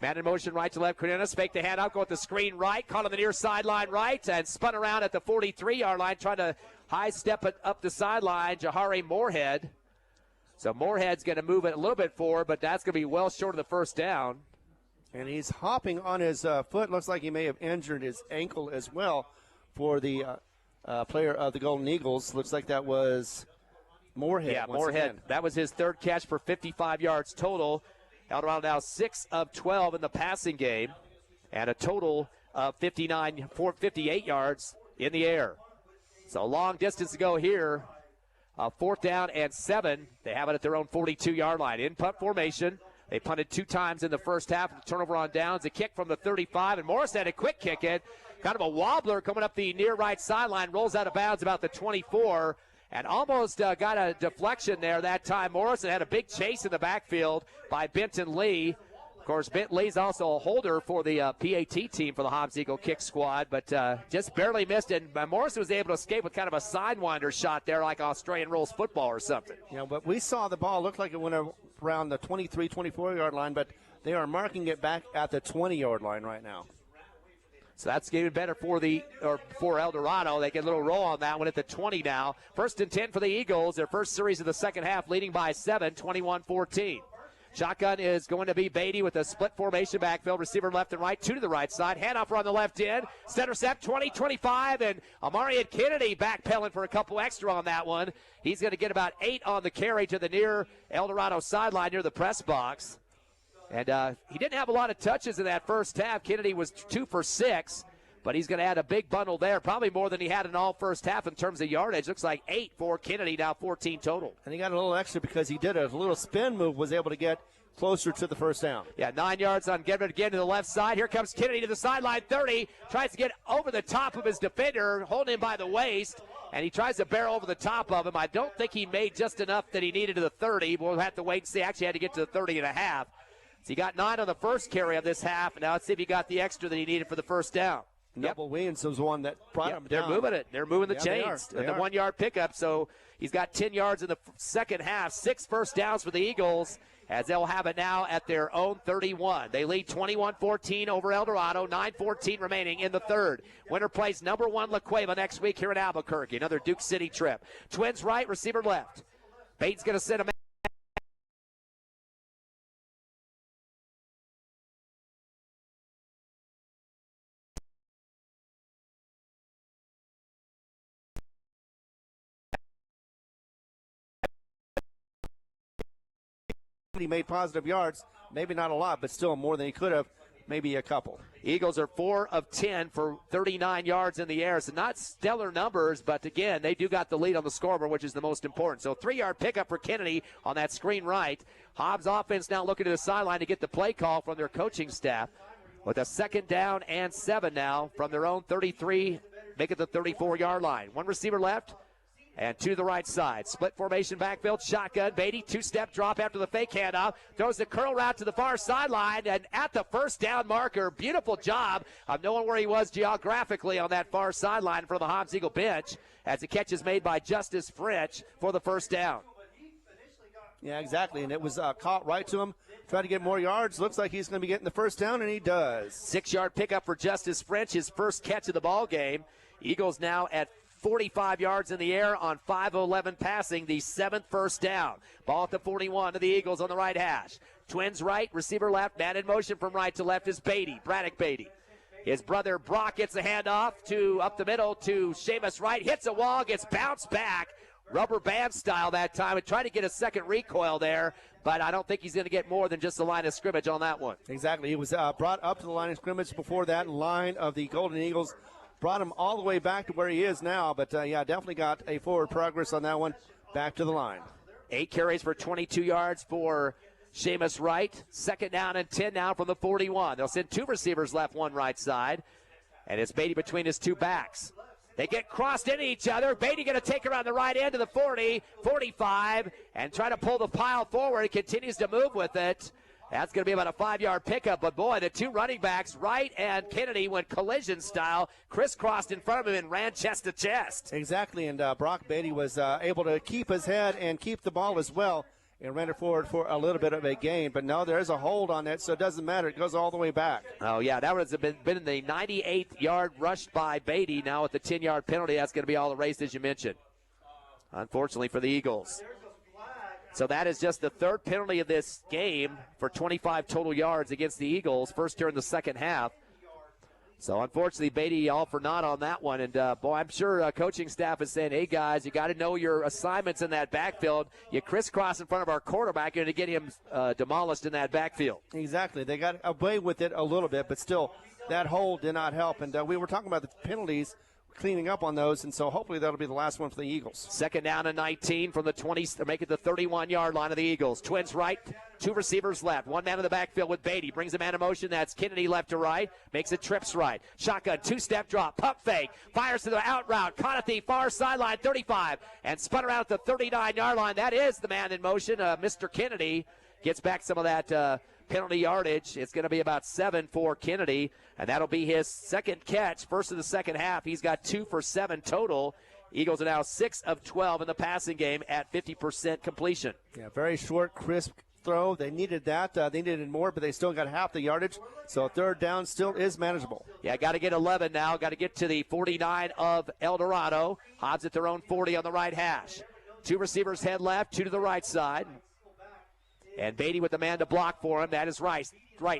Man in motion right to left. Quinones fake the handout, go at the screen right. Caught on the near sideline right and spun around at the 43-yard line trying to high step up the sideline, Jahari Moorhead. So Moorhead's going to move it a little bit forward, but that's going to be well short of the first down. And he's hopping on his foot. Looks like he may have injured his ankle as well for the player of the Golden Eagles. Looks like that was Moorhead. Yeah, Moorhead. Again. That was his third catch for 55 yards total. Eldorado now 6 of 12 in the passing game, and a total of 58 yards in the air. So long distance to go here. 4th down and 7. They have it at their own 42-yard line. In punt formation. They punted 2 times in the first half. The turnover on downs. A kick from the 35, and Morris had a quick kick in. Kind of a wobbler coming up the near right sideline. Rolls out of bounds about the 24, and almost got a deflection there that time. Morrison had a big chase in the backfield by Benton Lee. Of course, Benton Lee's also a holder for the PAT team for the Hobbs Eagle kick squad, but just barely missed it. And Morrison was able to escape with kind of a sidewinder shot there like Australian rules football or something. Yeah, but we saw the ball look like it went around the 23, 24-yard line, but they are marking it back at the 20-yard line right now. So that's even better for Eldorado. They get a little roll on that one at the 20 now. 1st and 10 for the Eagles. Their first series of the second half, leading by 7, 21-14. Shotgun is going to be Beatty with a split formation backfield. Receiver left and right, 2 to the right side. Handoff on the left end. Center step, 20-25, and Amarian Kennedy backpedaling for a couple extra on that one. He's going to get about 8 on the carry to the near Eldorado sideline near the press box. And he didn't have a lot of touches in that first half. Kennedy was 2 for 6, but he's going to add a big bundle there, probably more than he had in all first half in terms of yardage. Looks like 8 for Kennedy, now 14 total. And he got a little extra because he did a little spin move, was able to get closer to the first down. Yeah, 9 yards on getting it again to the left side. Here comes Kennedy to the sideline, 30. Tries to get over the top of his defender, holding him by the waist, and he tries to barrel over the top of him. I don't think he made just enough that he needed to the 30. We'll have to wait and see. Actually had to get to the 30 and a half. So he got 9 on the first carry of this half. Now let's see if he got the extra that he needed for the first down. Noble Williams was one that brought him down. They're moving it. They're moving the chains. They the are. 1 yard pickup. So he's got 10 yards in the second half. 6 first downs for the Eagles as they'll have it now at their own 31. They lead 21-14 over Eldorado. 9:14 remaining in the third. Winner plays number 1 La Cueva next week here in Albuquerque. Another Duke City trip. Twins right, receiver left. Bates going to send him. He made positive yards, maybe not a lot, but still more than he could have, maybe a couple. Eagles are 4 of 10 for 39 yards in the air. So not stellar numbers, but again, they do got the lead on the scoreboard, which is the most important. So 3-yard pickup for Kennedy on that screen right. Hobbs offense now looking to the sideline to get the play call from their coaching staff. With a 2nd down and 7 now from their own 33, make it the 34-yard line. 1 receiver left. And to the right side. Split formation backfield, shotgun. Beatty, 2-step drop after the fake handoff. Throws the curl route to the far sideline. And at the first down marker, beautiful job of knowing where he was geographically on that far sideline for the Hobbs Eagle bench as the catch is made by Justice French for the first down. Yeah, exactly. And it was caught right to him. Try to get more yards. Looks like he's going to be getting the first down, and he does. 6-yard pickup for Justice French, his first catch of the ball game. Eagles now at 45 yards in the air on 5 of 11 passing, the 7th first down. Ball at the 41 to the Eagles on the right hash. Twins right, receiver left, man in motion from right to left is Beatty, Braddock Beatty. His brother Brock gets the handoff up the middle to Seamus Wright, hits a wall, gets bounced back, rubber band style that time, and tried to get a second recoil there, but I don't think he's going to get more than just the line of scrimmage on that one. Exactly. He was brought up to the line of scrimmage before that line of the Golden Eagles. Brought him all the way back to where he is now, but yeah, definitely got a forward progress on that one. Back to the line. 8 carries for 22 yards for Seamus Wright. 2nd down and 10 now from the 41. They'll send 2 receivers left, 1 right side, and it's Beatty between his 2 backs. They get crossed into each other. Beatty going to take around the right end of the 40, 45, and try to pull the pile forward. He continues to move with it. That's going to be about a 5-yard pickup, but boy, the 2 running backs, Wright and Kennedy, went collision style, crisscrossed in front of him and ran chest to chest. Exactly, and Brock Beatty was able to keep his head and keep the ball as well. and ran it forward for a little bit of a gain. But no, there is a hold on that, so it doesn't matter. It goes all the way back. Oh, yeah, that would have been in the 98th yard rushed by Beatty. Now with the 10-yard penalty, that's going to be all erased, as you mentioned, unfortunately for the Eagles. So that is just the third penalty of this game for 25 total yards against the Eagles, first here in the second half. So, unfortunately, Beatty all for naught on that one. And, boy, I'm sure coaching staff is saying, hey, guys, you got to know your assignments in that backfield. You crisscross in front of our quarterback, you're going to get him demolished in that backfield. Exactly. They got away with it a little bit, but still, that hold did not help. And we were talking about the penalties, cleaning up on those, and so hopefully that'll be the last one for the Eagles. Second down and 19 from the 20, make it the 31-yard line of the Eagles. Twins right, two receivers left. One man in the backfield with Beatty. Brings a man in motion. That's Kennedy left to right. Makes it trips right. Shotgun, two-step drop, pump fake. Fires to the out route. Caught at the far sideline, 35, and spun around at the 39-yard line. That is the man in motion. Mr. Kennedy gets back some of that penalty yardage. It's going to be about 7 for Kennedy, and that'll be his second catch, first of the second half. He's got 2 for 7 total. Eagles are now 6 of 12 in the passing game at 50% completion. Yeah, very short, crisp throw. They needed that. They needed more, but they still got half the yardage. So third down still is manageable. Yeah, got to get 11 now. Got to get to the 49 of Eldorado. Hobbs at their own 40 on the right hash. Two receivers head left, two to the right side. And Beatty with the man to block for him. That is right.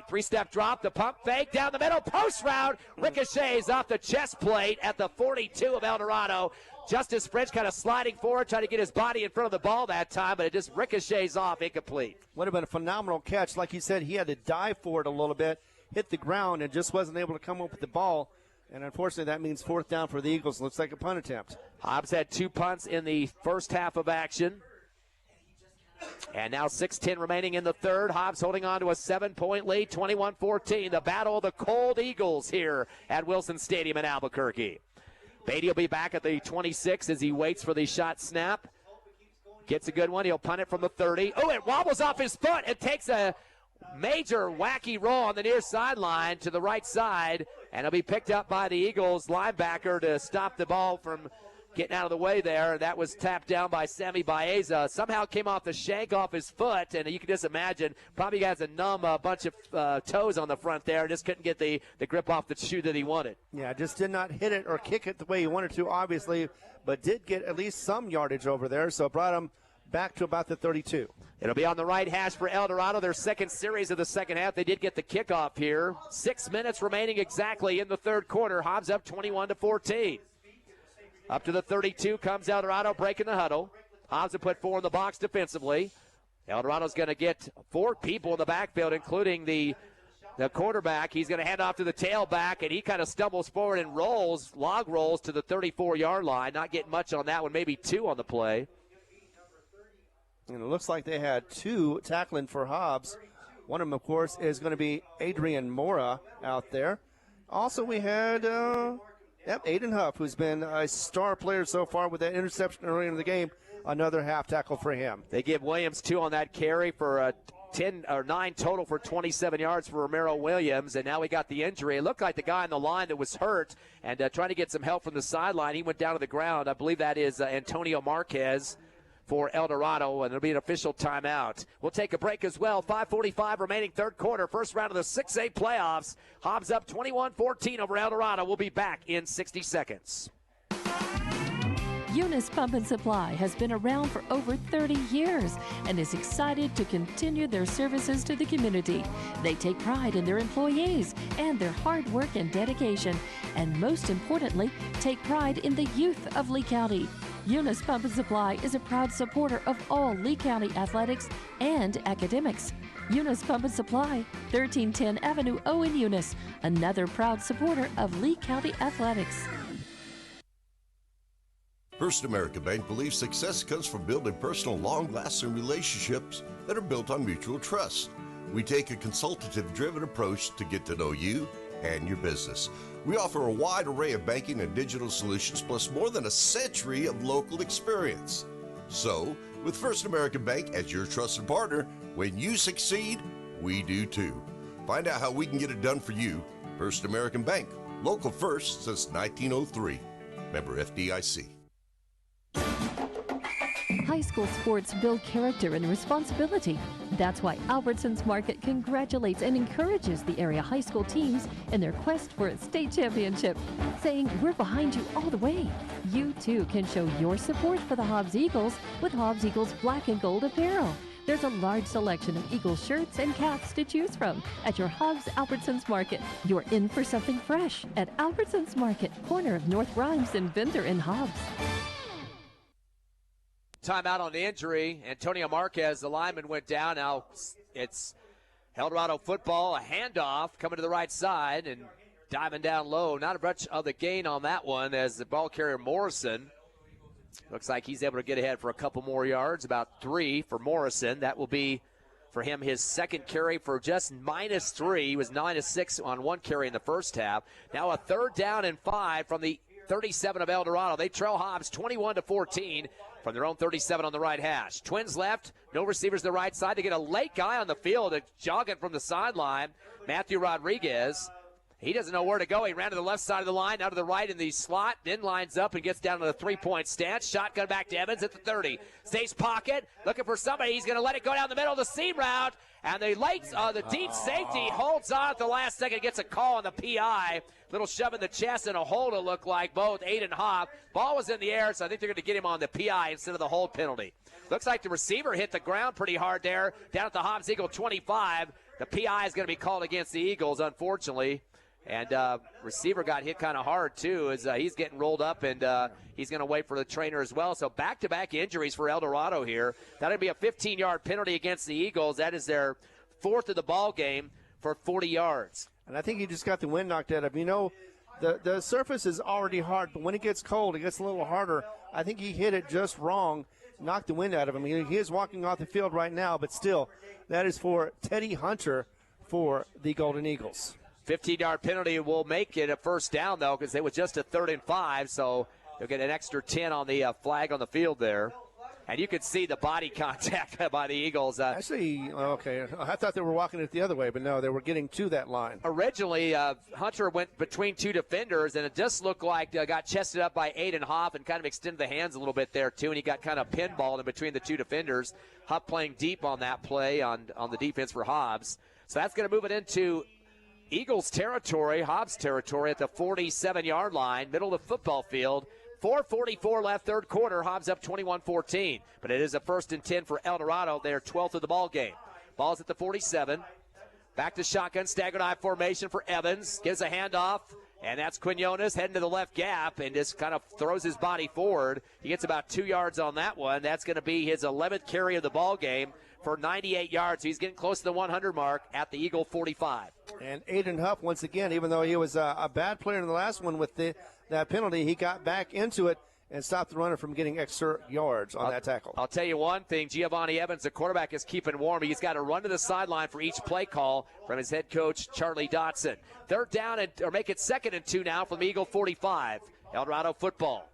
Three-step drop, the pump fake down the middle. Post route ricochets off the chest plate at the 42 of Eldorado. Justice French kind of sliding forward, trying to get his body in front of the ball that time, but it just ricochets off, incomplete. Would have been a phenomenal catch. Like you said, he had to dive for it a little bit, hit the ground, and just wasn't able to come up with the ball. And unfortunately, that means fourth down for the Eagles. Looks like a punt attempt. Hobbs had 2 punts in the first half of action. And now 6:10 remaining in the third. Hobbs holding on to a 7-point lead, 21-14. The battle of the Cold Eagles here at Wilson Stadium in Albuquerque. Beatty will be back at the 26 as he waits for the shot snap. Gets a good one. He'll punt it from the 30. Oh, it wobbles off his foot. It takes a major wacky roll on the near sideline to the right side, and it'll be picked up by the Eagles linebacker to stop the ball from getting out of the way there. That was tapped down by Sammy Baeza. Somehow came off the shank off his foot, and you can just imagine probably has a numb bunch of toes on the front there. Just couldn't get the grip off the shoe that he wanted. Yeah, just did not hit it or kick it the way he wanted to, obviously, but did get at least some yardage over there, so brought him back to about the 32. It'll be on the right hash for Eldorado, their second series of the second half. They did get the kickoff here. 6 minutes remaining exactly in the third quarter. Hobbs up 21-14. Up to the 32 comes Eldorado, breaking the huddle. Hobbs will put 4 in the box defensively. Eldorado's going to get 4 people in the backfield, including the quarterback. He's going to hand off to the tailback, and he kind of stumbles forward and log rolls to the 34-yard line. Not getting much on that one, maybe 2 on the play. And it looks like they had 2 tackling for Hobbs. One of them, of course, is going to be Adrian Mora out there. Also, we had Aiden Huff, who's been a star player so far with that interception early in the game. Another half tackle for him. They give Williams 2 on that carry for 9 total for 27 yards for Romero Williams, and now we got the injury. It looked like the guy on the line that was hurt and trying to get some help from the sideline. He went down to the ground. I believe that is Antonio Marquez for Eldorado, and it'll be an official timeout. We'll take a break as well. 5:45 remaining third quarter, first round of the 6A playoffs. Hobbs up 21-14 over Eldorado. We'll be back in 60 seconds. Eunice Pump and Supply has been around for over 30 years and is excited to continue their services to the community. They take pride in their employees and their hard work and dedication, and most importantly, take pride in the youth of Lee County. Eunice Pump and Supply is a proud supporter of all Lee County athletics and academics. Eunice Pump and Supply, 1310 Avenue O in Eunice, another proud supporter of Lee County athletics. First American Bank believes success comes from building personal, long-lasting relationships that are built on mutual trust. We take a consultative-driven approach to get to know you and your business. We offer a wide array of banking and digital solutions, plus more than a century of local experience. So, with First American Bank as your trusted partner, when you succeed, we do too. Find out how we can get it done for you. First American Bank, local first since 1903. Member FDIC. High school sports build character and responsibility. That's why Albertsons Market congratulates and encourages the area high school teams in their quest for a state championship, saying we're behind you all the way. You too can show your support for the Hobbs Eagles with Hobbs Eagles Black and Gold apparel. There's a large selection of Eagles shirts and caps to choose from at your Hobbs Albertsons Market. You're in for something fresh at Albertsons Market, corner of North Rhymes and Venter and Hobbs. Timeout on the injury. Antonio Marquez, the lineman, went down. Now it's Eldorado football, a handoff coming to the right side and diving down low. Not much of the gain on that one as the ball carrier Morrison looks like he's able to get ahead for a couple more yards, about 3 for Morrison. That will be for him his second carry for just -3. He was 9-6 on one carry in the first half. Now a 3rd down and 5 from the 37 of Eldorado. They trail Hobbs 21-14 from their own 37 on the right hash. Twins left, no receivers to the right side. They get a late guy on the field jogging from the sideline, Matthew Rodriguez. He doesn't know where to go. He ran to the left side of the line, out to the right in the slot, then lines up and gets down to the 3-point stance. Shotgun back to Evans at the 30. Stays pocket, looking for somebody. He's going to let it go down the middle of the seam route. And the deep safety holds on at the last second, gets a call on the PI. Little shove in the chest and a hold, it looked like, both Aiden Hobb. Ball was in the air, so I think they're going to get him on the PI instead of the hold penalty. Looks like the receiver hit the ground pretty hard there, down at the Hobbs Eagle 25. The PI is going to be called against the Eagles, unfortunately. And receiver got hit kind of hard, too, as he's getting rolled up, and he's going to wait for the trainer as well. So back-to-back injuries for Eldorado here. That'll be a 15-yard penalty against the Eagles. That is their 4th of the ball game for 40 yards. And I think he just got the wind knocked out of him. You know, the surface is already hard, but when it gets cold, it gets a little harder. I think he hit it just wrong, knocked the wind out of him. He is walking off the field right now, but still, that is for Teddy Hunter for the Golden Eagles. 15-yard penalty will make it a first down, though, because it was just a 3rd and 5, so they'll get an extra 10 on the flag on the field there. And you could see the body contact by the Eagles. Actually, okay, I thought they were walking it the other way, but no, they were getting to that line. Originally, Hunter went between 2 defenders, and it just looked like got chested up by Aiden Hoff and kind of extended the hands a little bit there, too, and he got kind of pinballed in between the 2 defenders. Huff playing deep on that play on the defense for Hobbs. So that's going to move it into Eagles territory, Hobbs territory at the 47-yard line, middle of the football field. 4:44 left, third quarter. Hobbs up 21-14. But it is a 1st and 10 for Eldorado. They're 12th of the ball game. Ball's at the 47. Back to shotgun, staggered eye formation for Evans. Gives a handoff, and that's Quinones heading to the left gap and just kind of throws his body forward. He gets about 2 yards on that one. That's going to be his 11th carry of the ball game for 98 yards. He's getting close to the 100 mark at the Eagle 45. And Aiden Huff, once again, even though he was a bad player in the last one with that penalty, he got back into it and stopped the runner from getting extra yards on that tackle. I'll tell you one thing, Giovanni Evans, the quarterback, is keeping warm. He's got to run to the sideline for each play call from his head coach, Charlie Dotson. Third down, or make it 2nd and 2 now from the Eagle 45. Eldorado football.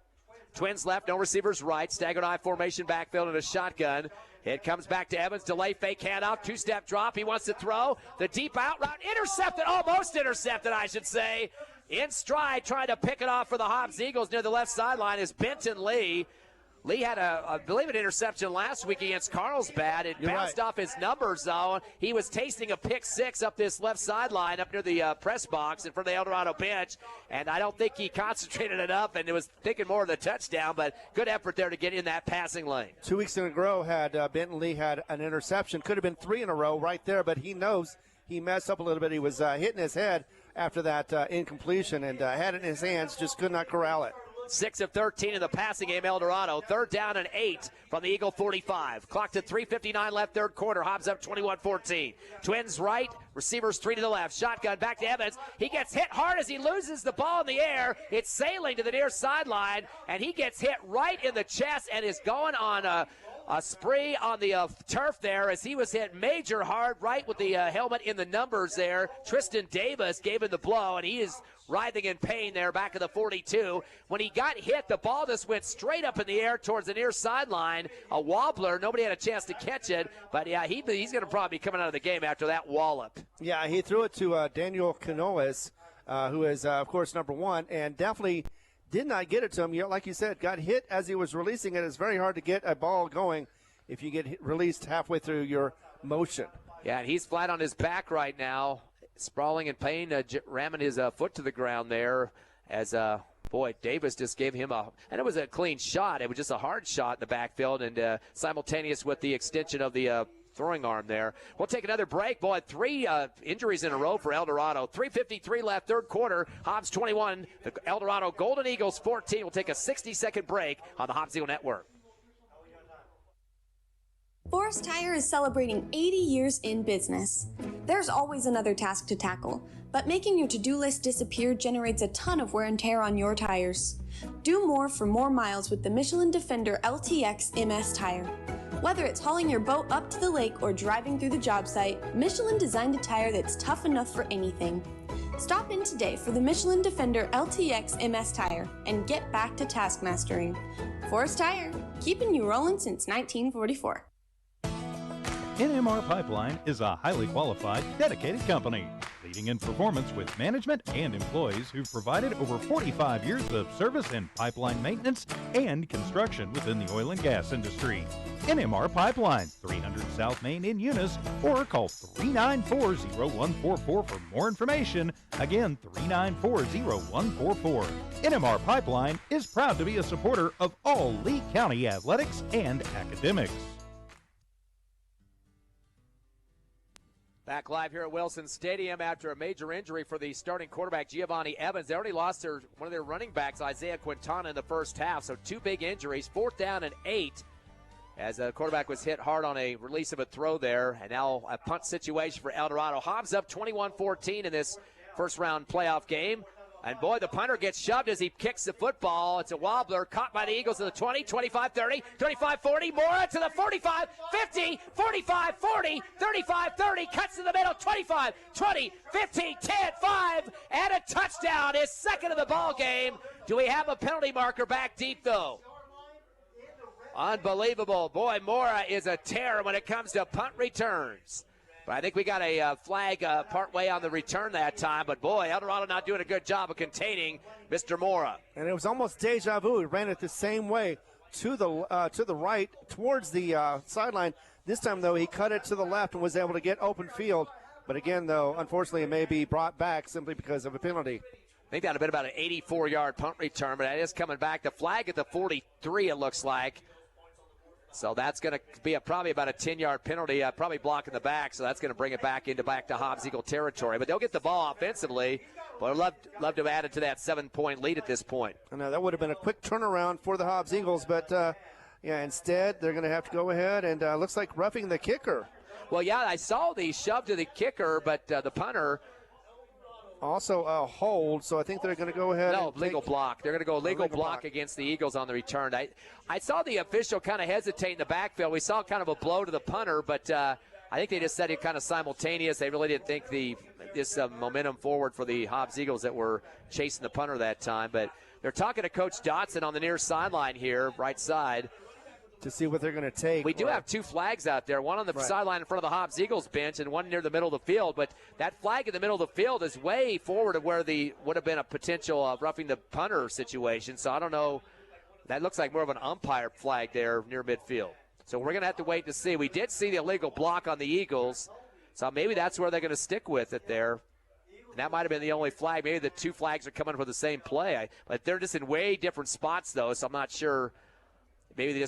Twins left, no receivers right. Staggered eye formation backfield and a shotgun. It comes back to Evans, delay fake handoff, 2-step drop. He wants to throw. The deep out route intercepted, almost intercepted, I should say. In stride, trying to pick it off for the Hobbs Eagles near the left sideline is Benton Lee. Lee had, I believe, an interception last week against Carlsbad. It bounced off his numbers, though. He was tasting a pick 6 up this left sideline up near the press box in front of the Eldorado bench, and I don't think he concentrated enough and was thinking more of the touchdown, but good effort there to get in that passing lane. 2 weeks in a row had Benton Lee had an interception. Could have been 3 in a row right there, but he knows he messed up a little bit. He was hitting his head after that incompletion and had it in his hands, just could not corral it. 6 of 13 in the passing game, Eldorado. 3rd down and 8 from the Eagle 45. Clocked at 3:59 left, third quarter. Hobbs up 21-14. Twins right, receivers 3 to the left. Shotgun back to Evans. He gets hit hard as he loses the ball in the air. It's sailing to the near sideline, and he gets hit right in the chest and is going on a spree on the turf there as he was hit major hard right with the helmet in the numbers there. Tristan Davis gave him the blow, and he is writhing in pain there back at the 42. When he got hit, the ball just went straight up in the air towards the near sideline. A wobbler. Nobody had a chance to catch it. But, yeah, he's going to probably be coming out of the game after that wallop. Yeah, he threw it to Daniel Canoes, who is, of course, number 1, and definitely did not get it to him. Like you said, got hit as he was releasing it. It's very hard to get a ball going if you get released halfway through your motion. Yeah, and he's flat on his back right now, sprawling in pain, ramming his foot to the ground there as, boy, Davis just gave him and it was a clean shot. It was just a hard shot in the backfield and simultaneous with the extension of the throwing arm there. We'll take another break. Boy, 3 injuries in a row for Eldorado. 3:53 left, third quarter. Hobbs 21, the Eldorado Golden Eagles 14. We'll take a 60-second break on the Hobbs Eagle Network. Forest Tire is celebrating 80 years in business. There's always another task to tackle, but making your to-do list disappear generates a ton of wear and tear on your tires. Do more for more miles with the Michelin Defender LTX MS tire. Whether it's hauling your boat up to the lake or driving through the job site, Michelin designed a tire that's tough enough for anything. Stop in today for the Michelin Defender LTX MS tire and get back to task mastering. Forest Tire, keeping you rolling since 1944. NMR Pipeline is a highly qualified, dedicated company, leading in performance with management and employees who've provided over 45 years of service in pipeline maintenance and construction within the oil and gas industry. NMR Pipeline, 300 South Main in Eunice, or call 394-0144 for more information. Again, 394-0144. NMR Pipeline is proud to be a supporter of all Lee County athletics and academics. Back live here at Wilson Stadium after a major injury for the starting quarterback, Giovanni Evans. They already lost one of their running backs, Isaiah Quintana, in the first half. So 2 big injuries, 4th down and 8, as the quarterback was hit hard on a release of a throw there. And now a punt situation for Eldorado. Hobbs up 21-14 in this first-round playoff game. And, boy, the punter gets shoved as he kicks the football. It's a wobbler caught by the Eagles to the 20, 25-30, 35-40. Mora to the 45, 50, 45, 40, 35, 30. Cuts to the middle, 25, 20, 15, 10, 5. And a touchdown, his second of the ball game. Do we have a penalty marker back deep, though? Unbelievable. Boy, Mora is a terror when it comes to punt returns. But I think we got a flag partway on the return that time. But, boy, Eldorado not doing a good job of containing Mr. Mora. And it was almost deja vu. He ran it the same way to the right towards the sideline. This time, though, he cut it to the left and was able to get open field. But, again, though, unfortunately, it may be brought back simply because of a penalty. I think that would have been about an 84-yard punt return, but that is coming back. The flag at the 43, it looks like. So that's going to be probably about a 10-yard penalty, probably blocking the back. So that's going to bring it back to Hobbs Eagle territory. But they'll get the ball offensively. But I'd love to have added to that 7-point lead at this point. I know that would have been a quick turnaround for the Hobbs Eagles, but instead they're going to have to go ahead and looks like roughing the kicker. Well, yeah, I saw the shove to the kicker, but the punter. Also a hold, so I think they're going to go ahead. No, legal block. They're going to go legal block against the Eagles on the return. I saw the official kind of hesitate in the backfield. We saw kind of a blow to the punter, but I think they just said it kind of simultaneous. They really didn't think this momentum forward for the Hobbs Eagles that were chasing the punter that time. But they're talking to Coach Dotson on the near sideline here, right side, to see what they're going to take. We do have 2 flags out there, one on the sideline in front of the Hobbs Eagles bench and one near the middle of the field. But that flag in the middle of the field is way forward of where would have been a potential roughing the punter situation. So I don't know. That looks like more of an umpire flag there near midfield. So we're going to have to wait to see. We did see the illegal block on the Eagles, so maybe that's where they're going to stick with it there. And that might have been the only flag. Maybe the 2 flags are coming for the same play. But they're just in way different spots, though, so I'm not sure. Maybe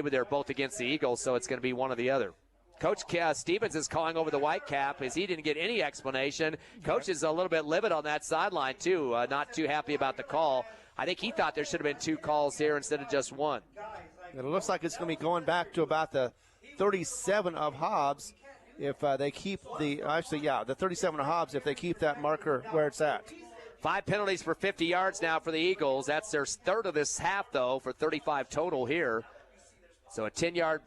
they're both against the Eagles, so it's going to be one or the other. Coach Stevens is calling over the Whitecap as he didn't get any explanation. Coach is a little bit livid on that sideline, too, not too happy about the call. I think he thought there should have been 2 calls here instead of just 1. It looks like it's going to be going back to about the 37 of Hobbs if they keep the 37 of Hobbs if they keep that marker where it's at. 5 penalties for 50 yards now for the Eagles. That's their third of this half, though, for 35 total here. So a 10-yard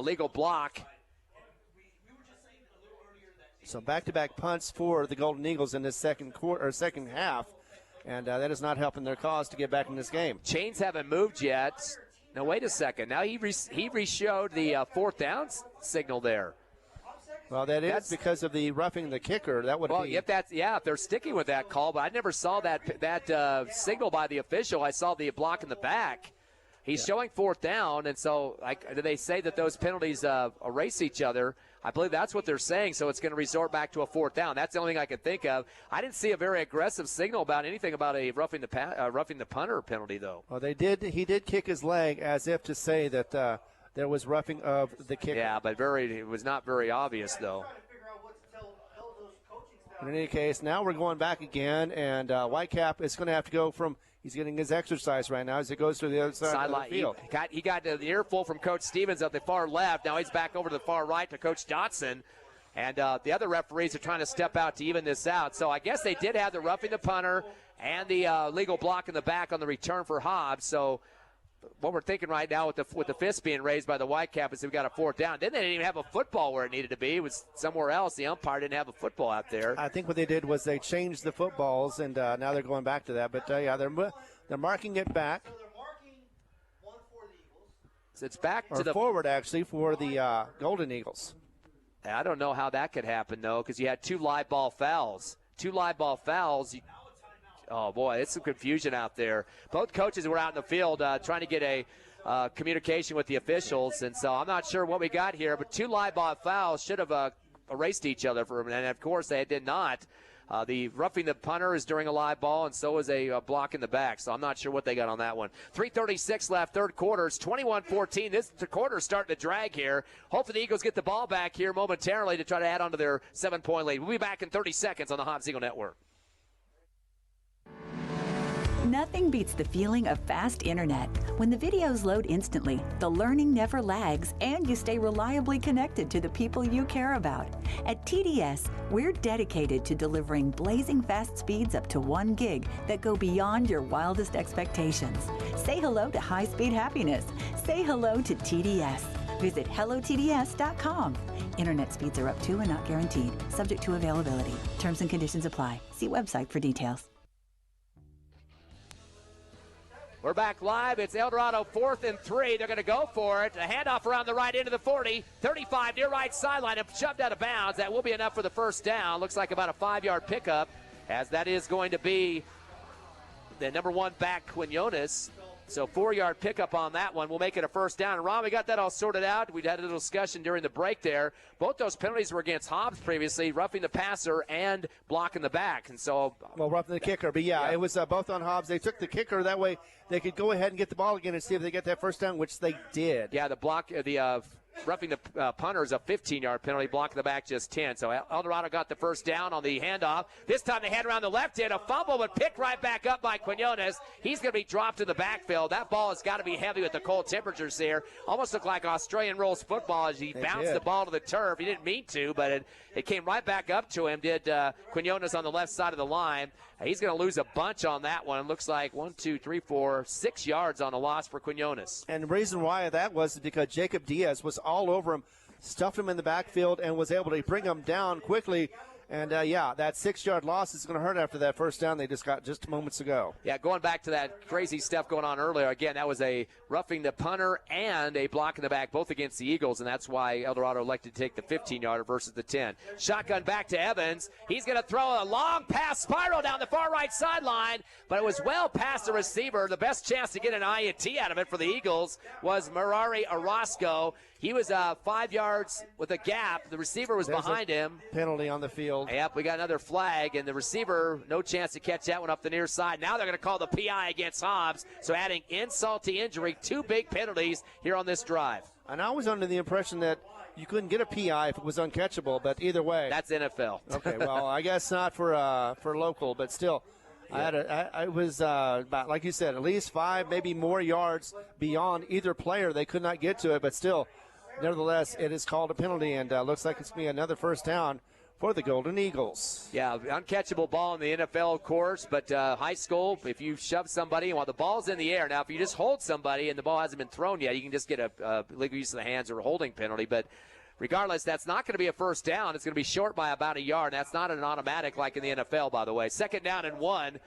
legal block. So back-to-back punts for the Golden Eagles in this second half, and that is not helping their cause to get back in this game. Chains haven't moved yet. Now, wait a second. Now he re-showed the 4th down signal there. Well, that's because of the roughing the kicker. That would be. If they're sticking with that call, but I never saw that signal by the official. I saw the block in the back. He's showing 4th down, and so do they say that those penalties erase each other? I believe that's what they're saying, so it's going to resort back to a 4th down. That's the only thing I can think of. I didn't see a very aggressive signal about anything about a roughing the punter penalty, though. Well, he did kick his leg as if to say that there was roughing of the kicker. Yeah, but it was not very obvious, though. In any case, now we're going back again, and Whitecap is going to have to go from – he's getting his exercise right now as he goes to the other side of the field. He got the earful from Coach Stevens at the far left. Now he's back over to the far right to Coach Dotson. And the other referees are trying to step out to even this out. So I guess they did have the roughing the punter and the legal block in the back on the return for Hobbs. So what we're thinking right now with the fist being raised by the Whitecap is we've got a 4th down. Then they didn't even have a football where it needed to be. It was somewhere else. The umpire didn't have a football out there. I think what they did was they changed the footballs, and now they're going back to that. But, they're marking it back. So they're marking one for the Eagles. So it's back to the forward, actually, for the Golden Eagles. I don't know how that could happen, though, because you had 2 live ball fouls. 2 live ball fouls. Oh, boy, it's some confusion out there. Both coaches were out in the field trying to get a communication with the officials, and so I'm not sure what we got here, but 2 live ball fouls should have erased each other for a minute, and, of course, they did not. The roughing the punter is during a live ball, and so is a block in the back, so I'm not sure what they got on that one. 3:36 left, third quarter. It's 21-14. This quarter is starting to drag here. Hopefully the Eagles get the ball back here momentarily to try to add on to their 7-point lead. We'll be back in 30 seconds on the Hobbs Eagle Network. Nothing beats the feeling of fast internet. When the videos load instantly, the learning never lags, and you stay reliably connected to the people you care about. At TDS, we're dedicated to delivering blazing fast speeds up to 1 gig that go beyond your wildest expectations. Say hello to high-speed happiness. Say hello to TDS. Visit hellotds.com. Internet speeds are up to and not guaranteed, subject to availability. Terms and conditions apply. See website for details. We're back live. It's Eldorado 4th and 3. They're going to go for it. A handoff around the right end of the 40. 35 near right sideline and shoved out of bounds. That will be enough for the first down. Looks like about a 5-yard pickup, as that is going to be the number 1 back, Quinones. So 4-yard pickup on that one. We'll make it a first down. And Ron, we got that all sorted out. We had a little discussion during the break there. Both those penalties were against Hobbs previously, roughing the passer and blocking the back. And so, well, roughing the kicker. But yeah. It was both on Hobbs. They took the kicker. That way they could go ahead and get the ball again and see if they get that first down, which they did. Yeah, roughing the punter is a 15-yard penalty, blocking the back just 10. So Eldorado got the first down on the handoff. This time they head around the left end. A fumble, but picked right back up by Quinones. He's going to be dropped in the backfield. That ball has got to be heavy with the cold temperatures here. Almost looked like Australian rules football as he bounced the ball to the turf. He didn't mean to, but it came right back up to him, did Quinones on the left side of the line. He's going to lose a bunch on that one. It looks like 6 yards on the loss for Quinones. And the reason why that was because Jacob Diaz was all over him, stuffed him in the backfield, and was able to bring him down quickly. And, that 6-yard loss is going to hurt after that first down they just got just moments ago. Yeah, going back to that crazy stuff going on earlier, again, that was a roughing the punter and a block in the back, both against the Eagles, and that's why Eldorado elected to take the 15-yarder versus the 10. Shotgun back to Evans. He's going to throw a long pass spiral down the far right sideline, but it was well past the receiver. The best chance to get an INT out of it for the Eagles was Merari Orozco. He was 5 yards with a gap. The receiver was behind him. Penalty on the field. Yep, we got another flag, and the receiver, no chance to catch that one up the near side. Now they're going to call the PI against Hobbs, so adding insult to injury, 2 big penalties here on this drive. And I was under the impression that you couldn't get a PI if it was uncatchable, but either way. That's NFL. Okay, well, I guess not for local, but still. Yeah. I was about, like you said, at least 5, maybe more yards beyond either player. They could not get to it, but still, nevertheless, it is called a penalty, and looks like it's going to be another first down for the Golden Eagles. Yeah, uncatchable ball in the NFL, of course, but high school, if you shove somebody while the ball's in the air, now if you just hold somebody and the ball hasn't been thrown yet, you can just get a legal use of the hands or a holding penalty, but regardless, that's not going to be a first down. It's going to be short by about a yard. That's not an automatic like in the NFL, by the way. 2nd down and 1.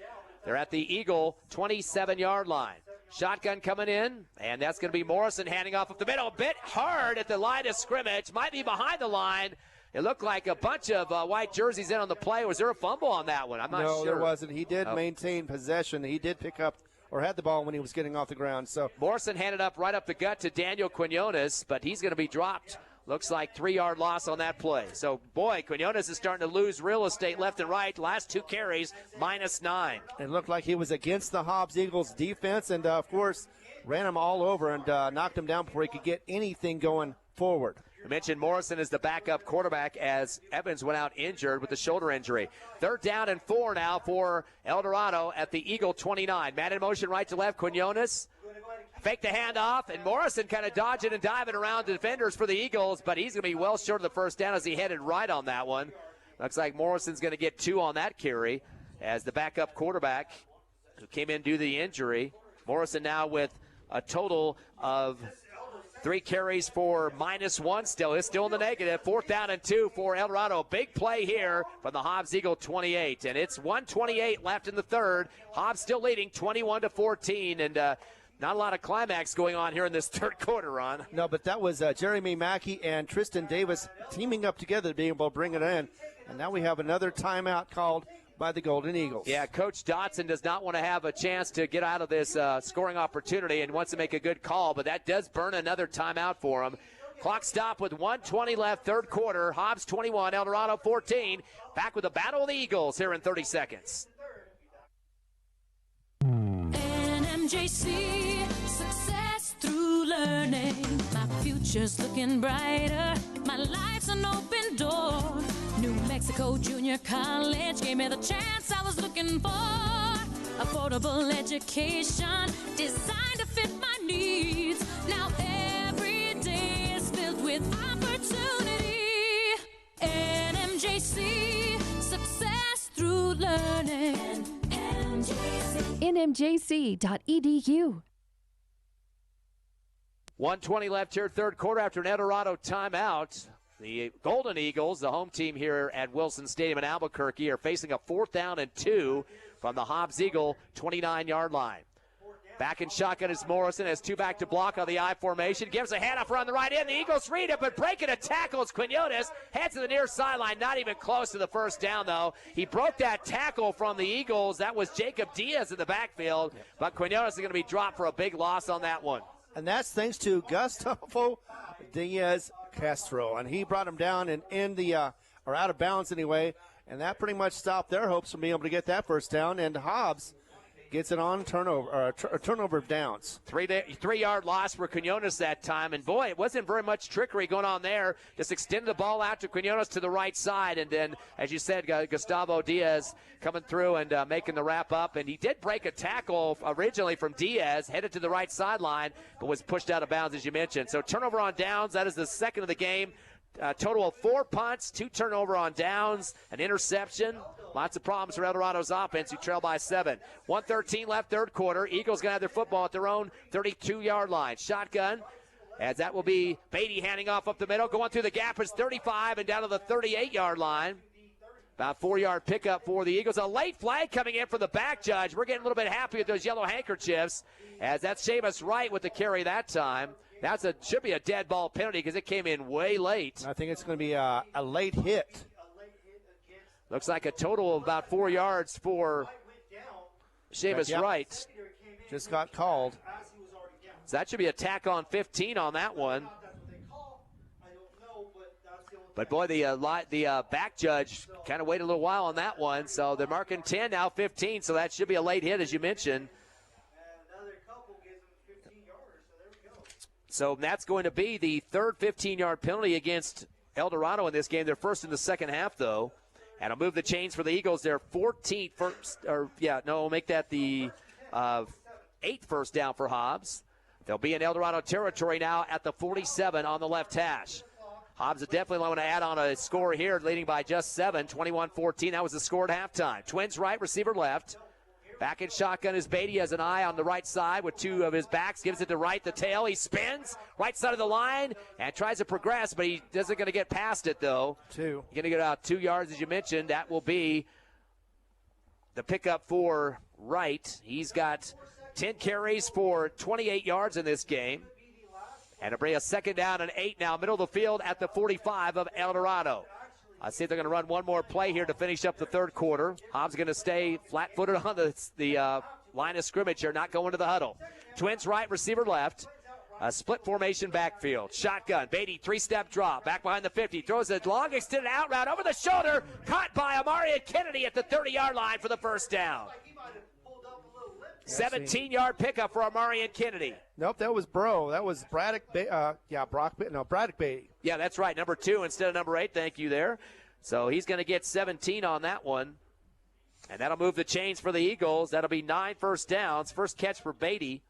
They're at the Eagle 27-yard line. Shotgun coming in, and that's going to be Morrison handing off up the middle. A bit hard at the line of scrimmage. Might be behind the line. It looked like a bunch of white jerseys in on the play. Was there a fumble on that one? I'm not sure. No, there wasn't. He did maintain possession. He did pick up or had the ball when he was getting off the ground. So Morrison handed up right up the gut to Daniel Quinones, but he's going to be dropped. Looks like 3-yard loss on that play. So, boy, Quinones is starting to lose real estate left and right. Last 2 carries, -9. It looked like he was against the Hobbs Eagles defense and, of course, ran him all over and knocked him down before he could get anything going forward. I mentioned Morrison is the backup quarterback as Evans went out injured with a shoulder injury. 3rd down and 4 now for Eldorado at the Eagle 29. Man in motion right to left, Quinones. Fake the handoff, and Morrison kind of dodging and diving around the defenders for the Eagles, but he's going to be well short of the first down as he headed right on that one. Looks like Morrison's going to get 2 on that carry as the backup quarterback who came in due to the injury. Morrison now with a total of 3 carries for -1 still. It's still in the negative. 4th down and 2 for Eldorado. Big play here from the Hobbs Eagle 28, and it's 1:28 left in the 3rd. Hobbs still leading 21-14, and not a lot of climax going on here in this 3rd quarter, Ron. No, but that was Jeremy Mackey and Tristan Davis teaming up together to be able to bring it in. And now we have another timeout called by the Golden Eagles. Yeah, Coach Dotson does not want to have a chance to get out of this scoring opportunity and wants to make a good call, but that does burn another timeout for him. Clock stop with 1:20 left, 3rd quarter. Hobbs 21, Eldorado 14. Back with the Battle of the Eagles here in 30 seconds. NMJC, success through learning. My future's looking brighter. My life's an open door. New Mexico Junior College gave me the chance I was looking for. Affordable education designed to fit my needs. Now every day is filled with opportunity. NMJC, success through learning. NMJC.edu. 1:20 left here, 3rd quarter after an Eldorado timeout. The Golden Eagles, the home team here at Wilson Stadium in Albuquerque, are facing a 4th down and 2 from the Hobbs Eagle 29-yard line. Back in shotgun is Morrison, has 2 back to block on the I formation. Gives a handoff around the right end. The Eagles read it, but breaking a tackle is Quinones. Heads to the near sideline, not even close to the first down, though. He broke that tackle from the Eagles. That was Jacob Diaz in the backfield, but Quinones is going to be dropped for a big loss on that one. And that's thanks to Gustavo Diaz Castro, and he brought him down and in the or out of bounds anyway, and that pretty much stopped their hopes from being able to get that first down. And Hobbs gets it on turnover of downs. 3-yard loss for Quinones that time, and boy, it wasn't very much trickery going on there. Just extended the ball out to Quinones to the right side, and then, as you said, Gustavo Diaz coming through and making the wrap up, and he did break a tackle originally from Diaz, headed to the right sideline, but was pushed out of bounds, as you mentioned. So turnover on downs, that is the 2nd of the game. Total of 4 punts, 2 turnover on downs, an interception. Lots of problems for Eldorado's offense, who trail by 7. 1:13 left, 3rd quarter. Eagles going to have their football at their own 32-yard line. Shotgun, as that will be Beatty handing off up the middle. Going through the gap is 35 and down to the 38-yard line. About 4-yard pickup for the Eagles. A late flag coming in for the back judge. We're getting a little bit happy with those yellow handkerchiefs, as that's Seamus Wright with the carry that time. That's should be a dead ball penalty because it came in way late. I think it's going to be a late hit. Looks like a total of about 4 yards for Seamus Wright. Just got called. So that should be a tack on 15 on that one. But boy, the back judge kind of waited a little while on that one. So they're marking 10, now 15. So that should be a late hit, as you mentioned. So that's going to be the 3rd 15-yard penalty against Eldorado in this game. They're first in the second half, though. And I'll move the chains for the Eagles. They're 14th first, we'll make that the 8th first down for Hobbs. They'll be in Eldorado territory now at the 47 on the left hash. Hobbs definitely want to add on a score here, leading by just 7, 21-14. That was the score at halftime. Twins right, receiver left. Back in shotgun is Beatty, has an eye on the right side with 2 of his backs. Gives it to Wright, the tail. He spins right side of the line and tries to progress, but he isn't going to get past it, though. 2. Going to get out 2 yards, as you mentioned. That will be the pickup for Wright. He's got 10 carries for 28 yards in this game. And it'll bring a 2nd down and 8 now, middle of the field at the 45 of Eldorado. I see they're going to run one more play here to finish up the third quarter. Hobbs going to stay flat-footed on the line of scrimmage here, not going to the huddle. Twins right, receiver left. A split formation backfield. Shotgun. Beatty, three-step drop. Back behind the 50. Throws a long extended out route over the shoulder. Caught by Amarian Kennedy at the 30-yard line for the first down. 17-yard pickup for Amarian Kennedy. Nope, that was Bro. That was Braddock. Braddock Beatty. Yeah, that's right. Number 2 instead of number 8. Thank you there. So he's going to get 17 on that one. And that'll move the chains for the Eagles. That'll be 9 first downs. First catch for Beatty.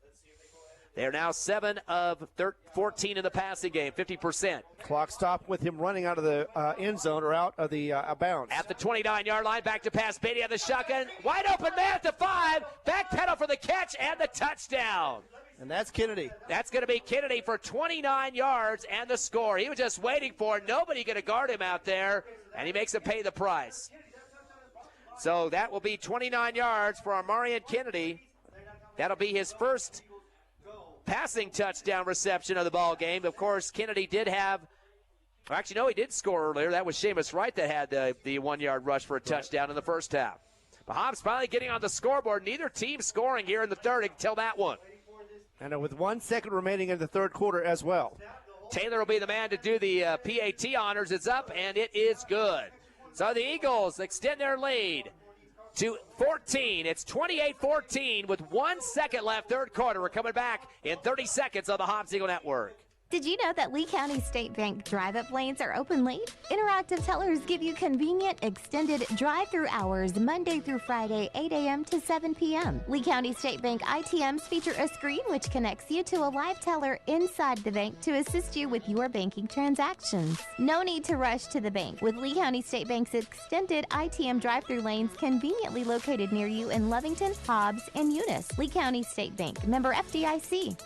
They are now 7 of 14 in the passing game, 50%. Clock stopped with him running out of the end zone or out of the bounds. At the 29-yard line, back to pass. Beatty on the shotgun. Wide open man at the 5. Back pedal for the catch and the touchdown. And that's Kennedy. That's going to be Kennedy for 29 yards and the score. He was just waiting for it. Nobody going to guard him out there, and he makes him pay the price. So that will be 29 yards for Amarian Kennedy. That'll be his first passing touchdown reception of the ball game. Of course, Kennedy did have, actually, no, he did score earlier. That was Seamus Wright that had the 1-yard rush for a touchdown in the first half. But Hobbs finally getting on the scoreboard. Neither team scoring here in the third until that one. And with 1 second remaining in the third quarter as well. Taylor will be the man to do the PAT honors. It's up, and it is good. So the Eagles extend their lead to 14. It's 28-14 with 1 second left, third quarter. We're coming back in 30 seconds on the Hobbs Eagle Network. Did you know that Lee County State Bank drive-up lanes are open late? Interactive tellers give you convenient, extended drive-through hours Monday through Friday, 8 a.m. to 7 p.m. Lee County State Bank ITMs feature a screen which connects you to a live teller inside the bank to assist you with your banking transactions. No need to rush to the bank with Lee County State Bank's extended ITM drive-through lanes conveniently located near you in Lovington, Hobbs, and Eunice. Lee County State Bank, member FDIC.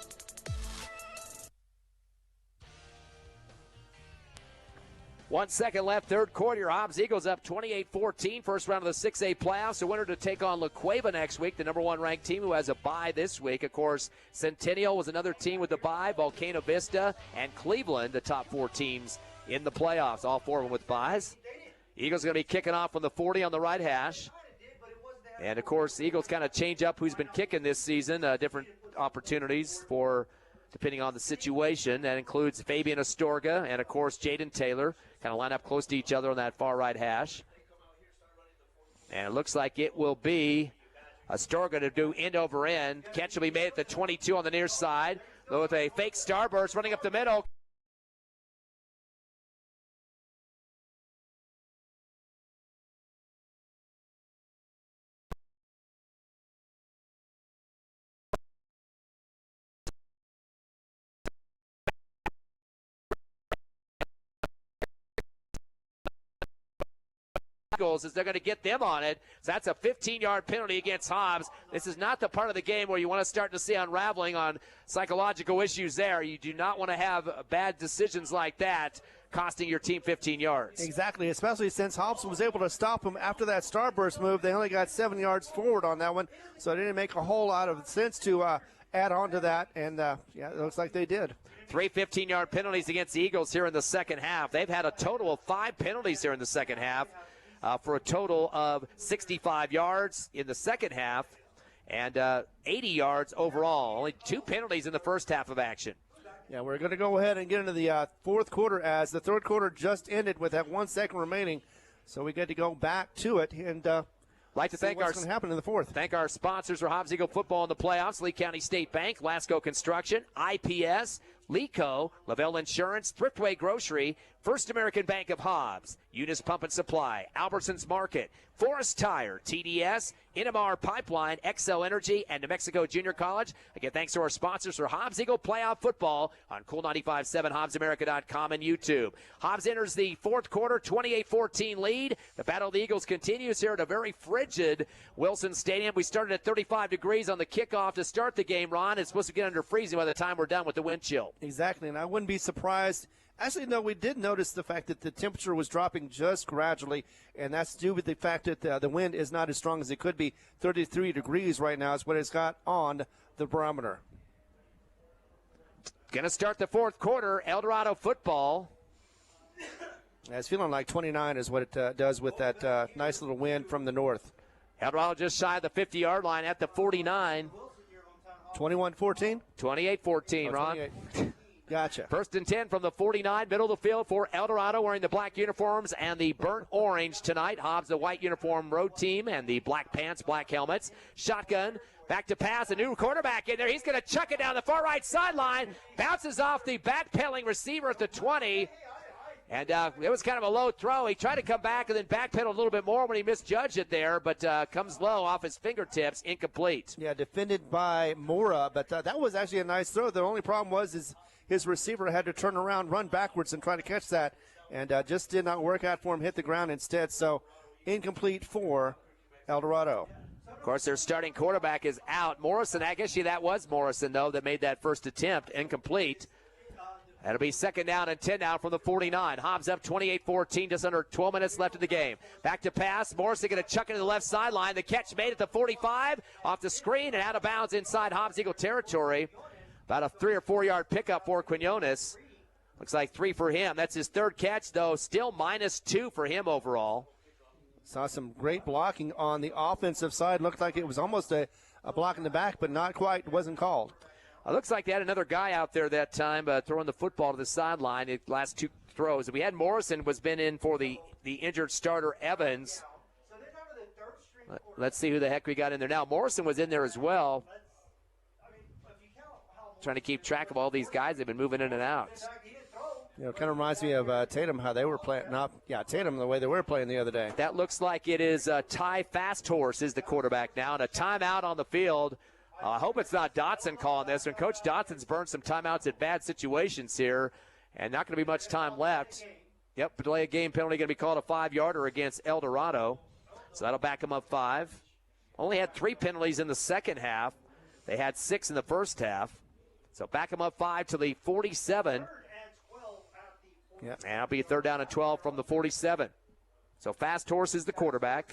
1 second left, third quarter. Hobbs Eagles up 28-14. First round of the 6A playoffs. The winner to take on La Cueva next week, the number 1 ranked team who has a bye this week. Of course, Centennial was another team with a bye. Volcano Vista and Cleveland, the top 4 teams in the playoffs. All 4 of them with byes. Eagles going to be kicking off from the 40 on the right hash. And, of course, the Eagles kind of change up who's been kicking this season. Different opportunities for depending on the situation. That includes Fabian Astorga and, of course, Jaden Taylor. Kind of line up close to each other on that far right hash. And it looks like it will be Astorga to do end over end. Catch will be made at the 22 on the near side with a fake starburst running up the middle. Is they're going to get them on it. So that's a 15-yard penalty against Hobbs. This is not the part of the game where you want to start to see unraveling on psychological issues there. You do not want to have bad decisions like that costing your team 15 yards. Exactly, especially since Hobbs was able to stop him after that starburst move. They only got 7 yards forward on that one, so it didn't make a whole lot of sense to add on to that, and yeah, it looks like they did. 3 15-yard penalties against the Eagles here in the second half. They've had a total of 5 penalties here in the second half. For a total of 65 yards in the second half and 80 yards overall. Only 2 penalties in the first half of action. Yeah, we're going to go ahead and get into the fourth quarter as the third quarter just ended with that 1 second remaining. So we get to go back to it and like to thank what's going to happen in the fourth. Thank our sponsors for Hobbs Eagle football in the playoffs: Lee County State Bank, Lasco Construction, IPS, Leco, Lavelle Insurance, Thriftway Grocery, First American Bank of Hobbs, Eunice Pump and Supply, Albertsons Market, Forest Tire, TDS, NMAA Pipeline, XL Energy, and New Mexico Junior College. Again, thanks to our sponsors for Hobbs Eagle playoff football on Cool 95.7, HobbsAmerica.com, and YouTube. Hobbs enters the fourth quarter, 28-14 lead. The Battle of the Eagles continues here at a very frigid Wilson Stadium. We started at 35 degrees on the kickoff to start the game, Ron. It's supposed to get under freezing by the time we're done with the wind chill. Exactly, and I wouldn't be surprised. Actually, no, we did notice the fact that the temperature was dropping just gradually, and that's due to the fact that the wind is not as strong as it could be. 33 degrees right now is what it's got on the barometer. Going to start the fourth quarter, Eldorado football. Yeah, it's feeling like 29 is what it does with that nice little wind from the north. Eldorado just shy of the 50-yard line at the 49. 21-14? 28-14, Ron. 28. Gotcha. First and 10 from the 49, middle of the field for Eldorado, wearing the black uniforms and the burnt orange tonight. Hobbs, the white uniform road team, and the black pants, black helmets. Shotgun, back to pass, a new quarterback in there. He's going to chuck it down the far right sideline. Bounces off the backpedaling receiver at the 20. And it was kind of a low throw. He tried to come back and then backpedaled a little bit more when he misjudged it there, but comes low off his fingertips, incomplete. Yeah, defended by Mora, but that was actually a nice throw. The only problem was his receiver had to turn around, run backwards, and try to catch that, and just did not work out for him, hit the ground instead. So incomplete for Eldorado. Of course, their starting quarterback is out. Morrison, I guess that was Morrison, though, that made that first attempt, incomplete. That'll be second down and 10 now from the 49. Hobbs up 28-14, just under 12 minutes left of the game. Back to pass. Morrison going to chuck it to the left sideline. The catch made at the 45, off the screen and out of bounds inside Hobbs Eagle territory. About a 3 or 4 yard pickup for Quinones. Looks like 3 for him. That's his third catch, though. Still -2 for him overall. Saw some great blocking on the offensive side. Looked like it was almost a block in the back, but not quite. It wasn't called. It looks like they had another guy out there that time throwing the football to the sideline. The last 2 throws. We had Morrison was been in for the injured starter Evans. Let's see who the heck we got in there now. Morrison was in there as well. Trying to keep track of all these guys. They've been moving in and out. You know, it kind of reminds me of Tatum, how they were playing. Tatum, the way they were playing the other day. That looks like it is Ty Fasthorse is the quarterback now, and a timeout on the field. I hope it's not Dotson calling this. And Coach Dotson's burned some timeouts at bad situations here, and not going to be much time left. Yep, delay a game penalty going to be called a 5-yarder against Eldorado. So that'll back them up 5. Only had 3 penalties in the second half. They had 6 in the first half. So back them up 5 to the 47. Yep. And it'll be a 3rd down and 12 from the 47. So Fasthorse is the quarterback.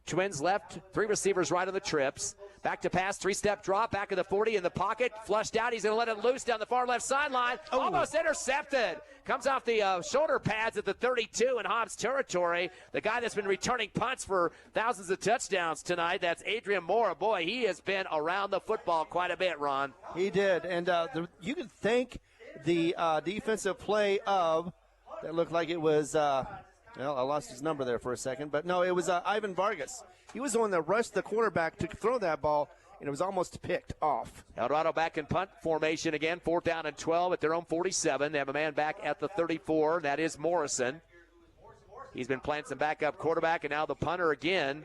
Twins left, 3 receivers right on the trips. Back to pass, 3-step drop, back of the 40 in the pocket. Flushed out, he's going to let it loose down the far left sideline. Oh. Almost intercepted. Comes off the shoulder pads at the 32 in Hobbs territory. The guy that's been returning punts for thousands of touchdowns tonight, that's Adrian Mora. Boy, he has been around the football quite a bit, Ron. He did, and you can thank the defensive play of, that looked like it was, well, I lost his number there for a second, but no, it was Ivan Vargas. He was the one that rushed the quarterback to throw that ball, and it was almost picked off. Eldorado back in punt formation again, 4th down and 12 at their own 47. They have a man back at the 34, and that is Morrison. He's been playing some backup quarterback, and now the punter again.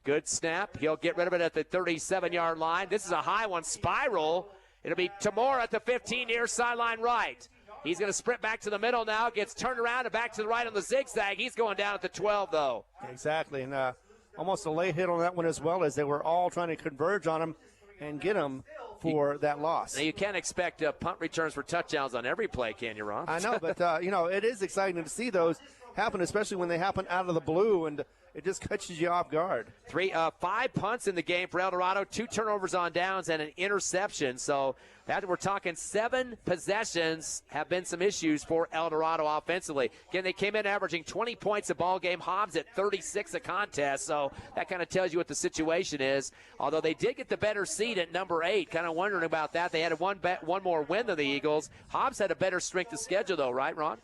Good snap. He'll get rid of it at the 37-yard line. This is a high one, spiral. It'll be Tamora at the 15 near sideline right. He's going to sprint back to the middle now, gets turned around and back to the right on the zigzag. He's going down at the 12, though. Exactly, and almost a late hit on that one as well, as they were all trying to converge on him and get him for that loss. Now, you can't expect punt returns for touchdowns on every play, can you, Ron? I know, but, it is exciting to see those happen, especially when they happen out of the blue, and it just catches you off guard. 5 punts in the game for Eldorado, 2 turnovers on downs, and an interception. So that we're talking 7 possessions have been some issues for Eldorado offensively. Again, they came in averaging 20 points a ball game. Hobbs at 36 a contest. So that kind of tells you what the situation is. Although they did get the better seed at number 8. Kind of wondering about that. They had one more win than the Eagles. Hobbs had a better strength of schedule, though, right, Ron?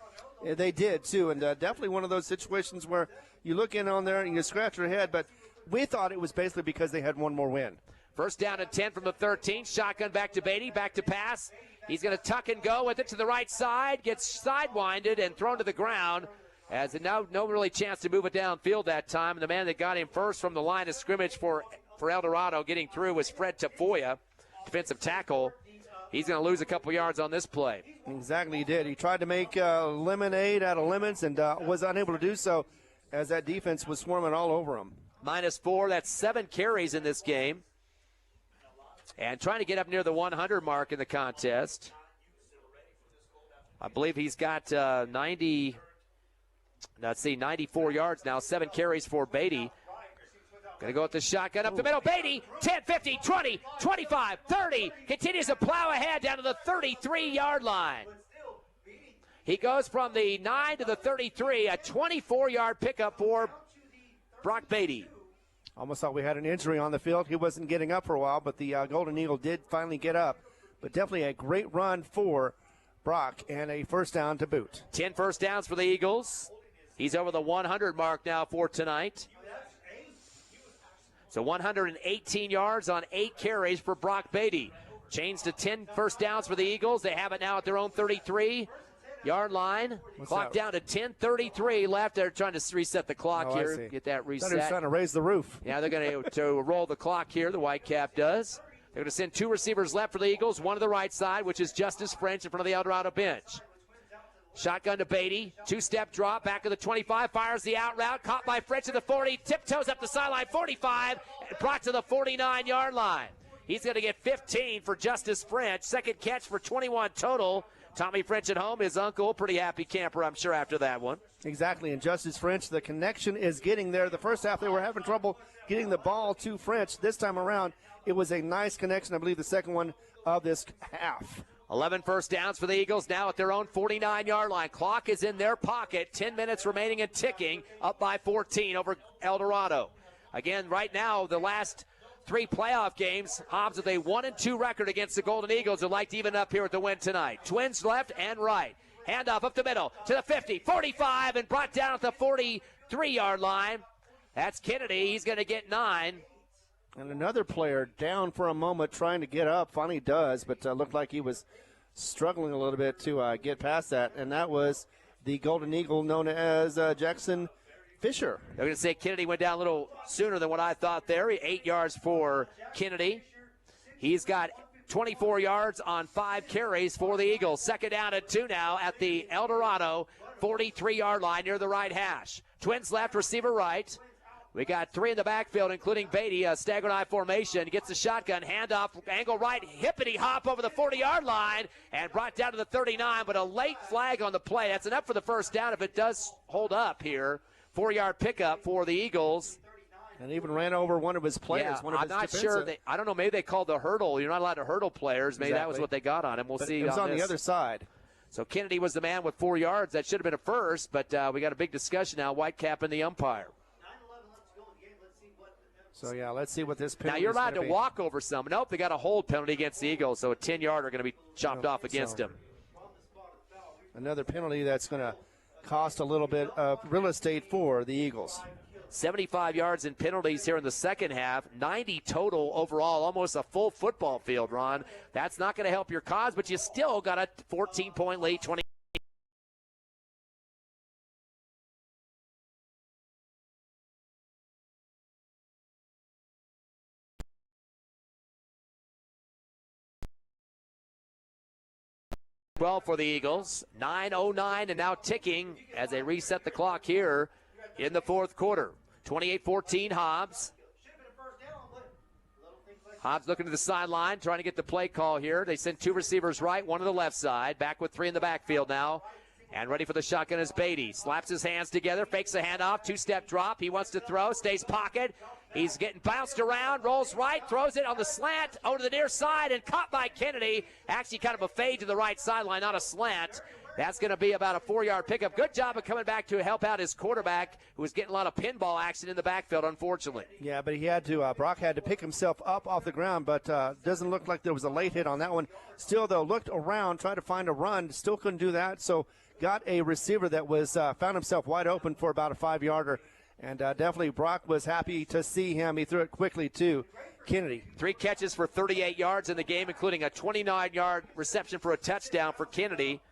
Yeah, they did, too, and definitely one of those situations where you look in on there and you scratch your head, but we thought it was basically because they had one more win. 1st down and 10 from the 13. Shotgun back to Beatty, back to pass. He's going to tuck and go with it to the right side, gets sidewinded and thrown to the ground. As no really chance to move it downfield that time. And the man that got him first from the line of scrimmage for Eldorado getting through was Fred Tafoya, defensive tackle. He's going to lose a couple yards on this play. Exactly, he did. He tried to make lemonade out of lemons and was unable to do so as that defense was swarming all over him. -4, that's 7 carries in this game. And trying to get up near the 100 mark in the contest. I believe he's got 94 yards now, 7 carries for Beatty. Going to go with the shotgun up the middle. Beatty, 10, 15, 20, 25, 30. Continues to plow ahead down to the 33-yard line. He goes from the 9 to the 33, a 24-yard pickup for Brock Beatty. Almost thought we had an injury on the field. He wasn't getting up for a while, but the Golden Eagle did finally get up. But definitely a great run for Brock and a first down to boot. 10 first downs for the Eagles. He's over the 100 mark now for tonight. So 118 yards on 8 carries for Brock Beatty. Changed to 10 first downs for the Eagles. They have it now at their own 33-yard line. Clock down to 10:33 left. They're trying to reset the clock here. Get that reset. They're trying to raise the roof. Yeah, they're going to roll the clock here. The Whitecap does. They're going to send 2 receivers left for the Eagles, one to the right side, which is Justice French in front of the Eldorado bench. Shotgun to Beatty, 2-step drop, back to the 25, fires the out route, caught by French at the 40, tiptoes up the sideline, 45, and brought to the 49-yard line. He's going to get 15 for Justice French, second catch for 21 total. Tommy French at home, his uncle, pretty happy camper, I'm sure, after that one. Exactly, and Justice French, the connection is getting there. The first half, they were having trouble getting the ball to French. This time around, it was a nice connection, I believe the second one of this half. 11 first downs for the Eagles now at their own 49-yard line. Clock is in their pocket. 10 minutes remaining and ticking, up by 14 over Eldorado. Again, right now, the last 3 playoff games, Hobbs with a 1-2 record against the Golden Eagles would like to even up here with the win tonight. Twins left and right. Handoff up the middle to the 50, 45, and brought down at the 43-yard line. That's Kennedy. He's going to get 9. And another player down for a moment trying to get up. Finally does, but looked like he was struggling a little bit to get past that. And that was the Golden Eagle known as Jackson Fisher. They're going to say Kennedy went down a little sooner than what I thought there. 8 yards for Kennedy. He's got 24 yards on 5 carries for the Eagles. Second down and 2 now at the Eldorado 43-yard line near the right hash. Twins left, receiver right. We got 3 in the backfield, including Beatty, a staggered eye formation. Gets the shotgun, handoff, angle right, hippity hop over the 40-yard line, and brought down to the 39, but a late flag on the play. That's enough for the first down if it does hold up here. 4-yard pickup for the Eagles. And even ran over one of his players. Yeah, I'm not sure. I don't know. Maybe they called the hurdle. You're not allowed to hurdle players. Maybe that was what they got on him. We'll see. It was on the other side. So Kennedy was the man with 4 yards. That should have been a first, but we got a big discussion now. Whitecap and the umpire. So, yeah, let's see what this penalty is. Now, you're allowed to walk over some. Nope, they got a hold penalty against the Eagles, so a 10-yarder going to be chopped off against him. Another penalty that's going to cost a little bit of real estate for the Eagles. 75 yards in penalties here in the second half, 90 total overall, almost a full football field, Ron. That's not going to help your cause, but you still got a 14-point lead, 20. Well, for the Eagles, 9:09 and now ticking as they reset the clock here in the fourth quarter. 28-14 Hobbs. Hobbs looking to the sideline, trying to get the play call here. They send 2 receivers right, 1 to the left side. Back with 3 in the backfield now. And ready for the shotgun is Beatty. Slaps his hands together, fakes a handoff, 2-step drop. He wants to throw, stays pocket. He's getting bounced around, rolls right, throws it on the slant over to the near side, and caught by Kennedy. Actually kind of a fade to the right sideline, not a slant. That's going to be about a 4-yard pickup. Good job of coming back to help out his quarterback, who was getting a lot of pinball action in the backfield, unfortunately. Yeah, but he had to, Brock had to pick himself up off the ground, but doesn't look like there was a late hit on that one. Still, though, looked around, tried to find a run, still couldn't do that, so got a receiver that was found himself wide open for about a 5-yarder. And definitely Brock was happy to see him. He threw it quickly to Kennedy. 3 catches for 38 yards in the game, including a 29-yard reception for a touchdown for Kennedy.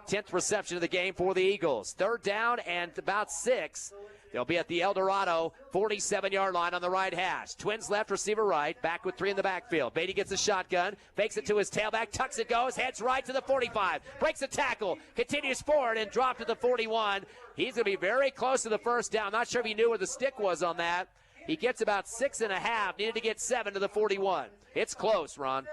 10th reception of the game for the Eagles. 3rd down and about 6. They'll be at the Eldorado 47-yard line on the right hash. Twins left, receiver right, back with 3 in the backfield. Beatty gets a shotgun, fakes it to his tailback, tucks it, goes, heads right to the 45, breaks a tackle, continues forward and dropped to the 41. He's going to be very close to the first down. Not sure if he knew where the stick was on that. He gets about 6.5, needed to get 7 to the 41. It's close, Ron.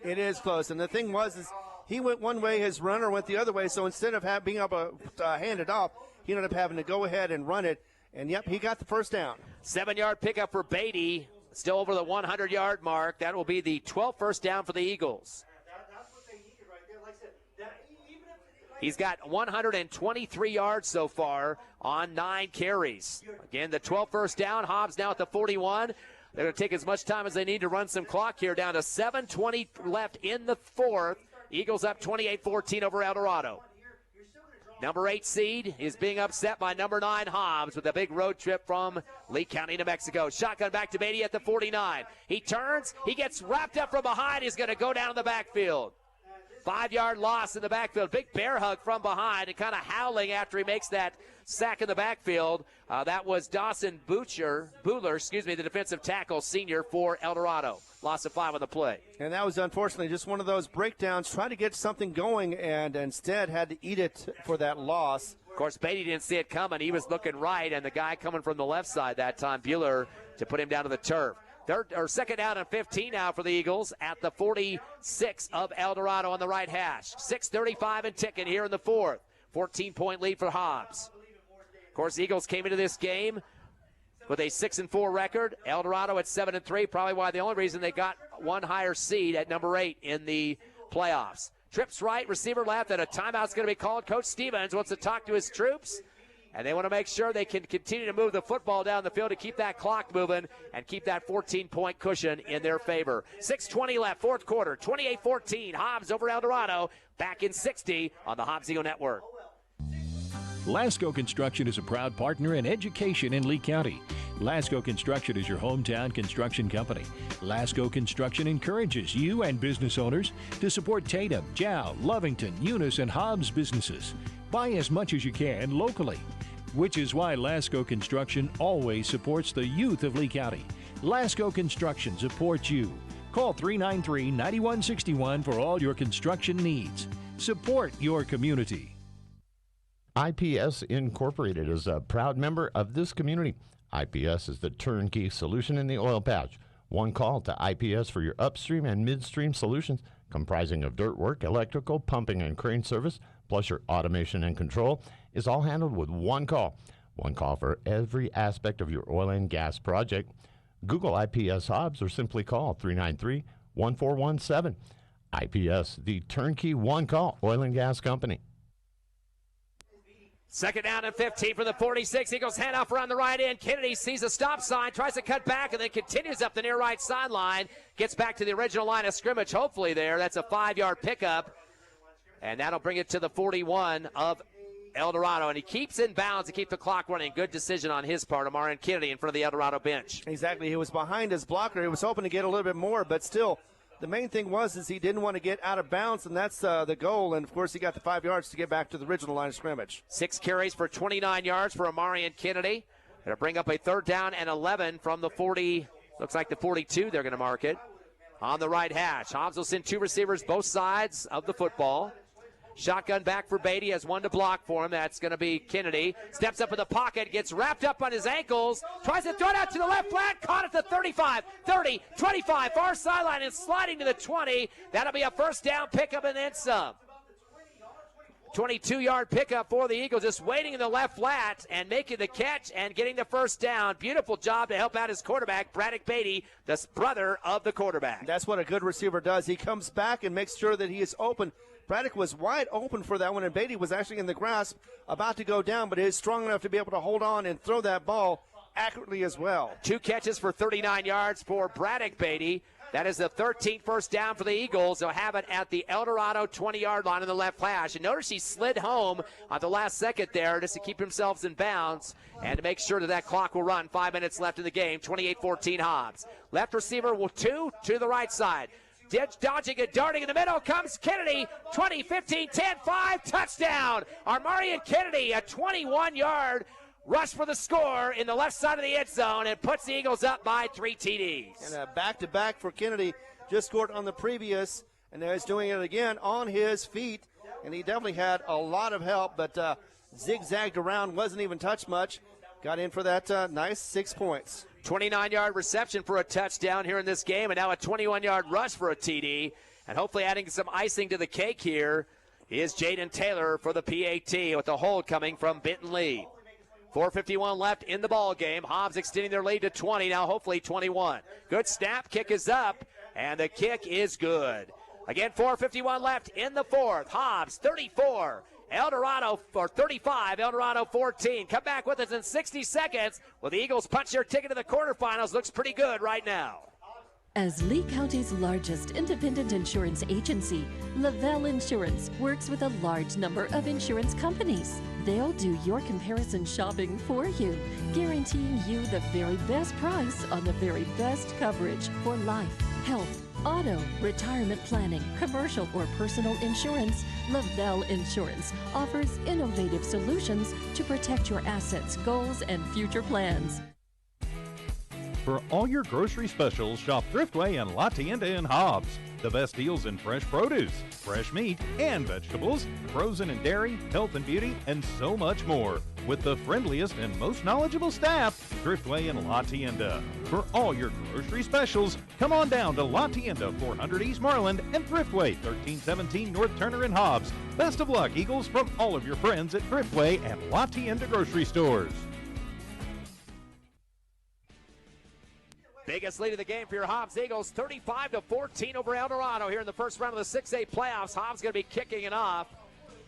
It is close, and the thing was he went one way, his runner went the other way, so instead of being able to hand it off, he ended up having to go ahead and run it. And, yep, he got the first down. 7-yard pickup for Beatty, still over the 100-yard mark. That will be the 12th first down for the Eagles. That's what they needed right there. Like I said, even if He's got 123 yards so far on 9 carries. Again, the 12th first down. Hobbs now at the 41. They're going to take as much time as they need to run some clock here. Down to 7:20 left in the 4th. Eagles up 28-14 over Eldorado. Number 8 seed is being upset by number 9 Hobbs with a big road trip from Lee County, New Mexico. Shotgun back to Beatty at the 49. He turns. He gets wrapped up from behind. He's going to go down in the backfield. 5-yard loss in the backfield. Big bear hug from behind and kind of howling after he makes that sack in the backfield. That was Dawson Buhler, the defensive tackle senior for Eldorado. Loss of 5 on the play. And that was unfortunately just one of those breakdowns, trying to get something going and instead had to eat it for that loss. Of course, Beatty didn't see it coming. He was looking right, and the guy coming from the left side that time, Buhler, to put him down to the turf. Second down and 15 now for the Eagles at the 46 of Eldorado on the right hash. 6:35 and ticking here in the 4th. 14-point lead for Hobbs. Of course, the Eagles came into this game with a 6-4 record. Eldorado at 7-3, probably why the only reason they got one higher seed at number 8 in the playoffs. Trips right, receiver left, and a timeout's going to be called. Coach Stevens wants to talk to his troops, and they want to make sure they can continue to move the football down the field to keep that clock moving and keep that 14-point cushion in their favor. 6:20 left, 4th quarter, 28-14. Hobbs over Eldorado, back in 60 on the Hobbs Eagle Network. Lasco Construction is a proud partner in education in Lee County. Lasco Construction is your hometown construction company. Lasco Construction encourages you and business owners to support Tatum, Jow, Lovington, Eunice, and Hobbs businesses. Buy as much as you can locally, which is why Lasco Construction always supports the youth of Lee County. Lasco Construction supports you. Call 393-9161 for all your construction needs. Support your community. IPS Incorporated is a proud member of this community. IPS is the turnkey solution in the oil patch. One call to IPS for your upstream and midstream solutions comprising of dirt work, electrical, pumping, and crane service, plus your automation and control is all handled with one call. One call for every aspect of your oil and gas project. Google IPS Hobbs or simply call 393-1417. IPS, the turnkey one-call oil and gas company. Second down and 15 from the 46. Eagles handoff around the right end. Kennedy sees a stop sign, tries to cut back, and then continues up the near right sideline. Gets back to the original line of scrimmage, hopefully there. That's a 5-yard pickup. And that'll bring it to the 41 of Eldorado. And he keeps in bounds to keep the clock running. Good decision on his part. Amarian Kennedy in front of the Eldorado bench. Exactly. He was behind his blocker. He was hoping to get a little bit more, but still, the main thing was he didn't want to get out of bounds, and that's the goal. And, of course, he got the 5 yards to get back to the original line of scrimmage. 6 carries for 29 yards for Amarian Kennedy. Going to bring up a 3rd down and 11 from the 40. Looks like the 42 they're going to mark it. On the right hash. Hobbs will send 2 receivers both sides of the football. Shotgun back for Beatty, has one to block for him. That's going to be Kennedy. Steps up in the pocket, gets wrapped up on his ankles, tries to throw it out to the left flat, caught at the 35, 30, 25, far sideline, and sliding to the 20. That'll be a first down pickup and then some. 22-yard pickup for the Eagles, just waiting in the left flat and making the catch and getting the first down. Beautiful job to help out his quarterback, Braddock Beatty, the brother of the quarterback. That's what a good receiver does. He comes back and makes sure that he is open. Braddock was wide open for that one, and Beatty was actually in the grasp, about to go down, but is strong enough to be able to hold on and throw that ball accurately as well. 2 catches for 39 yards for Braddock Beatty. That is the 13th first down for the Eagles. They'll have it at the Eldorado 20-yard line in the left hash. And notice he slid home at the last second there just to keep himself in bounds and to make sure that clock will run. 5 minutes left in the game. 28-14 Hobbs. Left receiver will 2 to the right side. Dodging and darting in the middle comes Kennedy. 20, 15, 10, 5, touchdown. Amarian Kennedy, a 21-yard rush for the score in the left side of the end zone and puts the Eagles up by 3 TDs. And a back-to-back for Kennedy. Just scored on the previous, and now he's doing it again on his feet. And he definitely had a lot of help, but zigzagged around, wasn't even touched much. Got in for that nice 6 points. 29-yard reception for a touchdown here in this game, and now a 21-yard rush for a TD. And hopefully adding some icing to the cake here is Jaden Taylor for the PAT with the hold coming from Benton Lee. 4:51 left in the ball game. Hobbs extending their lead to 20, now hopefully 21. Good snap, kick is up, and the kick is good. Again, 4:51 left in the 4th. Hobbs 34, Eldorado for 35, Eldorado 14. Come back with us in 60 seconds. Well, the Eagles punch their ticket to the quarterfinals. Looks pretty good right now. As Lee County's largest independent insurance agency, Lavelle Insurance works with a large number of insurance companies. They'll do your comparison shopping for you, guaranteeing you the very best price on the very best coverage for life, health, auto, retirement planning, commercial or personal insurance. Lavelle Insurance offers innovative solutions to protect your assets, goals, and future plans. For all your grocery specials, shop Thriftway and La Tienda in Hobbs. The best deals in fresh produce, fresh meat and vegetables, frozen and dairy, health and beauty, and so much more. With the friendliest and most knowledgeable staff, Thriftway and La Tienda. For all your grocery specials, come on down to La Tienda, 400 East Marland, and Thriftway, 1317 North Turner in Hobbs. Best of luck, Eagles, from all of your friends at Thriftway and La Tienda grocery stores. Biggest lead of the game for your Hobbs Eagles, 35-14 over Eldorado here in the first round of the 6A playoffs. Hobbs going to be kicking it off.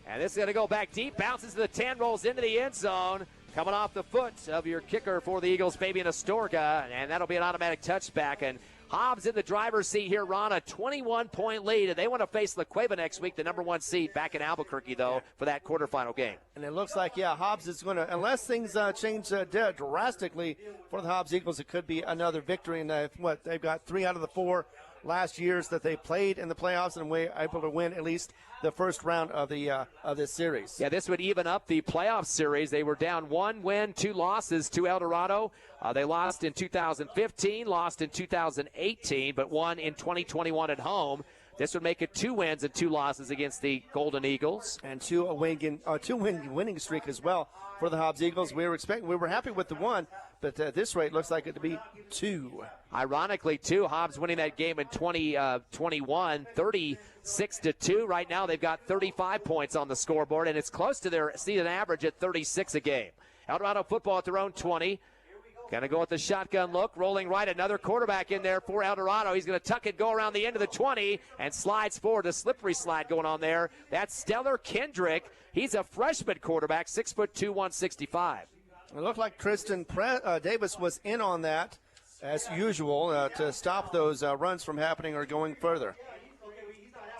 And this is going to go back deep, bounces to the 10, rolls into the end zone. Coming off the foot of your kicker for the Eagles, Fabian Astorga, and that'll be an automatic touchback. And Hobbs in the driver's seat here, Ron, a 21-point lead. And they want to face La Cueva next week, the number 1 seed back in Albuquerque, though, for that quarterfinal game. And it looks like, Hobbs is going to, unless things change drastically for the Hobbs Eagles, it could be another victory. And they've got 3 out of the 4 last years that they played in the playoffs and were able to win at least the first round of this series. Yeah, this would even up the playoff series. They were down 1 win, 2 losses to Eldorado. They lost in 2015, lost in 2018, but won in 2021 at home. This would make it 2 wins and 2 losses against the Golden Eagles. And 2-win winning streak as well for the Hobbs Eagles. We were happy with the 1, but at this rate looks like it to be 2. Ironically, too, Hobbs winning that game in 2021, 36-2. Right now, they've got 35 points on the scoreboard, and it's close to their season average at 36 a game. Eldorado football at their own 20. Going to go with the shotgun look, rolling right, another quarterback in there for Eldorado. He's going to tuck it, go around the end of the 20, and slides forward. A slippery slide going on there. That's Stellar Kendrick. He's a freshman quarterback, 6'2", 165. It looked like Tristan Davis was in on that, as usual, to stop those runs from happening or going further.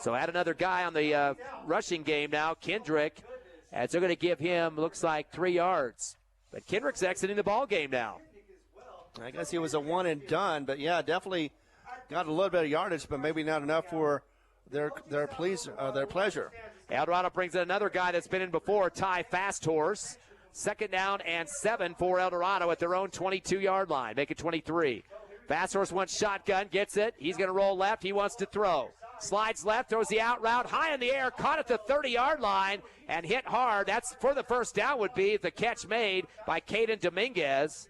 So add another guy on the rushing game now, Kendrick, as they're going to give him, looks like, 3 yards. But Kendrick's exiting the ball game now. I guess he was a one and done, but definitely got a little bit of yardage, but maybe not enough for their pleasure. Eldorado brings in another guy that's been in before, Ty Fasthorse. 2nd down and 7 for Eldorado at their own 22-yard line. Make it 23. Fasthorse wants shotgun, gets it. He's going to roll left. He wants to throw. Slides left, throws the out route, high in the air, caught at the 30-yard line and hit hard. That's for the first down would be the catch made by Caden Dominguez.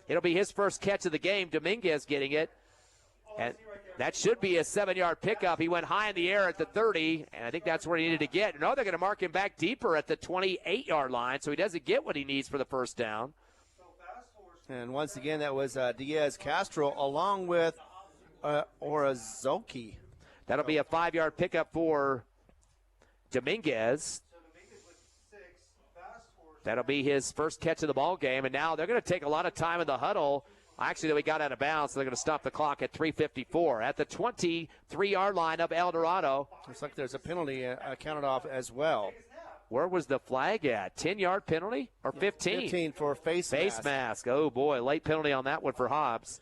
It'll be his first catch of the game. Dominguez getting it. And that should be a 7-yard pickup. He went high in the air at the 30, and I think that's where he needed to get. No, they're going to mark him back deeper at the 28-yard line, so he doesn't get what he needs for the first down. And once again, that was Diaz Castro along with Orazoki. That'll be a 5-yard pickup for Dominguez. That'll be his first catch of the ball game, and now they're going to take a lot of time in the huddle. Actually, we got out of bounds, so they're going to stop the clock at 3:54 at the 23-yard line of Eldorado. Looks like there's a penalty counted off as well. Where was the flag at? 10-yard penalty or 15? 15 for face mask. Oh, boy, late penalty on that one for Hobbs.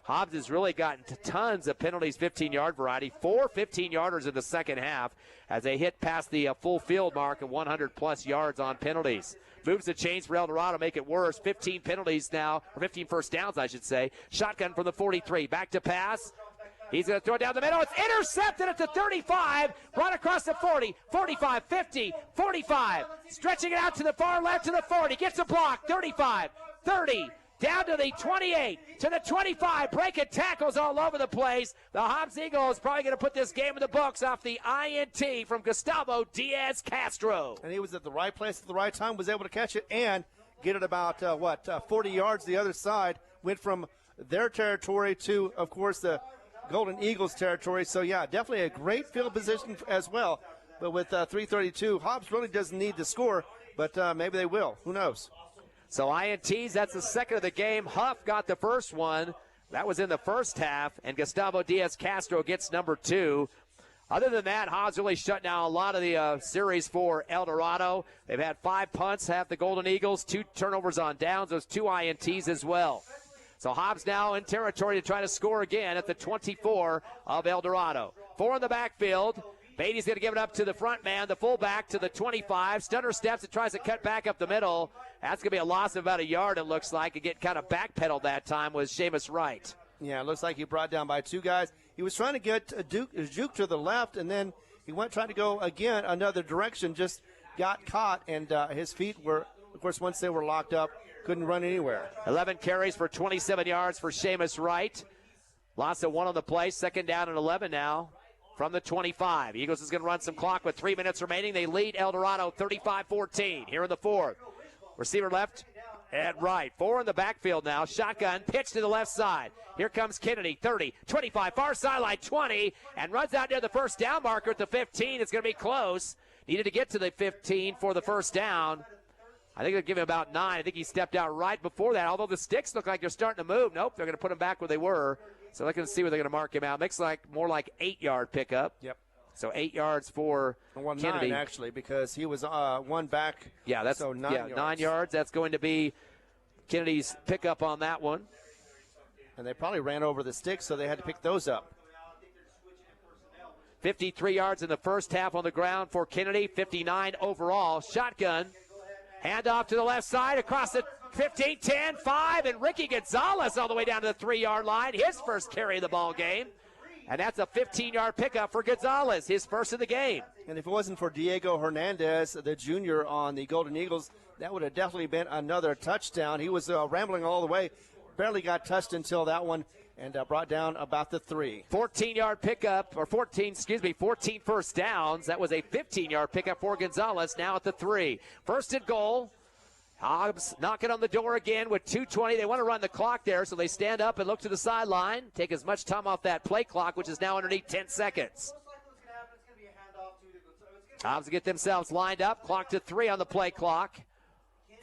Hobbs has really gotten tons of penalties, 15-yard variety. 4 15-yarders in the second half as they hit past the full field mark of 100-plus yards on penalties. Moves the chains for Eldorado, make it worse. 15 penalties now, or 15 first downs, I should say. Shotgun from the 43. Back to pass. He's going to throw it down the middle. It's intercepted at the 35. Right across the 40, 45, 50, 45. Stretching it out to the far left to the 40. Gets a block. 35, 30. Down to the 28, to the 25, breaking tackles all over the place. The Hobbs Eagles probably going to put this game in the books off the INT from Gustavo Diaz Castro. And he was at the right place at the right time, was able to catch it and get it about, 40 yards the other side. Went from their territory to, of course, the Golden Eagles territory. So, definitely a great field position as well But with 3:32, Hobbs really doesn't need to score, but maybe they will. Who knows? So INTs, that's the second of the game. Huff got the first one. That was in the first half, and Gustavo Diaz-Castro gets number 2. Other than that, Hobbs really shut down a lot of the series for Eldorado. They've had 5 punts, have the Golden Eagles, 2 turnovers on downs, those 2 INTs as well. So Hobbs now in territory to try to score again at the 24 of Eldorado. 4 in the backfield. Beatty's going to give it up to the front man, the fullback to the 25. Stunner steps and tries to cut back up the middle. That's going to be a loss of about a yard, it looks like. And get kind of backpedaled that time was Seamus Wright. Yeah, it looks like he brought down by 2 guys. He was trying to get a juke to the left, and then he went trying to go again another direction, just got caught, and his feet were, of course, once they were locked up, couldn't run anywhere. 11 carries for 27 yards for Seamus Wright. Loss of 1 on the play, second down and 11 now. From the 25. Eagles is going to run some clock with 3 minutes remaining. They lead Eldorado 35-14 here in the 4th. Receiver left and right. 4 in the backfield now. Shotgun, pitch to the left side. Here comes Kennedy, 30, 25, far sideline, 20, and runs out near the first down marker at the 15. It's going to be close. Needed to get to the 15 for the first down. I think they'll give him about 9. I think he stepped out right before that, although the sticks look like they're starting to move. Nope, they're going to put him back where they lere. So they're going to see where they're going to mark him out. Makes like more like 8-yard pickup. Yep. So 8 yards for Kennedy. 9 actually, because he was 1 back. Yeah, that's so 9 yards. 9 yards. That's going to be Kennedy's pickup on that one. And they probably ran over the sticks, so they had to pick those up. 53 yards in the first half on the ground for Kennedy. 59 overall. Shotgun. Handoff to the left side across the 15, 10, 5, and Ricky Gonzalez all the way down to the 3-yard line. His first carry of the ball game. And that's a 15-yard pickup for Gonzalez, his first of the game. And if it wasn't for Diego Hernandez, the junior on the Golden Eagles, that would have definitely been another touchdown. He was rambling all the way, barely got touched until that one, and brought down about the 3. 14-yard pickup, or 14 first downs. That was a 15-yard pickup for Gonzalez, now at the 3. First and goal. Hobbs knocking on the door again with 2:20. They want to run the clock there, so they stand up and look to the sideline, take as much time off that play clock, which is now underneath 10 seconds. Hobbs will get themselves lined up. Clock to 3 on the play clock.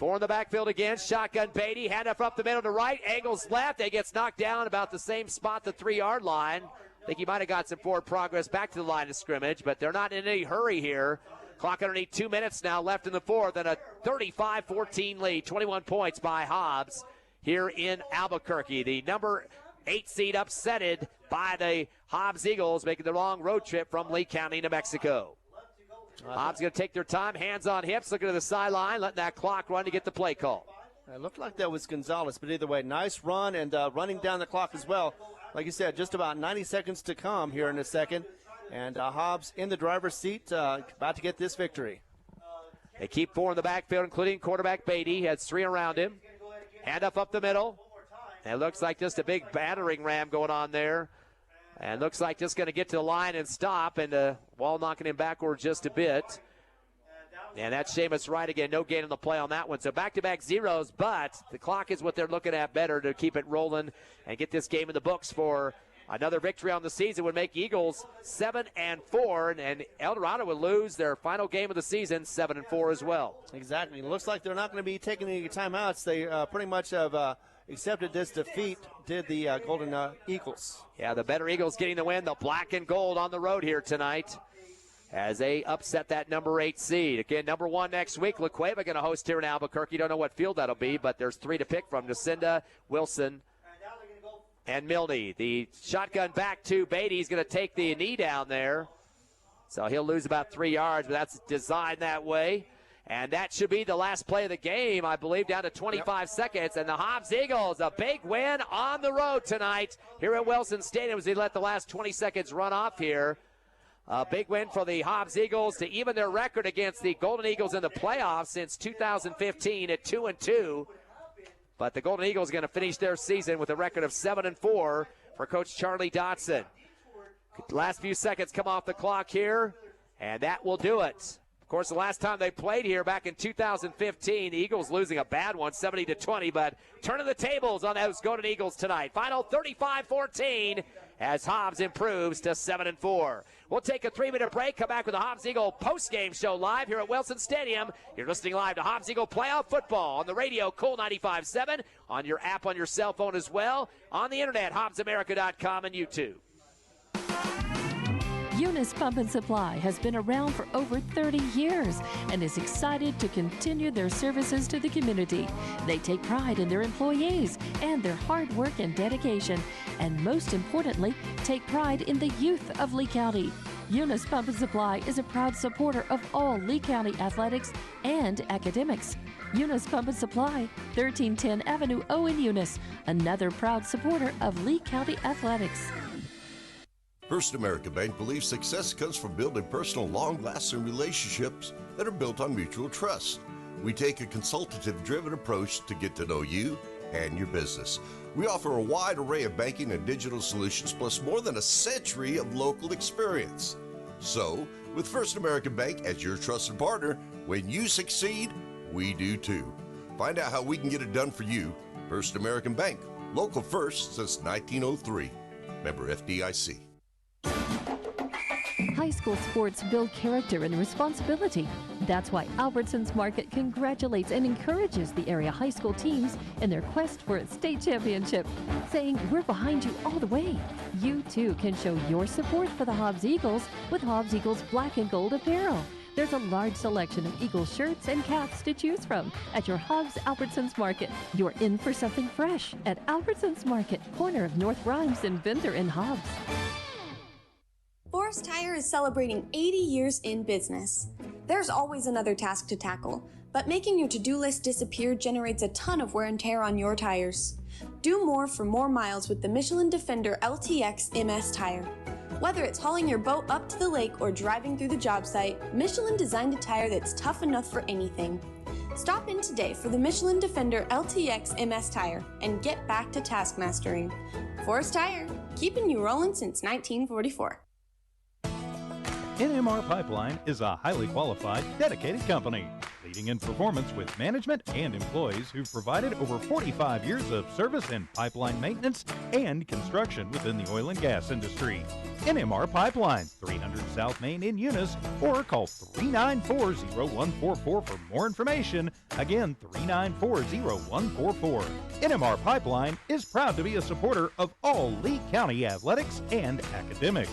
4 in the backfield again. Shotgun Beatty. Handoff up the middle to right. Angles left. They gets knocked down about the same spot, the 3-yard line. I think he might have got some forward progress back to the line of scrimmage, but they're not in any hurry here. Clock underneath 2 minutes now left in the 4th, and a 35-14 lead. 21 points by Hobbs here in Albuquerque. The number 8 seed upsetted by the Hobbs Eagles, making the long road trip from Lee County, New Mexico. Hobbs going to take their time, hands on hips, looking to the sideline, letting that clock run to get the play call. It looked like that was Gonzalez, but either way, nice run and running down the clock as well. Like you said, just about 90 seconds to come here in a second. And Hobbs in the driver's seat, about to get this victory. They keep 4 in the backfield, including quarterback Beatty. He has 3 around him. Hand up the middle. And it looks like just a big battering ram going on there. And looks like just going to get to the line and stop. And the ball knocking him backward just a bit. And that's Seamus Wright again. No gain on the play on that one. So back-to-back zeros, but the clock is what they're looking at better to keep it rolling and get this game in the books for another victory on the season. Would make Eagles 7-4, and Eldorado would lose their final game of the season 7-4 as well. Exactly. It looks like they're not going to be taking any timeouts. They pretty much have accepted this defeat, did the Golden Eagles. Yeah, the better Eagles getting the win. The black and gold on the road here tonight as they upset that number 8 seed. Again, number 1 next week. La Cueva going to host here in Albuquerque. Don't know what field that'll be, but there's 3 to pick from: Lucinda, Wilson, and Milne. The shotgun back to Beatty. He's going to take the knee down there. So he'll lose about 3 yards, but that's designed that way. And that should be the last play of the game, I believe, down to 25 seconds. And the Hobbs Eagles, a big win on the road tonight here at Wilson Stadium as they let the last 20 seconds run off here. A big win for the Hobbs Eagles to even their record against the Golden Eagles in the playoffs since 2015 at 2-2. But the Golden Eagles are going to finish their season with a record of 7-4 for Coach Charlie Dotson. Last few seconds come off the clock here, and that will do it. Of course, the last time they played here back in 2015, the Eagles losing a bad one, 70-20, but turning the tables on those Golden Eagles tonight. Final 35-14 as Hobbs improves to 7-4. We'll take a 3-minute break, come back with the Hobbs Eagle post-game show live here at Wilson Stadium. You're listening live to Hobbs Eagle Playoff Football on the radio, Cool 95.7, on your app on your cell phone as well, on the internet, HobbsAmerica.com and YouTube. Eunice Pump and Supply has been around for over 30 years and is excited to continue their services to the community. They take pride in their employees and their hard work and dedication, and most importantly, take pride in the youth of Lee County. Eunice Pump and Supply is a proud supporter of all Lee County athletics and academics. Eunice Pump and Supply, 1310 Avenue O in Eunice, another proud supporter of Lee County athletics. First American Bank believes success comes from building personal, long-lasting relationships that are built on mutual trust. We take a consultative-driven approach to get to know you and your business. We offer a wide array of banking and digital solutions, plus more than a century of local experience. So, with First American Bank as your trusted partner, when you succeed, we do too. Find out how we can get it done for you. First American Bank, local first since 1903. Member FDIC. High school sports build character and responsibility. That's why Albertsons Market congratulates and encourages the area high school teams in their quest for a state championship, saying we're behind you all the way. You too can show your support for the Hobbs Eagles with Hobbs Eagles Black and Gold apparel. There's a large selection of Eagles shirts and caps to choose from at your Hobbs Albertsons Market. You're in for something fresh at Albertsons Market, corner of North Rhymes and Venter and Hobbs. Forest Tire is celebrating 80 years in business. There's always another task to tackle, but making your to-do list disappear generates a ton of wear and tear on your tires. Do more for more miles with the Michelin Defender LTX MS tire. Whether it's hauling your boat up to the lake or driving through the job site, Michelin designed a tire that's tough enough for anything. Stop in today for the Michelin Defender LTX MS tire and get back to task mastering. Forest Tire, keeping you rolling since 1944. NMR Pipeline is a highly qualified, dedicated company, leading in performance with management and employees who've provided over 45 years of service in pipeline maintenance and construction within the oil and gas industry. NMR Pipeline, 300 South Main in Eunice, or call 394-0144 for more information. Again, 394-0144. NMR Pipeline is proud to be a supporter of all Lee County athletics and academics.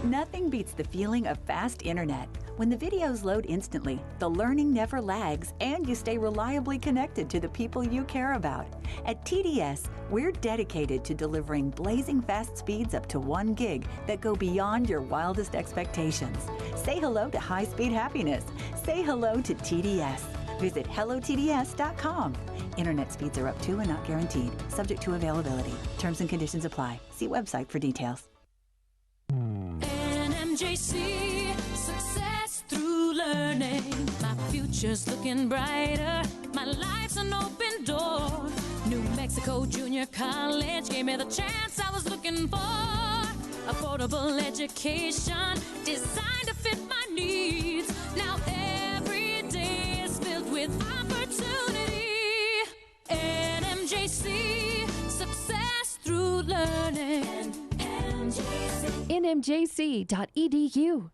Nothing beats the feeling of fast internet. When the videos load instantly, the learning never lags, and you stay reliably connected to the people you care about. At TDS, we're dedicated to delivering blazing fast speeds up to 1 gig that go beyond your wildest expectations. Say hello to high-speed happiness. Say hello to TDS. Visit hellotds.com. Internet speeds are up to and not guaranteed, subject to availability. Terms and conditions apply. See website for details. NMJC, success through learning. My future's looking brighter. My life's an open door. New Mexico Junior College gave me the chance I was looking for. Affordable education designed to fit my needs. Now every day is filled with opportunity. NMJC, success through learning. NMJC.edu.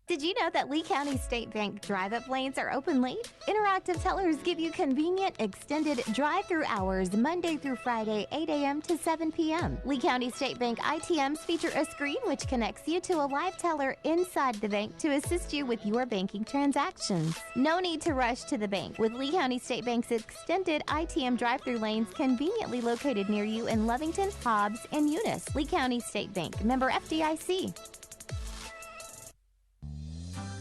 Did you know that Lee County State Bank drive-up lanes are open late? Interactive tellers give you convenient, extended drive-through hours Monday through Friday, 8 a.m. to 7 p.m. Lee County State Bank ITMs feature a screen which connects you to a live teller inside the bank to assist you with your banking transactions. No need to rush to the bank, with Lee County State Bank's extended ITM drive-through lanes conveniently located near you in Lovington, Hobbs, and Eunice. Lee County State Bank, member FDIC.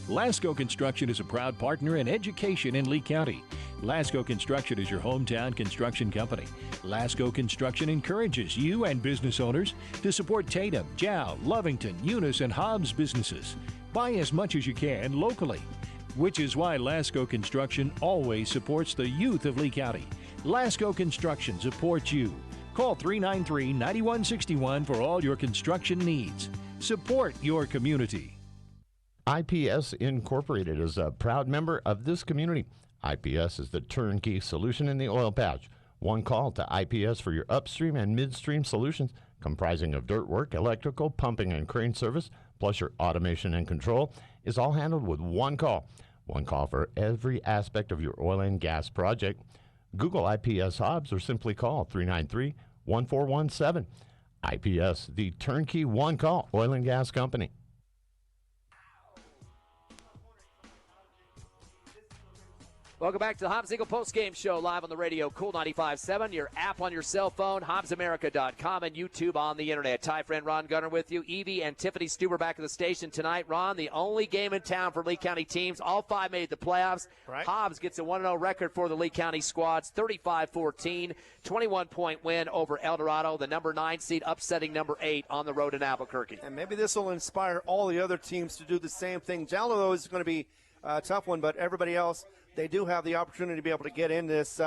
Lasco Construction is a proud partner in education in Lee County. Lasco Construction is your hometown construction company. Lasco Construction encourages you and business owners to support Tatum, Jow, Lovington, Eunice, and Hobbs businesses. Buy as much as you can locally, which is why Lasco Construction always supports the youth of Lee County. Lasco Construction supports you. Call 393-9161 for all your construction needs. Support your community. IPS Incorporated is a proud member of this community. IPS is the turnkey solution in the oil patch. One call to IPS for your upstream and midstream solutions comprising of dirt work, electrical, pumping, and crane service, plus your automation and control is all handled with one call. One call for every aspect of your oil and gas project. Google IPS Hobbs or simply call 393-1417. IPS, the turnkey one-call oil and gas company. Welcome back to the Hobbs Eagle Postgame Show, live on the radio, Cool 95.7, your app on your cell phone, HobbsAmerica.com, and YouTube on the internet. Ty friend Ron Gunner with you. Evie and Tiffany Stuber back at the station tonight. Ron, the only game in town for Lee County teams. All five made the playoffs. Right. Hobbs gets a 1-0 record for the Lee County squads, 35-14, 21-point win over Eldorado, the number 9 seed, upsetting number 8 on the road in Albuquerque. And maybe this will inspire all the other teams to do the same thing. Jallo, though, is going to be a tough one, but everybody else, they do have the opportunity to be able to get in this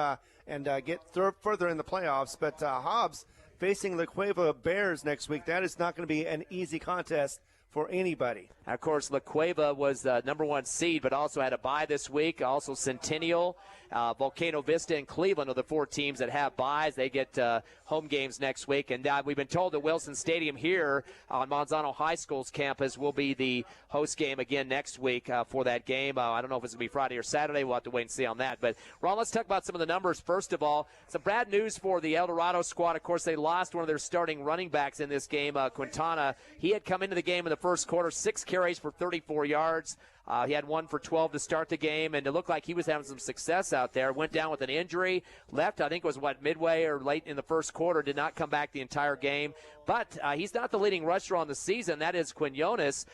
and get further in the playoffs. But Hobbs facing La Cueva Bears next week, that is not going to be an easy contest for anybody. Of course, La Cueva was the number 1 seed, but also had a bye this week. Also Centennial, Volcano Vista, and Cleveland are the 4 teams that have byes. They get home games next week. And we've been told that Wilson Stadium here on Monzano High School's campus will be the host game again next week for that game. I don't know if it's going to be Friday or Saturday. We'll have to wait and see on that. But, Ron, let's talk about some of the numbers. First of all, some bad news for the Eldorado squad. Of course, they lost one of their starting running backs in this game, Quintana. He had come into the game in the first quarter, 6 carries for 34 yards. He had 1 for 12 to start the game, and it looked like he was having some success out there. Went down with an injury, left, I think it was, midway or late in the first quarter, did not come back the entire game. But he's not the leading rusher on the season. That is Quinones.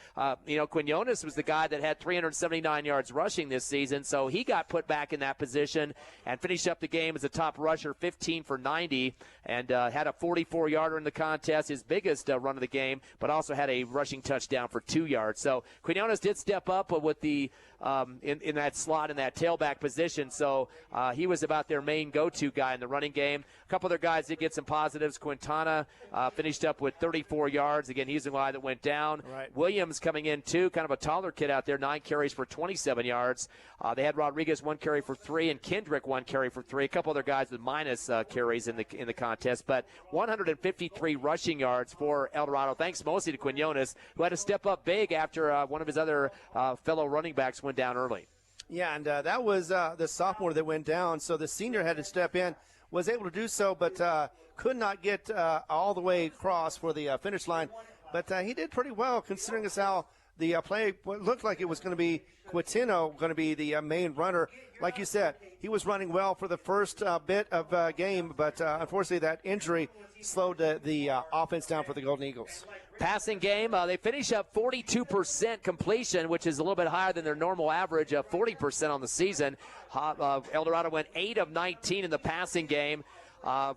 Quinones was the guy that had 379 yards rushing this season, so he got put back in that position and finished up the game as a top rusher, 15 for 90, and had a 44-yarder in the contest, his biggest run of the game, but also had a rushing touchdown for 2 yards. So Quinones did step up with the in that slot, in that tailback position. So he was about their main go-to guy in the running game. A couple other guys did get some positives. Quintana finished up with 34 yards. Again, he's the guy that went down. Right. Williams coming in, too, kind of a taller kid out there, 9 carries for 27 yards. They had Rodriguez 1 carry for 3 and Kendrick 1 carry for 3. A couple other guys with minus carries in the contest. But 153 rushing yards for Eldorado, thanks mostly to Quinones, who had to step up big after one of his other fellow running backs went down early. Yeah, and that was the sophomore that went down, so the senior had to step in, was able to do so, but could not get all the way across for the finish line. But he did pretty well, considering as how the play looked like it was going to be Quintino going to be the main runner. Like you said, he was running well for the first bit of game, but unfortunately that injury slowed the offense down for the Golden Eagles. Passing game, they finish up 42% completion, which is a little bit higher than their normal average of 40% on the season. Eldorado went 8 of 19 in the passing game.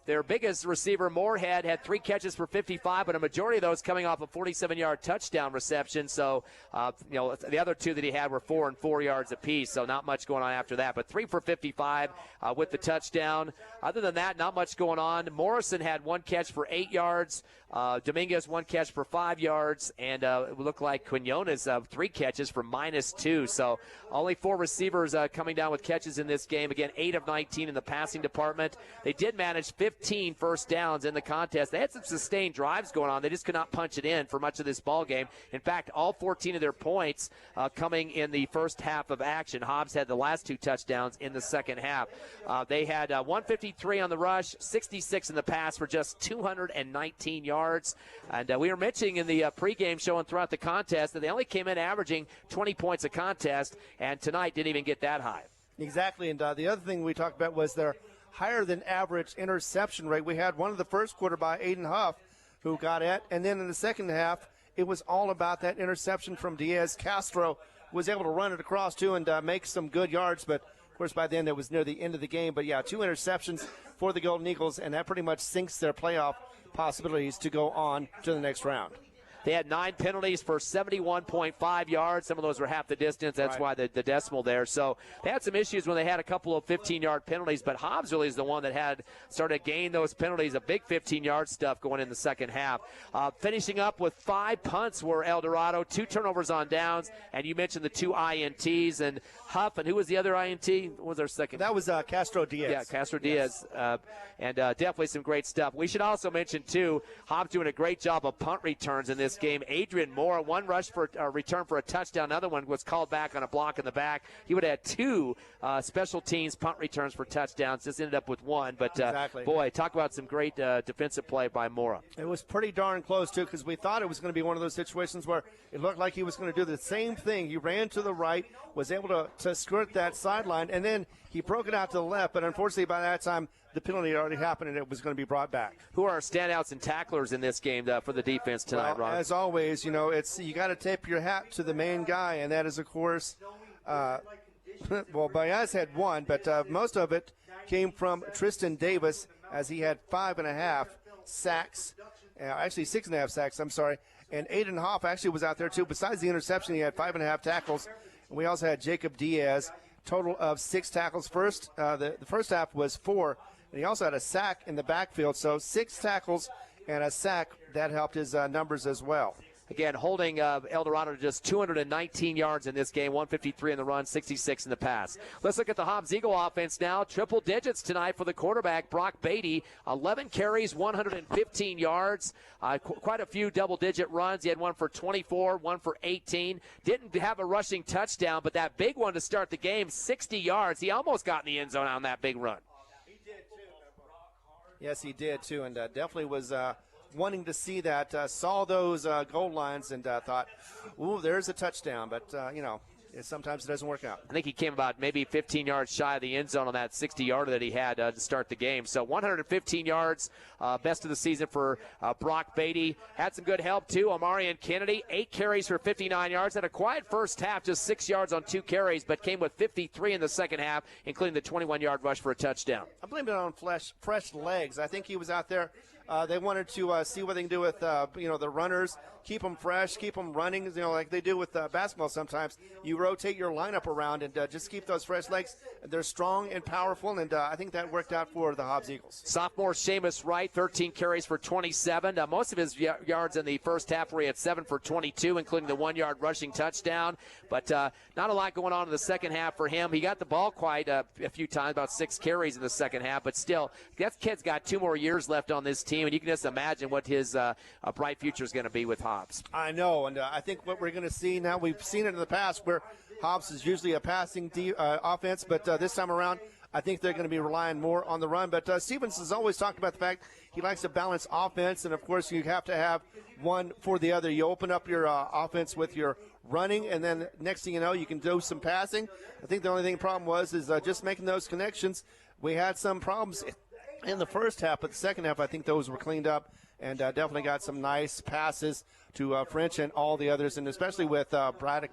Their biggest receiver, Moorhead, had 3 catches for 55, but a majority of those coming off a 47-yard touchdown reception. So, the other 2 that he had were 4 and 4 yards apiece, so not much going on after that. But 3 for 55 with the touchdown. Other than that, not much going on. Morrison had 1 catch for 8 yards. Dominguez 1 catch for 5 yards, and it looked like Quinones 3 catches for -2. So only 4 receivers coming down with catches in this game. Again, 8 of 19 in the passing department. They did manage 15 first downs in the contest. They had some sustained drives going on. They just could not punch it in for much of this ball game. In fact, all 14 of their points coming in the first half of action. Hobbs had the last 2 touchdowns in the second half. They had 153 on the rush, 66 in the pass for just 219 yards. And we were mentioning in the pregame show and throughout the contest that they only came in averaging 20 points a contest, and tonight didn't even get that high. Exactly, and the other thing we talked about was their higher than average interception rate. We had one of the first quarter by Aiden Huff who got it, and then in the second half it was all about that interception from Diaz. Castro was able to run it across too and make some good yards, but of course by then it was near the end of the game. But yeah, 2 interceptions for the Golden Eagles, and that pretty much sinks their playoff possibilities to go on to the next round. They had 9 penalties for 71.5 yards. Some of those were half the distance. That's why the decimal there. So they had some issues when they had a couple of 15-yard penalties, but Hobbs really is the one that had started to gain those penalties, a big 15-yard stuff going in the second half. Finishing up with 5 punts were Eldorado, 2 turnovers on downs, and you mentioned the 2 INTs. And Huff, and who was the other INT? What was our second? That was Castro Diaz. Yeah, Castro Diaz. And definitely some great stuff. We should also mention, too, Hobbs doing a great job of punt returns in this game. Adrian Moore, one rush for return for a touchdown. Another one was called back on a block in the back. He would have had 2 special teams punt returns for touchdowns. Just ended up with 1. But, boy, talk about some great defensive play by Mora. It was pretty darn close, too, because we thought it was going to be one of those situations where it looked like he was going to do the same thing. He ran to the right, was able to skirt that sideline, and then he broke it out to the left. But unfortunately, by that time, the penalty had already happened, and it was going to be brought back. Who are our standouts and tacklers in this game for the defense tonight, Ron? As always, you got to tip your hat to the main guy, and that is, of course, well, Baez had 1, but most of it came from Tristan Davis, as he had 5.5 sacks, actually 6.5 sacks, I'm sorry, and Aiden Hoff actually was out there too. Besides the interception, he had 5.5 tackles. And we also had Jacob Diaz, total of 6 tackles. The first half was 4, and he also had a sack in the backfield. So 6 tackles and a sack, that helped his numbers as well. Again, holding Eldorado to just 219 yards in this game, 153 in the run, 66 in the pass. Let's look at the Hobbs Eagle offense now. Triple digits tonight for the quarterback, Brock Beatty. 11 carries, 115 yards. Quite a few double-digit runs. He had one for 24, one for 18. Didn't have a rushing touchdown, but that big one to start the game, 60 yards. He almost got in the end zone on that big run. Yes, he did, too, and definitely was wanting to see that, saw those goal lines and thought, ooh, there's a touchdown. But, sometimes it doesn't work out. I think he came about maybe 15 yards shy of the end zone on that 60-yarder that he had to start the game. So 115 yards, best of the season for Brock Beatty. Had some good help, too. Amarian Kennedy, 8 carries for 59 yards. Had a quiet first half, just 6 yards on 2 carries, but came with 53 in the second half, including the 21-yard rush for a touchdown. I blame it on fresh legs. I think he was out there. They wanted to see what they can do with, the runners, keep them fresh, keep them running, like they do with basketball sometimes. You rotate your lineup around and just keep those fresh legs. They're strong and powerful, and I think that worked out for the Hobbs Eagles. Sophomore Seamus Wright, 13 carries for 27. Most of his yards in the first half were he had 7 for 22, including the 1-yard rushing touchdown. But not a lot going on in the second half for him. He got the ball quite a few times, about 6 carries in the second half. But still, that kid's got 2 more years left on this team, and you can just imagine what his bright future is going to be with Hobbs. I know, and I think what we're going to see now, we've seen it in the past where Hobbs is usually a passing offense, but this time around, I think they're going to be relying more on the run. But Stevens has always talked about the fact he likes to balance offense, and, of course, you have to have one for the other. You open up your offense with your running, and then next thing you know, you can do some passing. I think the only problem was just making those connections. We had some problems in the first half, but the second half, I think those were cleaned up and definitely got some nice passes to French and all the others, and especially with Braddock.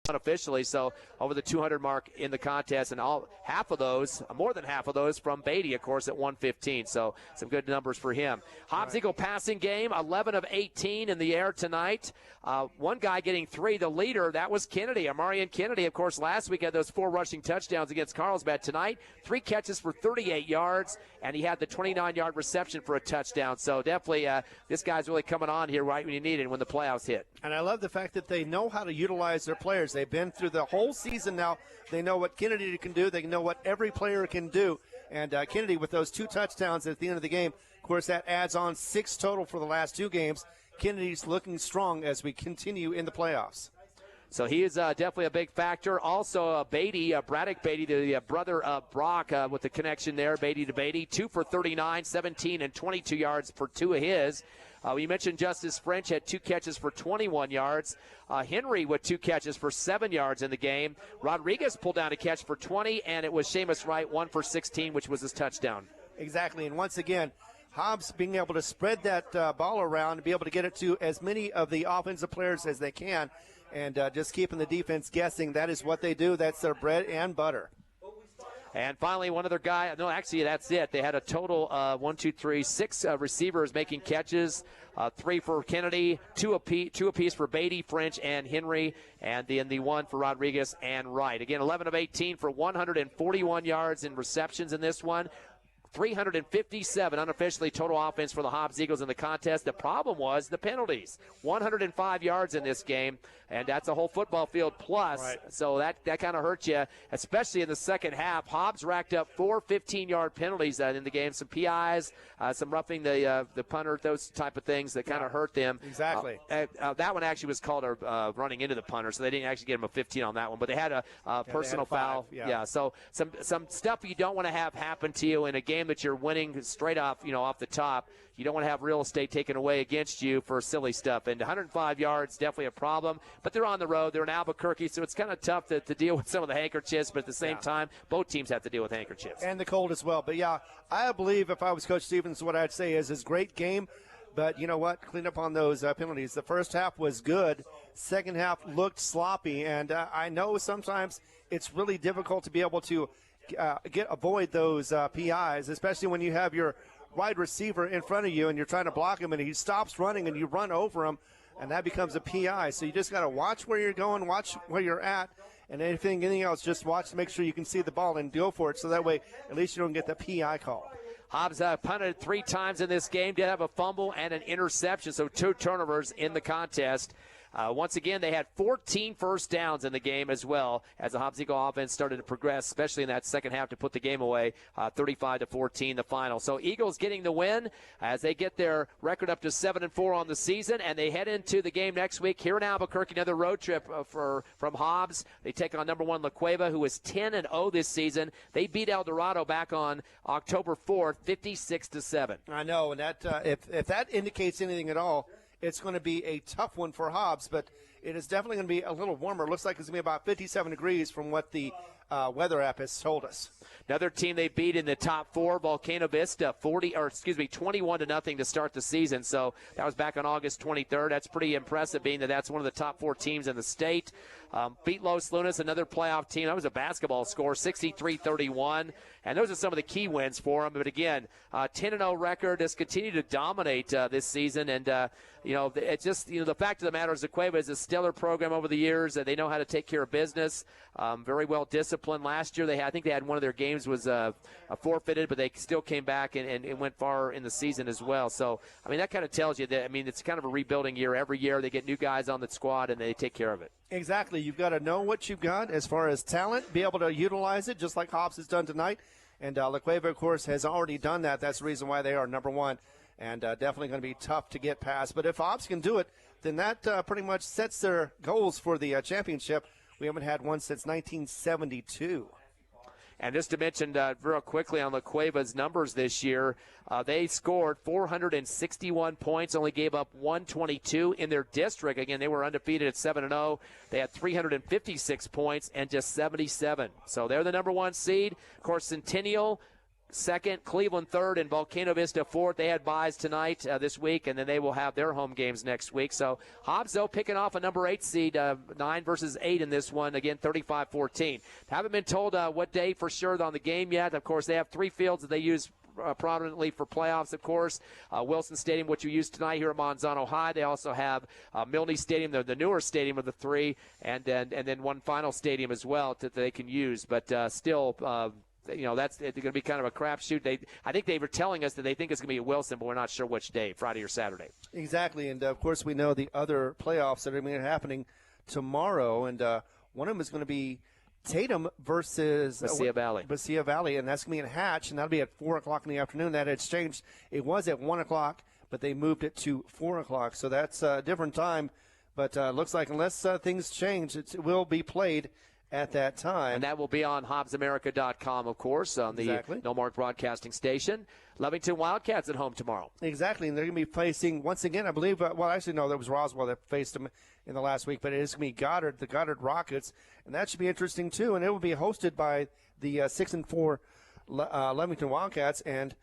Unofficially, so over the 200 mark in the contest, and more than half of those from Beatty, of course, at 115. So some good numbers for him. Hobbs Eagle passing game, 11 of 18 in the air tonight. One guy getting 3, the leader, that was Kennedy. Amarian Kennedy, of course, last week had those 4 rushing touchdowns against Carlsbad. Tonight, 3 catches for 38 yards, and he had the 29-yard reception for a touchdown. So definitely this guy's really coming on here right when you need it when the playoffs hit. And I love the fact that they know how to utilize their players. They've been through the whole season now. They know what Kennedy can do. They know what every player can do. And Kennedy with those 2 touchdowns at the end of the game, of course, that adds on 6 total for the last 2 games. Kennedy's looking strong as we continue in the playoffs. So he is definitely a big factor. Also, Beatty, Braddock Beatty, the brother of Brock, with the connection there, Beatty to Beatty. 2 for 39, 17 and 22 yards for 2 of his. We mentioned Justice French had 2 catches for 21 yards. Henry with 2 catches for 7 yards in the game. Rodriguez pulled down a catch for 20, and it was Seamus Wright, 1 for 16, which was his touchdown. Exactly, and once again, Hobbs being able to spread that ball around and be able to get it to as many of the offensive players as they can. and just keeping the defense guessing. That is what they do. That's their bread and butter. And finally, one other guy. No, actually, that's it. They had a total 6 receivers making catches. 3 for Kennedy, two apiece for Beatty, French, and Henry, and then the 1 for Rodriguez and Wright. Again, 11 of 18 for 141 yards in receptions in this one. 357 unofficially total offense for the Hobbs Eagles in the contest. The problem was the penalties. 105 yards in this game, and that's a whole football field plus. Right. So that kind of hurt you, especially in the second half. Hobbs racked up 4 15-yard penalties in the game. Some PIs, some roughing the punter, those type of things that kind of hurt them. Exactly. That one actually was called running into the punter, so they didn't actually get him a 15 on that one. But they had a personal foul. Yeah. So some stuff you don't want to have happen to you in a game that you're winning straight off, off the top. You don't want to have real estate taken away against you for silly stuff. And 105 yards, definitely a problem. But they're on the road. They're in Albuquerque, so it's kind of tough to deal with some of the handkerchiefs. But at the same time, both teams have to deal with handkerchiefs. And the cold as well. But, yeah, I believe if I was Coach Stevens, what I'd say is great game. But you know what? Clean up on those penalties. The first half was good. Second half looked sloppy. And I know sometimes it's really difficult to be able to avoid those PIs, especially when you have your wide receiver in front of you and you're trying to block him and he stops running and you run over him, and that becomes a PI. So you just got to watch where you're going, watch where you're at, and anything else, just watch to make sure you can see the ball and go for it, so that way at least you don't get the PI call. Hobbs punted 3 times in this game, did have a fumble and an interception, so 2 turnovers in the contest. Once again, they had 14 first downs in the game as well as the Hobbs Eagle offense started to progress, especially in that second half to put the game away, 35-14 the final. So Eagles getting the win as they get their record up to 7-4 on the season, and they head into the game next week here in Albuquerque, another road trip from Hobbs. They take on number 1 La Cueva, who is 10-0 this season. They beat Eldorado back on October 4th, 56-7. I know, and that if that indicates anything at all, it's going to be a tough one for Hobbs, but it is definitely going to be a little warmer. It looks like it's going to be about 57 degrees from what the weather app has told us. Another team they beat in the top 4, Volcano Vista, 21-0 to start the season. So that was back on August 23rd. That's pretty impressive, being that's one of the top 4 teams in the state. Beat Los Lunas, another playoff team. That was a basketball score, 63-31. And those are some of the key wins for them. But again, 10-0 record, just continue to dominate this season. And, it's just, the fact of the matter is the Cueva is a stellar program over the years. They know how to take care of business. Very well disciplined. Last year, I think they had one of their games was forfeited, but they still came back and went far in the season as well. So, that kind of tells you that, it's kind of a rebuilding year. Every year they get new guys on the squad, and they take care of it. Exactly. You've got to know what you've got as far as talent, be able to utilize it, just like Hobbs has done tonight. And La Cueva, of course, has already done that. That's the reason why they are number 1, and definitely going to be tough to get past. But if Hobbs can do it, then that pretty much sets their goals for the championship. We haven't had one since 1972. And just to mention real quickly on La Cueva's numbers this year, they scored 461 points, only gave up 122 in their district. Again, they were undefeated at 7-0. They had 356 points and just 77. So they're the number 1 seed. Of course, Centennial second, Cleveland third, and Volcano Vista fourth. They had byes tonight this week, and then they will have their home games next week. So Hobbs, though, picking off a number 8 seed, 9 versus 8 in this one, again, 35-14. Haven't been told what day for sure on the game yet. Of course, they have 3 fields that they use prominently for playoffs, of course. Wilson Stadium, which you used tonight here at Monzano High. They also have Milne Stadium, the newer stadium of the 3, and then one final stadium as well that they can use. But still, that's going to be kind of a crapshoot. I think they were telling us that they think it's going to be at Wilson, but we're not sure which day, Friday or Saturday. Exactly, and of course we know the other playoffs that are going to be happening tomorrow, and one of them is going to be Tatum versus Mesilla Valley. Mesilla Valley, and that's going to be in Hatch, and that'll be at 4 o'clock in the afternoon. That had changed. It was at 1 o'clock, but they moved it to 4 o'clock, so that's a different time. But looks like unless things change, it will be played at that time. And that will be on HobbsAmerica.com, of course, on the Noalmark Broadcasting Station. Lovington Wildcats at home tomorrow. Exactly, and they're going to be facing, once again, I believe, there was Roswell that faced them in the last week, but it is going to be Goddard, the Goddard Rockets, and that should be interesting, too, and it will be hosted by the 6-4 Lovington Wildcats, and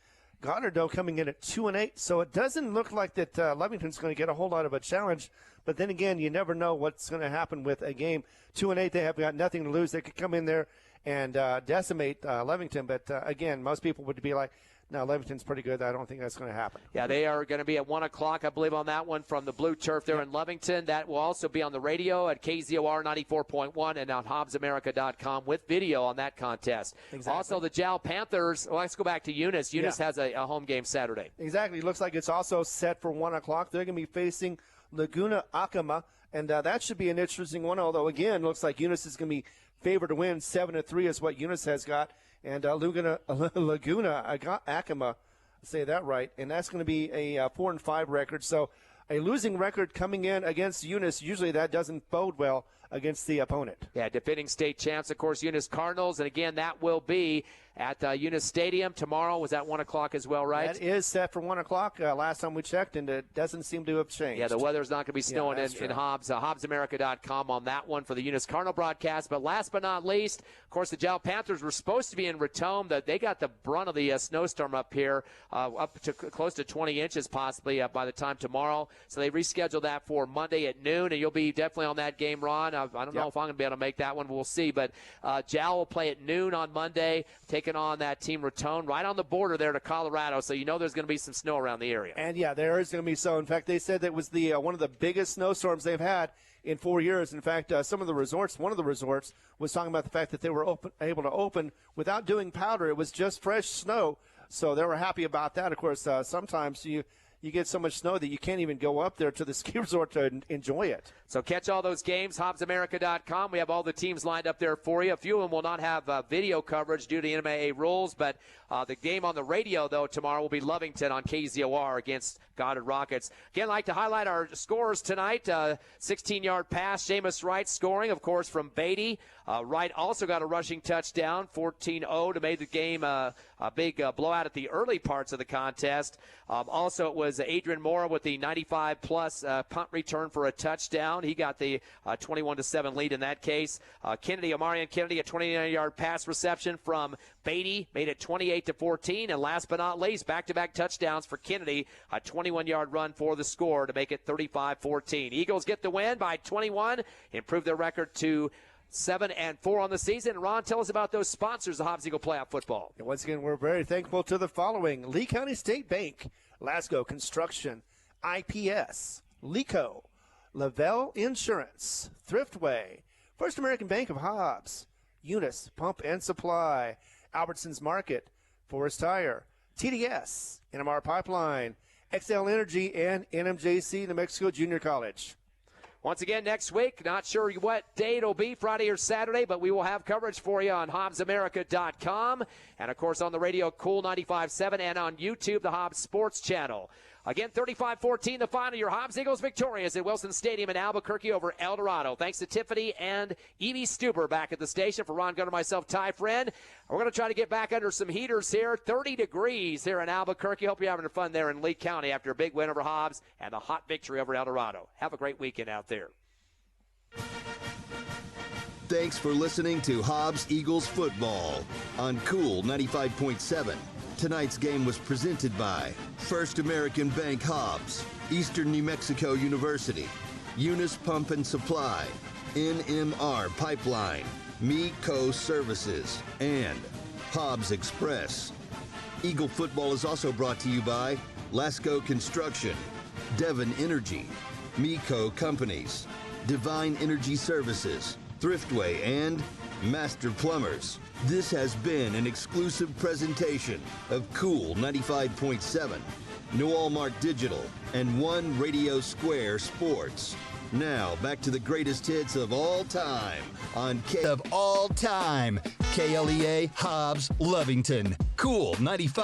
Goddard, though, coming in at 2-8, so it doesn't look like that Lovington's going to get a whole lot of a challenge. But then again, you never know what's going to happen with a game. 2-8, they have got nothing to lose. They could come in there and decimate Lovington. But again, most people would be like, no, Lovington's pretty good. I don't think that's going to happen. Yeah, they are going to be at 1 o'clock, I believe, on that one from the Blue Turf there in Lovington. That will also be on the radio at KZOR 94.1 and on HobbsAmerica.com with video on that contest. Exactly. Also, the Jal Panthers, well, let's go back to Eunice. Eunice has a home game Saturday. Exactly. Looks like it's also set for 1 o'clock. They're going to be facing Laguna Acoma, and that should be an interesting one, although, again, looks like Eunice is going to be favored to win. 7-3 is what Eunice has got. And Laguna Acoma, say that right, and that's going to be a 4-5 record. So a losing record coming in against Eunice, usually that doesn't bode well against the opponent. Yeah, defending state champs, of course, Eunice Cardinals. And, again, that will be at Eunice Stadium tomorrow. Was that 1 o'clock as well, right? That is set for 1 o'clock last time we checked, and it doesn't seem to have changed. Yeah, the weather's not going to be snowing in Hobbs. HobbsAmerica.com on that one for the Eunice Cardinal broadcast. But last but not least, of course, the Jal Panthers were supposed to be in Raton. They got the brunt of the snowstorm up here, up to close to 20 inches possibly by the time tomorrow. So they rescheduled that for Monday at noon, and you'll be definitely on that game, Ron. I don't know if I'm going to be able to make that one. We'll see. But Jal will play at noon on Monday, taking on that team Raton, right on the border there to Colorado. So you know there's going to be some snow around the area. And, yeah, there is going to be so. In fact, they said that was the one of the biggest snowstorms they've had in 4 years. In fact, one of the resorts was talking about the fact that they were able to open without doing powder. It was just fresh snow. So they were happy about that. Of course, sometimes you get so much snow that you can't even go up there to the ski resort to enjoy it. So catch all those games, HobbsAmerica.com. We have all the teams lined up there for you. A few of them will not have video coverage due to NMAA rules, but the game on the radio, though, tomorrow will be Lovington on KZOR against Goddard Rockets. Again, I'd like to highlight our scores tonight. 16-yard pass, Seamus Wright scoring, of course, from Beatty. Wright also got a rushing touchdown, 14-0, to make the game a big blowout at the early parts of the contest. Also, it was Adrian Mora with the 95-plus punt return for a touchdown. He got the 21-7 lead in that case. Omarion Kennedy, a 29-yard pass reception from Beatty, made it 28-14. And last but not least, back-to-back touchdowns for Kennedy, a 21-yard run for the score to make it 35-14. Eagles get the win by 21, improve their record to 7-4 on the season. Ron, tell us about those sponsors of Hobbs Eagle Playoff Football. And once again, we're very thankful to the following: Lee County State Bank, Lasco Construction, IPS, LECO, Lavelle Insurance, Thriftway, First American Bank of Hobbs, Eunice Pump and Supply, Albertsons Market, Forest Tire, TDS, NMR Pipeline, XL Energy, and NMJC New Mexico Junior College. Once again, next week, not sure what day it'll be, Friday or Saturday, but we will have coverage for you on HobbsAmerica.com. And, of course, on the radio, Cool 95.7, and on YouTube, the Hobbs Sports Channel. Again, 35-14, the final. Your Hobbs Eagles victorious at Wilson Stadium in Albuquerque over Eldorado. Thanks to Tiffany and Evie Stuber back at the station. For Ron Gunner, myself, Ty Friend. We're going to try to get back under some heaters here. 30 degrees here in Albuquerque. Hope you're having fun there in Lee County after a big win over Hobbs and a hot victory over Eldorado. Have a great weekend out there. Thanks for listening to Hobbs Eagles Football on Cool 95.7. Tonight's game was presented by First American Bank Hobbs, Eastern New Mexico University, Eunice Pump and Supply, NMR Pipeline, MECO Services, and Hobbs Express. Eagle Football is also brought to you by Lasco Construction, Devon Energy, MECO Companies, Divine Energy Services, Thriftway, and Master Plumbers. This has been an exclusive presentation of Cool 95.7, Noalmark Digital, and One Radio Square Sports. Now, back to the greatest hits of all time on KLEA Hobbs Lovington. Cool 95.